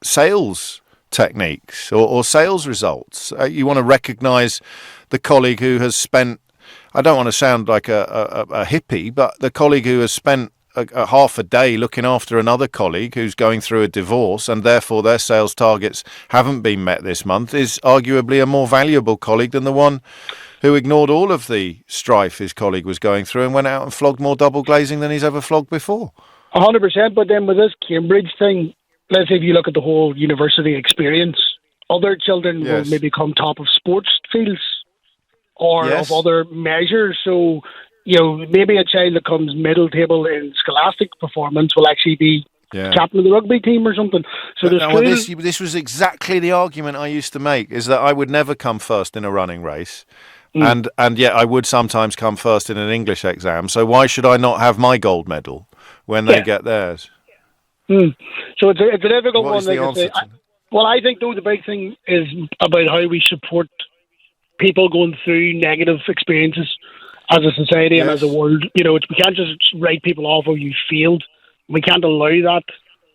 sales techniques or sales results. You want to recognise the colleague who has spent, I don't want to sound like a hippie, but the colleague who has spent a half a day looking after another colleague who's going through a divorce and therefore their sales targets haven't been met this month is arguably a more valuable colleague than the one who ignored all of the strife his colleague was going through and went out and flogged more double glazing than he's ever flogged before. 100%, but then with this Cambridge thing, let's say if you look at the whole university experience, other children will maybe come top of sports fields or of other measures, so maybe a child that comes middle table in scholastic performance will actually be captain of the rugby team or something. So this was exactly the argument I used to make, is that I would never come first in a running race. And yet I would sometimes come first in an English exam. So why should I not have my gold medal when they get theirs? So it's a difficult one. I think, though, the big thing is about how we support people going through negative experiences as a society and as a world. We can't just write people off or you failed. We can't allow that.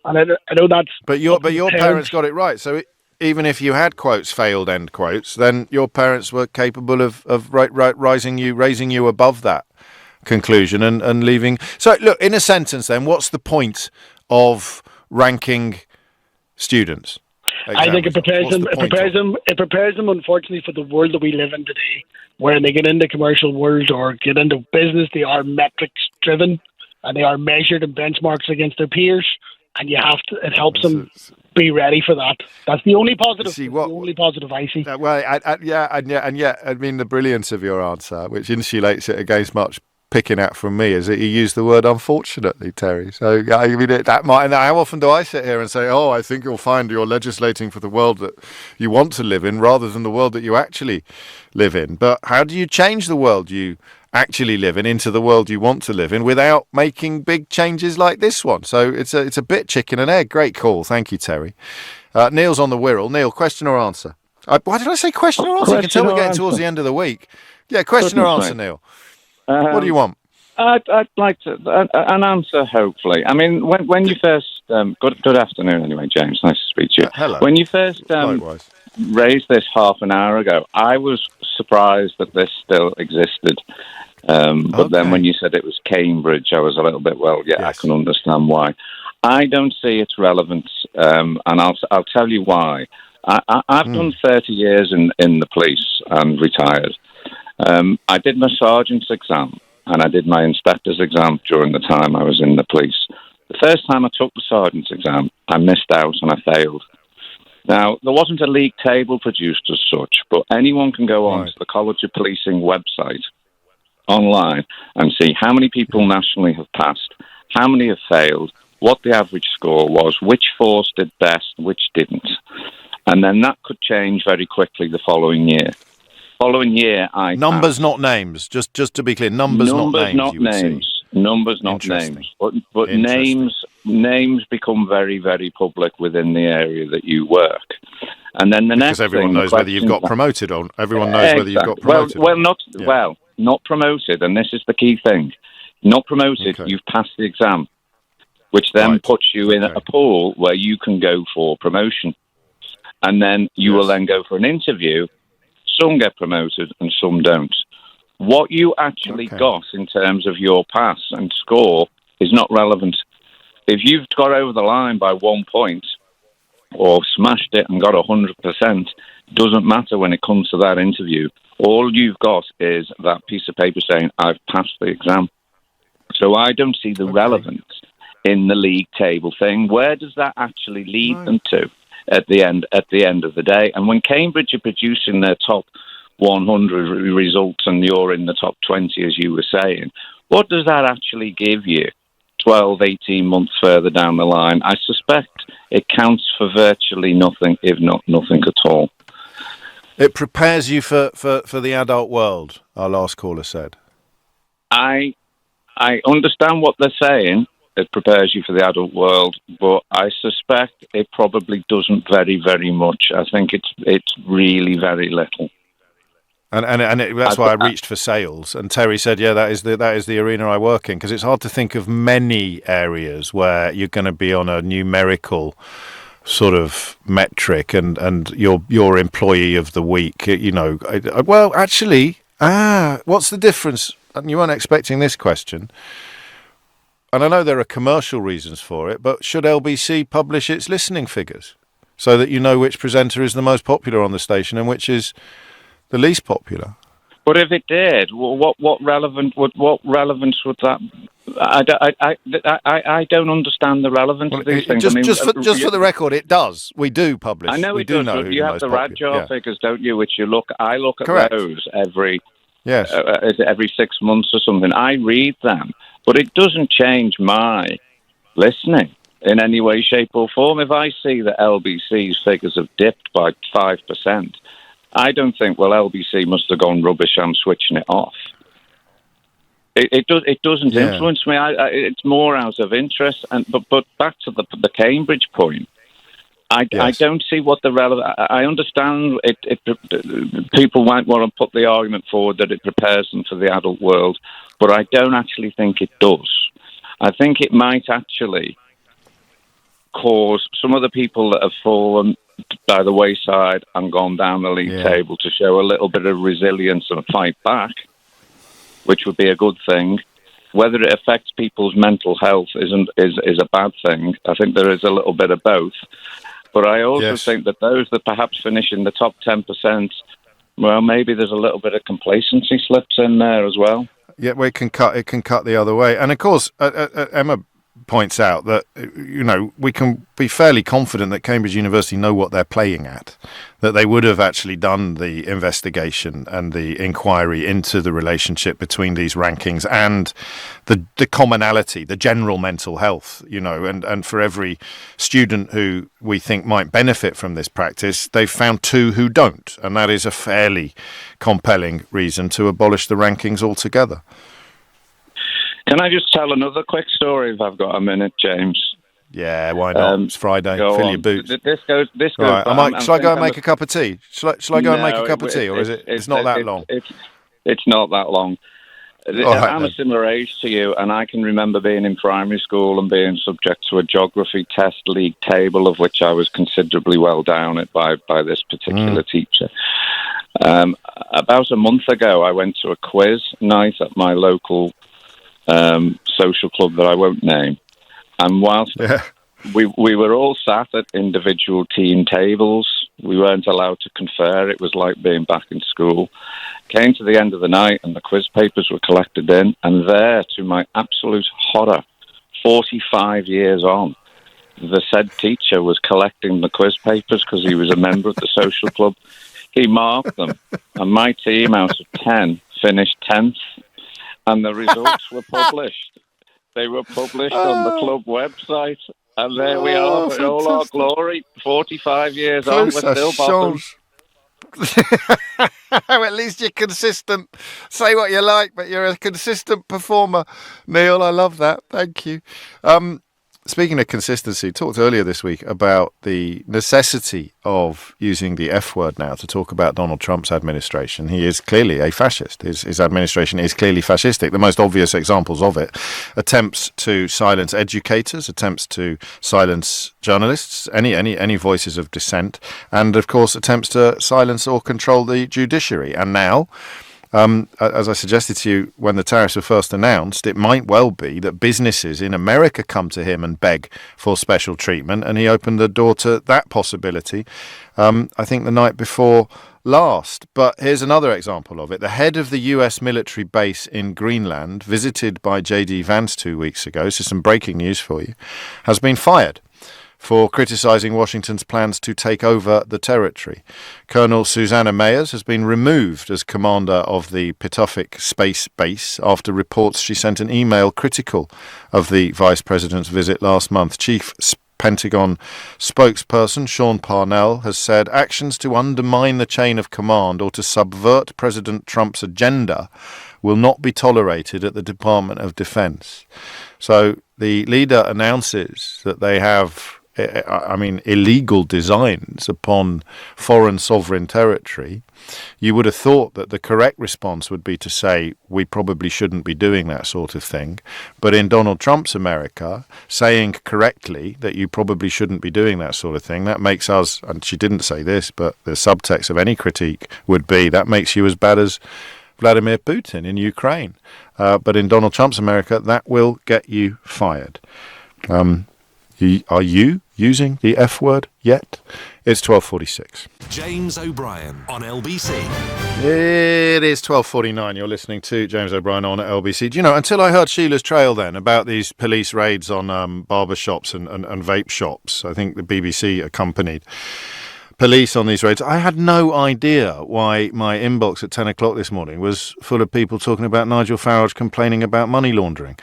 And I know that's... But your parents got it right. So even if you had quotes failed, end quotes, then your parents were capable of raising you above that conclusion and leaving. So look, in a sentence then, what's the point of ranking students? I think it prepares them, unfortunately, for the world that we live in today, where they get into commercial world or get into business, they are metrics driven and they are measured in benchmarks against their peers, and it helps them be ready for that. That's the only positive. The only positive I see. I mean, the brilliance of your answer, which insulates it against much picking out from me, is that you use the word unfortunately, Terry. So I mean, how often do I sit here and say, I think you'll find you're legislating for the world that you want to live in rather than the world that you actually live in? But how do you change the world you actually live in into the world you want to live in without making big changes like this one? So it's a bit chicken and egg. Great call. Thank you, Terry. Neil's on the Wirral. Neil, question or answer? Why did I say question or answer? You can tell we're getting towards the end of the week. Yeah, question or answer, Neil. What do you want? I'd like an answer, hopefully. I mean, when you first... good afternoon, anyway, James. Nice to speak to you. Hello. When you first raised this half an hour ago, I was surprised that this still existed. But then when you said it was Cambridge, I was a little bit, I can understand why. I don't see its relevance, and I'll tell you why. I've done 30 years in the police and retired. I did my sergeant's exam and I did my inspector's exam during the time I was in the police. The first time I took the sergeant's exam, I missed out and I failed. Now, there wasn't a league table produced as such, but anyone can go on to the College of Policing website online and see how many people nationally have passed, how many have failed, what the average score was, which force did best, which didn't. And then that could change very quickly the following year. Numbers, not names. Just to be clear, numbers not names. Numbers, not names. But names become very, very public within the area that you work. And then because everyone knows whether you've got promoted or everyone knows whether you've got promoted. Not promoted, and this is the key thing. Not promoted, you've passed the exam. which then puts you in a pool where you can go for promotion. And then you will then go for an interview. Some get promoted and some don't. What you actually got in terms of your pass and score is not relevant. If you've got over the line by 1 point or smashed it and got 100%, doesn't matter when it comes to that interview. All you've got is that piece of paper saying, I've passed the exam. So I don't see the relevance in the league table thing. Where does that actually lead them to at the end of the day? And when Cambridge are producing their top 100 results and you're in the top 20, as you were saying, what does that actually give you 12, 18 months further down the line? I suspect it counts for virtually nothing, if not nothing at all. It prepares you for the adult world, our last caller said. I understand what they're saying. It prepares you for the adult world, but I suspect it probably doesn't very, very much. I think it's really very little. That's why I reached for sales. And Terry said, "Yeah, that is the arena I work in," because it's hard to think of many areas where you're going to be on a numerical sort of metric and your employee of the week. You know, well, actually, what's the difference? And you weren't expecting this question. And I know there are commercial reasons for it, but should LBC publish its listening figures so that you know which presenter is the most popular on the station and which is the least popular? But if it did, what relevance would that? I don't understand the relevance of these things. Just for the record, it does. We do publish. I know we it does. know you have the RADJAR figures, don't you? Which I look at those every 6 months or something. I read them, but it doesn't change my listening in any way, shape, or form. If I see that LBC's figures have dipped by 5%. I don't think, well, LBC must have gone rubbish, I'm switching it off. It doesn't influence me. It's more out of interest. But back to the Cambridge point, I don't see what the relevant. I understand it. People might want to put the argument forward that it prepares them for the adult world, but I don't actually think it does. I think it might actually cause some of the people that have fallen by the wayside and gone down the league table to show a little bit of resilience and fight back, which would be a good thing. Whether it affects people's mental health is a bad thing. I think there is a little bit of both. But I also think that those that perhaps finish in the top 10%, well, maybe there's a little bit of complacency slips in there as well. Yeah, well, it can cut the other way. And of course, Emma points out that, you know, we can be fairly confident that Cambridge University know what they're playing at, that they would have actually done the investigation and the inquiry into the relationship between these rankings and the commonality, the general mental health, you know, and for every student who we think might benefit from this practice, they've found 2 who don't, and that is a fairly compelling reason to abolish the rankings altogether. Can I just tell another quick story if I've got a minute, James? Yeah, why not? It's Friday. Fill your boots. This goes. Right. Shall I go and make a cup of tea? Shall I go and make a cup of tea, or is it? It's not that long. It's not that long. I'm a similar age to you, and I can remember being in primary school and being subject to a geography test league table, of which I was considerably well down it by this particular teacher. About a month ago, I went to a quiz night at my local social club that I won't name, and whilst we were all sat at individual team tables, we weren't allowed to confer. It was like being back in school. Came to the end of the night and the quiz papers were collected in, and there, to my absolute horror, 45 years on, the said teacher was collecting the quiz papers because he was a member of the social club. He marked them, and my team out of 10 finished 10th. And the results were published. They were published on the club website. And there we are, in all our glory. 45 years on, we're still bottom. At least you're consistent. Say what you like, but you're a consistent performer, Neil. I love that. Thank you. speaking of consistency, talked earlier this week about the necessity of using the F word now to talk about Donald Trump's administration. He is clearly a fascist. His administration is clearly fascistic. The most obvious examples of it: attempts to silence educators, attempts to silence journalists, any voices of dissent, and of course attempts to silence or control the judiciary. And now, as I suggested to you when the tariffs were first announced, it might well be that businesses in America come to him and beg for special treatment, and he opened the door to that possibility, I think the night before last. But here's another example of it. The head of the US military base in Greenland, visited by J.D. Vance 2 weeks ago, so some breaking news for you, has been fired for criticising Washington's plans to take over the territory. Colonel Susanna Meyers has been removed as commander of the Pituffik Space Base after reports she sent an email critical of the vice president's visit last month. Chief Pentagon spokesperson Sean Parnell has said actions to undermine the chain of command or to subvert President Trump's agenda will not be tolerated at the Department of Defense. So the leader announces that they have illegal designs upon foreign sovereign territory. You would have thought that the correct response would be to say, we probably shouldn't be doing that sort of thing. But in Donald Trump's America, saying correctly that you probably shouldn't be doing that sort of thing, that makes us, and she didn't say this, but the subtext of any critique would be, that makes you as bad as Vladimir Putin in Ukraine. But in Donald Trump's America, that will get you fired. Are you using the F word yet? It's 12:46. James O'Brien on LBC. It is 12:49. You're listening to James O'Brien on LBC. Do you know, until I heard Sheila's trail then about these police raids on barber shops and vape shops, I think the BBC accompanied police on these raids, I had no idea why my inbox at 10 o'clock this morning was full of people talking about Nigel Farage complaining about money laundering.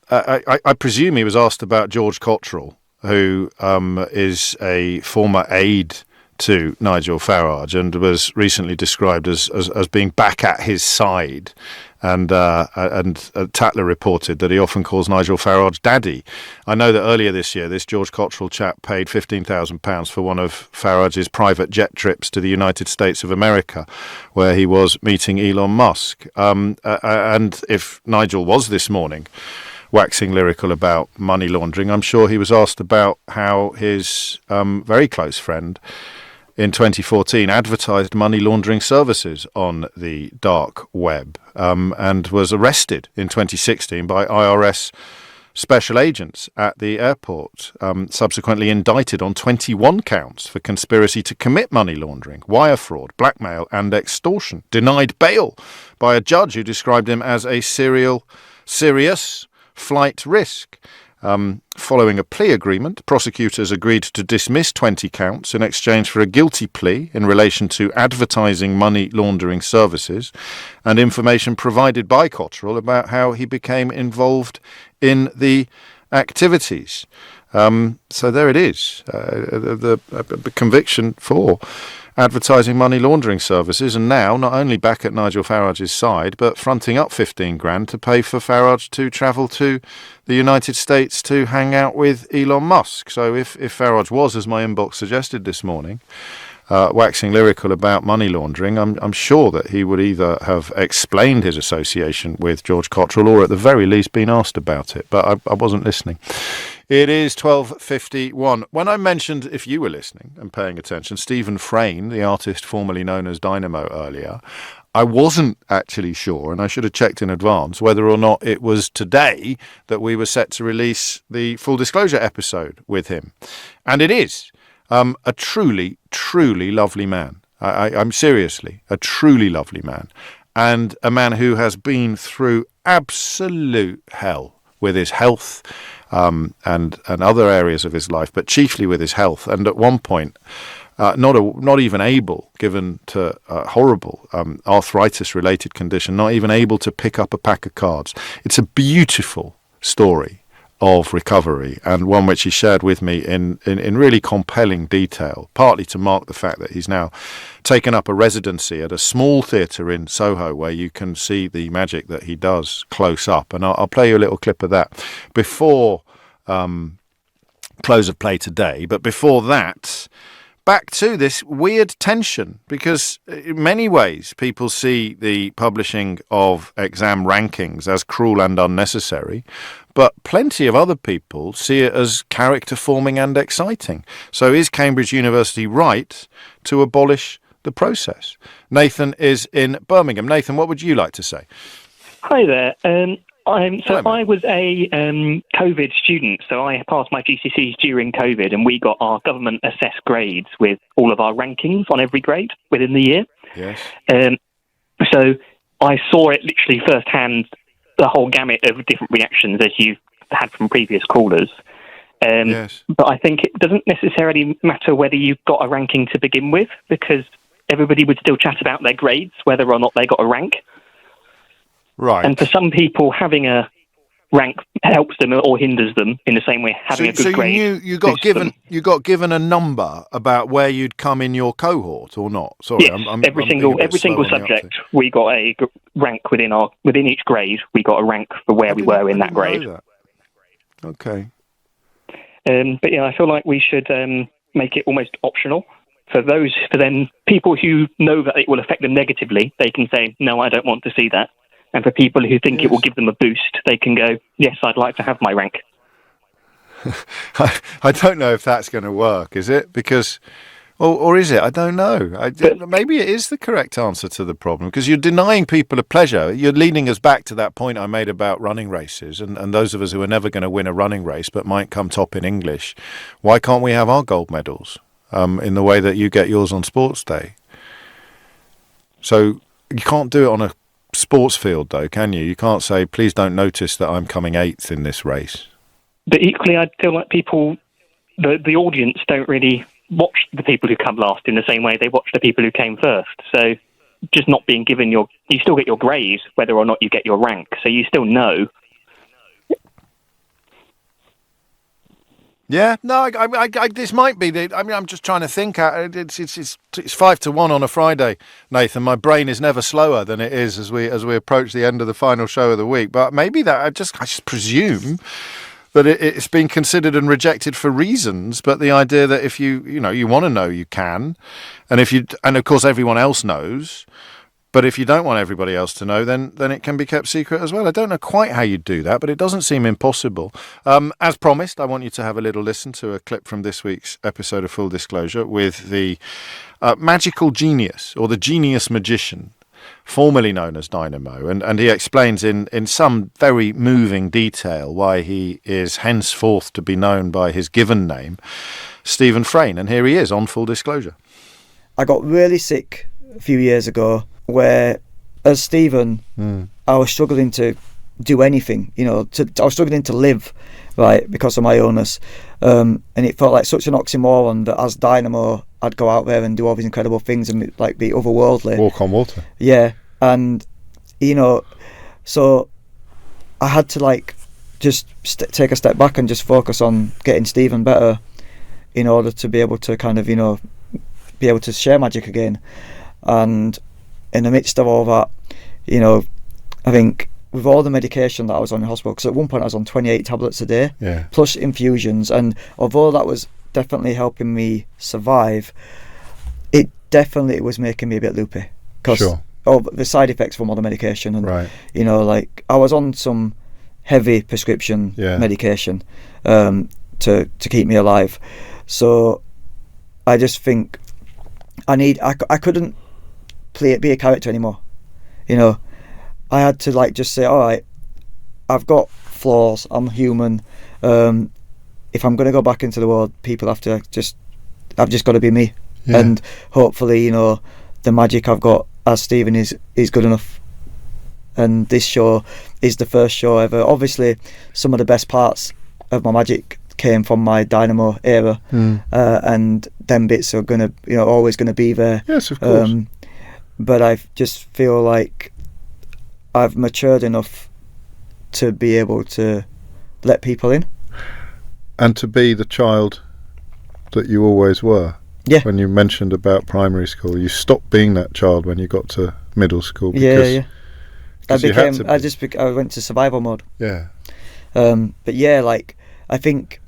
I presume he was asked about George Cottrell, who is a former aide to Nigel Farage and was recently described as being back at his side. And Tatler reported that he often calls Nigel Farage daddy. I know that earlier this year, this George Cottrell chap paid £15,000 for one of Farage's private jet trips to the United States of America, where he was meeting Elon Musk. And if Nigel was this morning waxing lyrical about money laundering, I'm sure he was asked about how his very close friend in 2014 advertised money laundering services on the dark web and was arrested in 2016 by IRS special agents at the airport, subsequently indicted on 21 counts for conspiracy to commit money laundering, wire fraud, blackmail and extortion, denied bail by a judge who described him as a serious flight risk. Following a plea agreement, prosecutors agreed to dismiss 20 counts in exchange for a guilty plea in relation to advertising money laundering services and information provided by Cottrell about how he became involved in the activities. So there it is, the conviction for advertising money laundering services, and now not only back at Nigel Farage's side, but fronting up 15 grand to pay for Farage to travel to the United States to hang out with Elon Musk. So if Farage was, as my inbox suggested this morning, waxing lyrical about money laundering, I'm sure that he would either have explained his association with George Cottrell or at the very least been asked about it. But I wasn't listening. It is 12:51. When I mentioned, if you were listening and paying attention, Stephen Frayne, the artist formerly known as Dynamo earlier, I wasn't actually sure, and I should have checked in advance, whether or not it was today that we were set to release the Full Disclosure episode with him. And it is. A truly, truly lovely man. I'm seriously a truly lovely man. And a man who has been through absolute hell with his health and other areas of his life, but chiefly with his health. And at one point, not even able, given to horrible arthritis-related condition, not even able to pick up a pack of cards. It's a beautiful story of recovery, and one which he shared with me in really compelling detail, partly to mark the fact that he's now taken up a residency at a small theatre in Soho where you can see the magic that he does close up. And I'll play you a little clip of that before close of play today. But before that, back to this weird tension, because in many ways people see the publishing of exam rankings as cruel and unnecessary, but plenty of other people see it as character forming and exciting. So is Cambridge University right to abolish the process? Nathan is in Birmingham. Nathan, what would you like to say? Hi there. I was a COVID student, so I passed my GCSEs during COVID, and we got our government-assessed grades with all of our rankings on every grade within the year. Yes. So I saw it literally firsthand, the whole gamut of different reactions as you've had from previous callers. Yes. But I think it doesn't necessarily matter whether you've got a ranking to begin with, because everybody would still chat about their grades, whether or not they got a rank. Right. And for some people, having a rank helps them or hinders them in the same way having a good grade. So you got given a number about where you'd come in your cohort or not? Sorry, yes, every single subject we got a rank within each grade. We got a rank for where we were in that grade. Okay. But yeah, I feel like we should make it almost optional for then people who know that it will affect them negatively. They can say, no, I don't want to see that. And for people who think it will give them a boost, they can go, yes, I'd like to have my rank. I don't know if that's going to work, is it? Because, or is it? I don't know. Maybe it is the correct answer to the problem, because you're denying people a pleasure. You're leading us back to that point I made about running races, and those of us who are never going to win a running race but might come top in English. Why can't we have our gold medals in the way that you get yours on sports day? So you can't do it on a sports field, though, can you? You can't say, please don't notice that I'm coming 8th in this race. But equally, I feel like people, the audience don't really watch the people who come last in the same way they watch the people who came first. So just not being given you still get your grade, whether or not you get your rank. So you still know. Yeah, no, I this might be I'm just trying to think. It's 5-1 on a Friday, Nathan. My brain is never slower than it is as we approach the end of the final show of the week. But maybe that I just presume that it's been considered and rejected for reasons. But the idea that if you want to know, you can, and of course everyone else knows. But if you don't want everybody else to know, then it can be kept secret as well. I don't know quite how you do that, but it doesn't seem impossible. As promised, I want you to have a little listen to a clip from this week's episode of Full Disclosure with the magical genius, or the genius magician, formerly known as Dynamo. And he explains in some very moving detail why he is henceforth to be known by his given name, Stephen Frayne. And here he is on Full Disclosure. I got really sick a few years ago, where as Stephen I was struggling to do anything, I was struggling to live, right, because of my illness, and it felt like such an oxymoron that as Dynamo I'd go out there and do all these incredible things and like be otherworldly, walk on water. Yeah. And so I had to just take a step back and just focus on getting Stephen better in order to be able to kind of be able to share magic again. And in the midst of all that, I think with all the medication that I was on in hospital, because at one point I was on 28 tablets a day, plus infusions, and although that was definitely helping me survive, it definitely was making me a bit loopy, because of the side effects from all the medication. And I was on some heavy prescription medication to keep me alive. So I just think I couldn't be a character anymore. I had to just say, all right, I've got flaws, I'm human. If I'm going to go back into the world, people I've just got to be me. And hopefully the magic I've got as Stephen is good enough. And this show is the first show ever. Obviously some of the best parts of my magic came from my Dynamo era, and them bits are gonna always gonna be there. Yes, of course. But I just feel like I've matured enough to be able to let people in. And to be the child that you always were. Yeah. When you mentioned about primary school, you stopped being that child when you got to middle school. Because, I went to survival mode. Yeah. But I think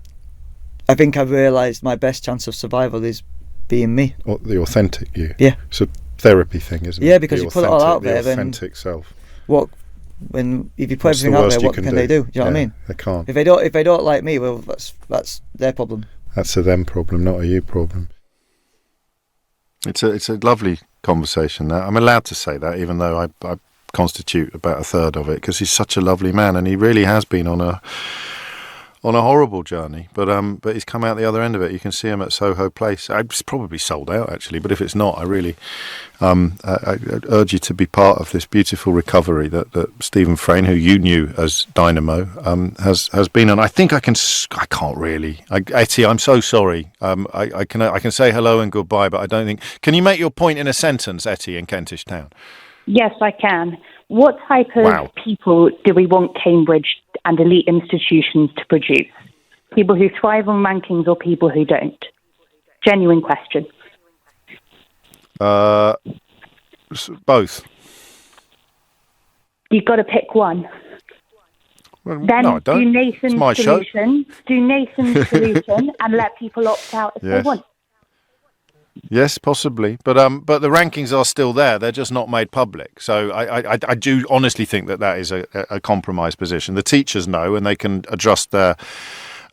I've realised my best chance of survival is being me. Or the authentic you. Yeah. It's a therapy thing, isn't it? Yeah, because you put it all out there. The authentic self. If you put everything out there, what can they do? Do you know what I mean? They can't. If they don't like me, well, that's their problem. That's a them problem, not a you problem. It's a lovely conversation. That I'm allowed to say that, even though I constitute about a third of it, because he's such a lovely man, and he really has been on a horrible journey, but he's come out the other end of it. You can see him at Soho Place. It's probably sold out actually, but if it's not, I really I urge you to be part of this beautiful recovery that Stephen Frayne, who you knew as Dynamo, has been on. I think I can't really. Etty, I'm so sorry. I can say hello and goodbye, but I don't think. Can you make your point in a sentence, Etty, in Kentish Town? Yes, I can. What type of people do we want Cambridge and elite institutions to produce? People who thrive on rankings or people who don't? Genuine question. Both. You've got to pick one. Well, then no, I don't. do Nathan's it's my solution. Show. Do Nathan's solution and let people opt out if they want. Yes, possibly, but the rankings are still there. They're just not made public. So I do honestly think that is a compromised position. The teachers know, and they can adjust their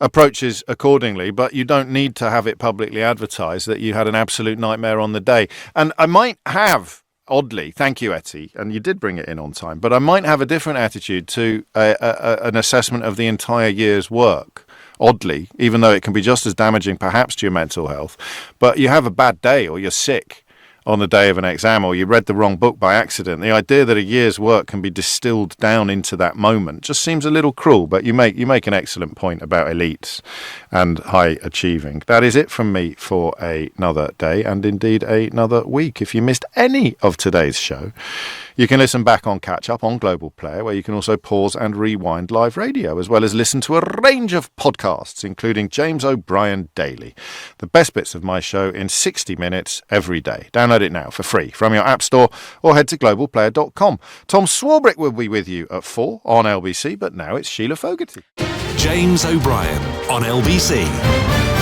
approaches accordingly. But you don't need to have it publicly advertised that you had an absolute nightmare on the day. And I might have, oddly, thank you, Etty, and you did bring it in on time. But I might have a different attitude to an assessment of the entire year's work. Oddly, even though it can be just as damaging perhaps to your mental health, but you have a bad day or you're sick on the day of an exam or you read the wrong book by accident, the idea that a year's work can be distilled down into that moment just seems a little cruel. But you make an excellent point about elites and high achieving. That is it from me for another day and indeed another week. If you missed any of today's show, you can listen back on Catch Up on Global Player, where you can also pause and rewind live radio, as well as listen to a range of podcasts, including James O'Brien Daily. The best bits of my show in 60 minutes every day. Download it now for free from your app store or head to globalplayer.com. Tom Swarbrick will be with you at 4 on LBC, but now it's Sheila Fogarty. James O'Brien on LBC.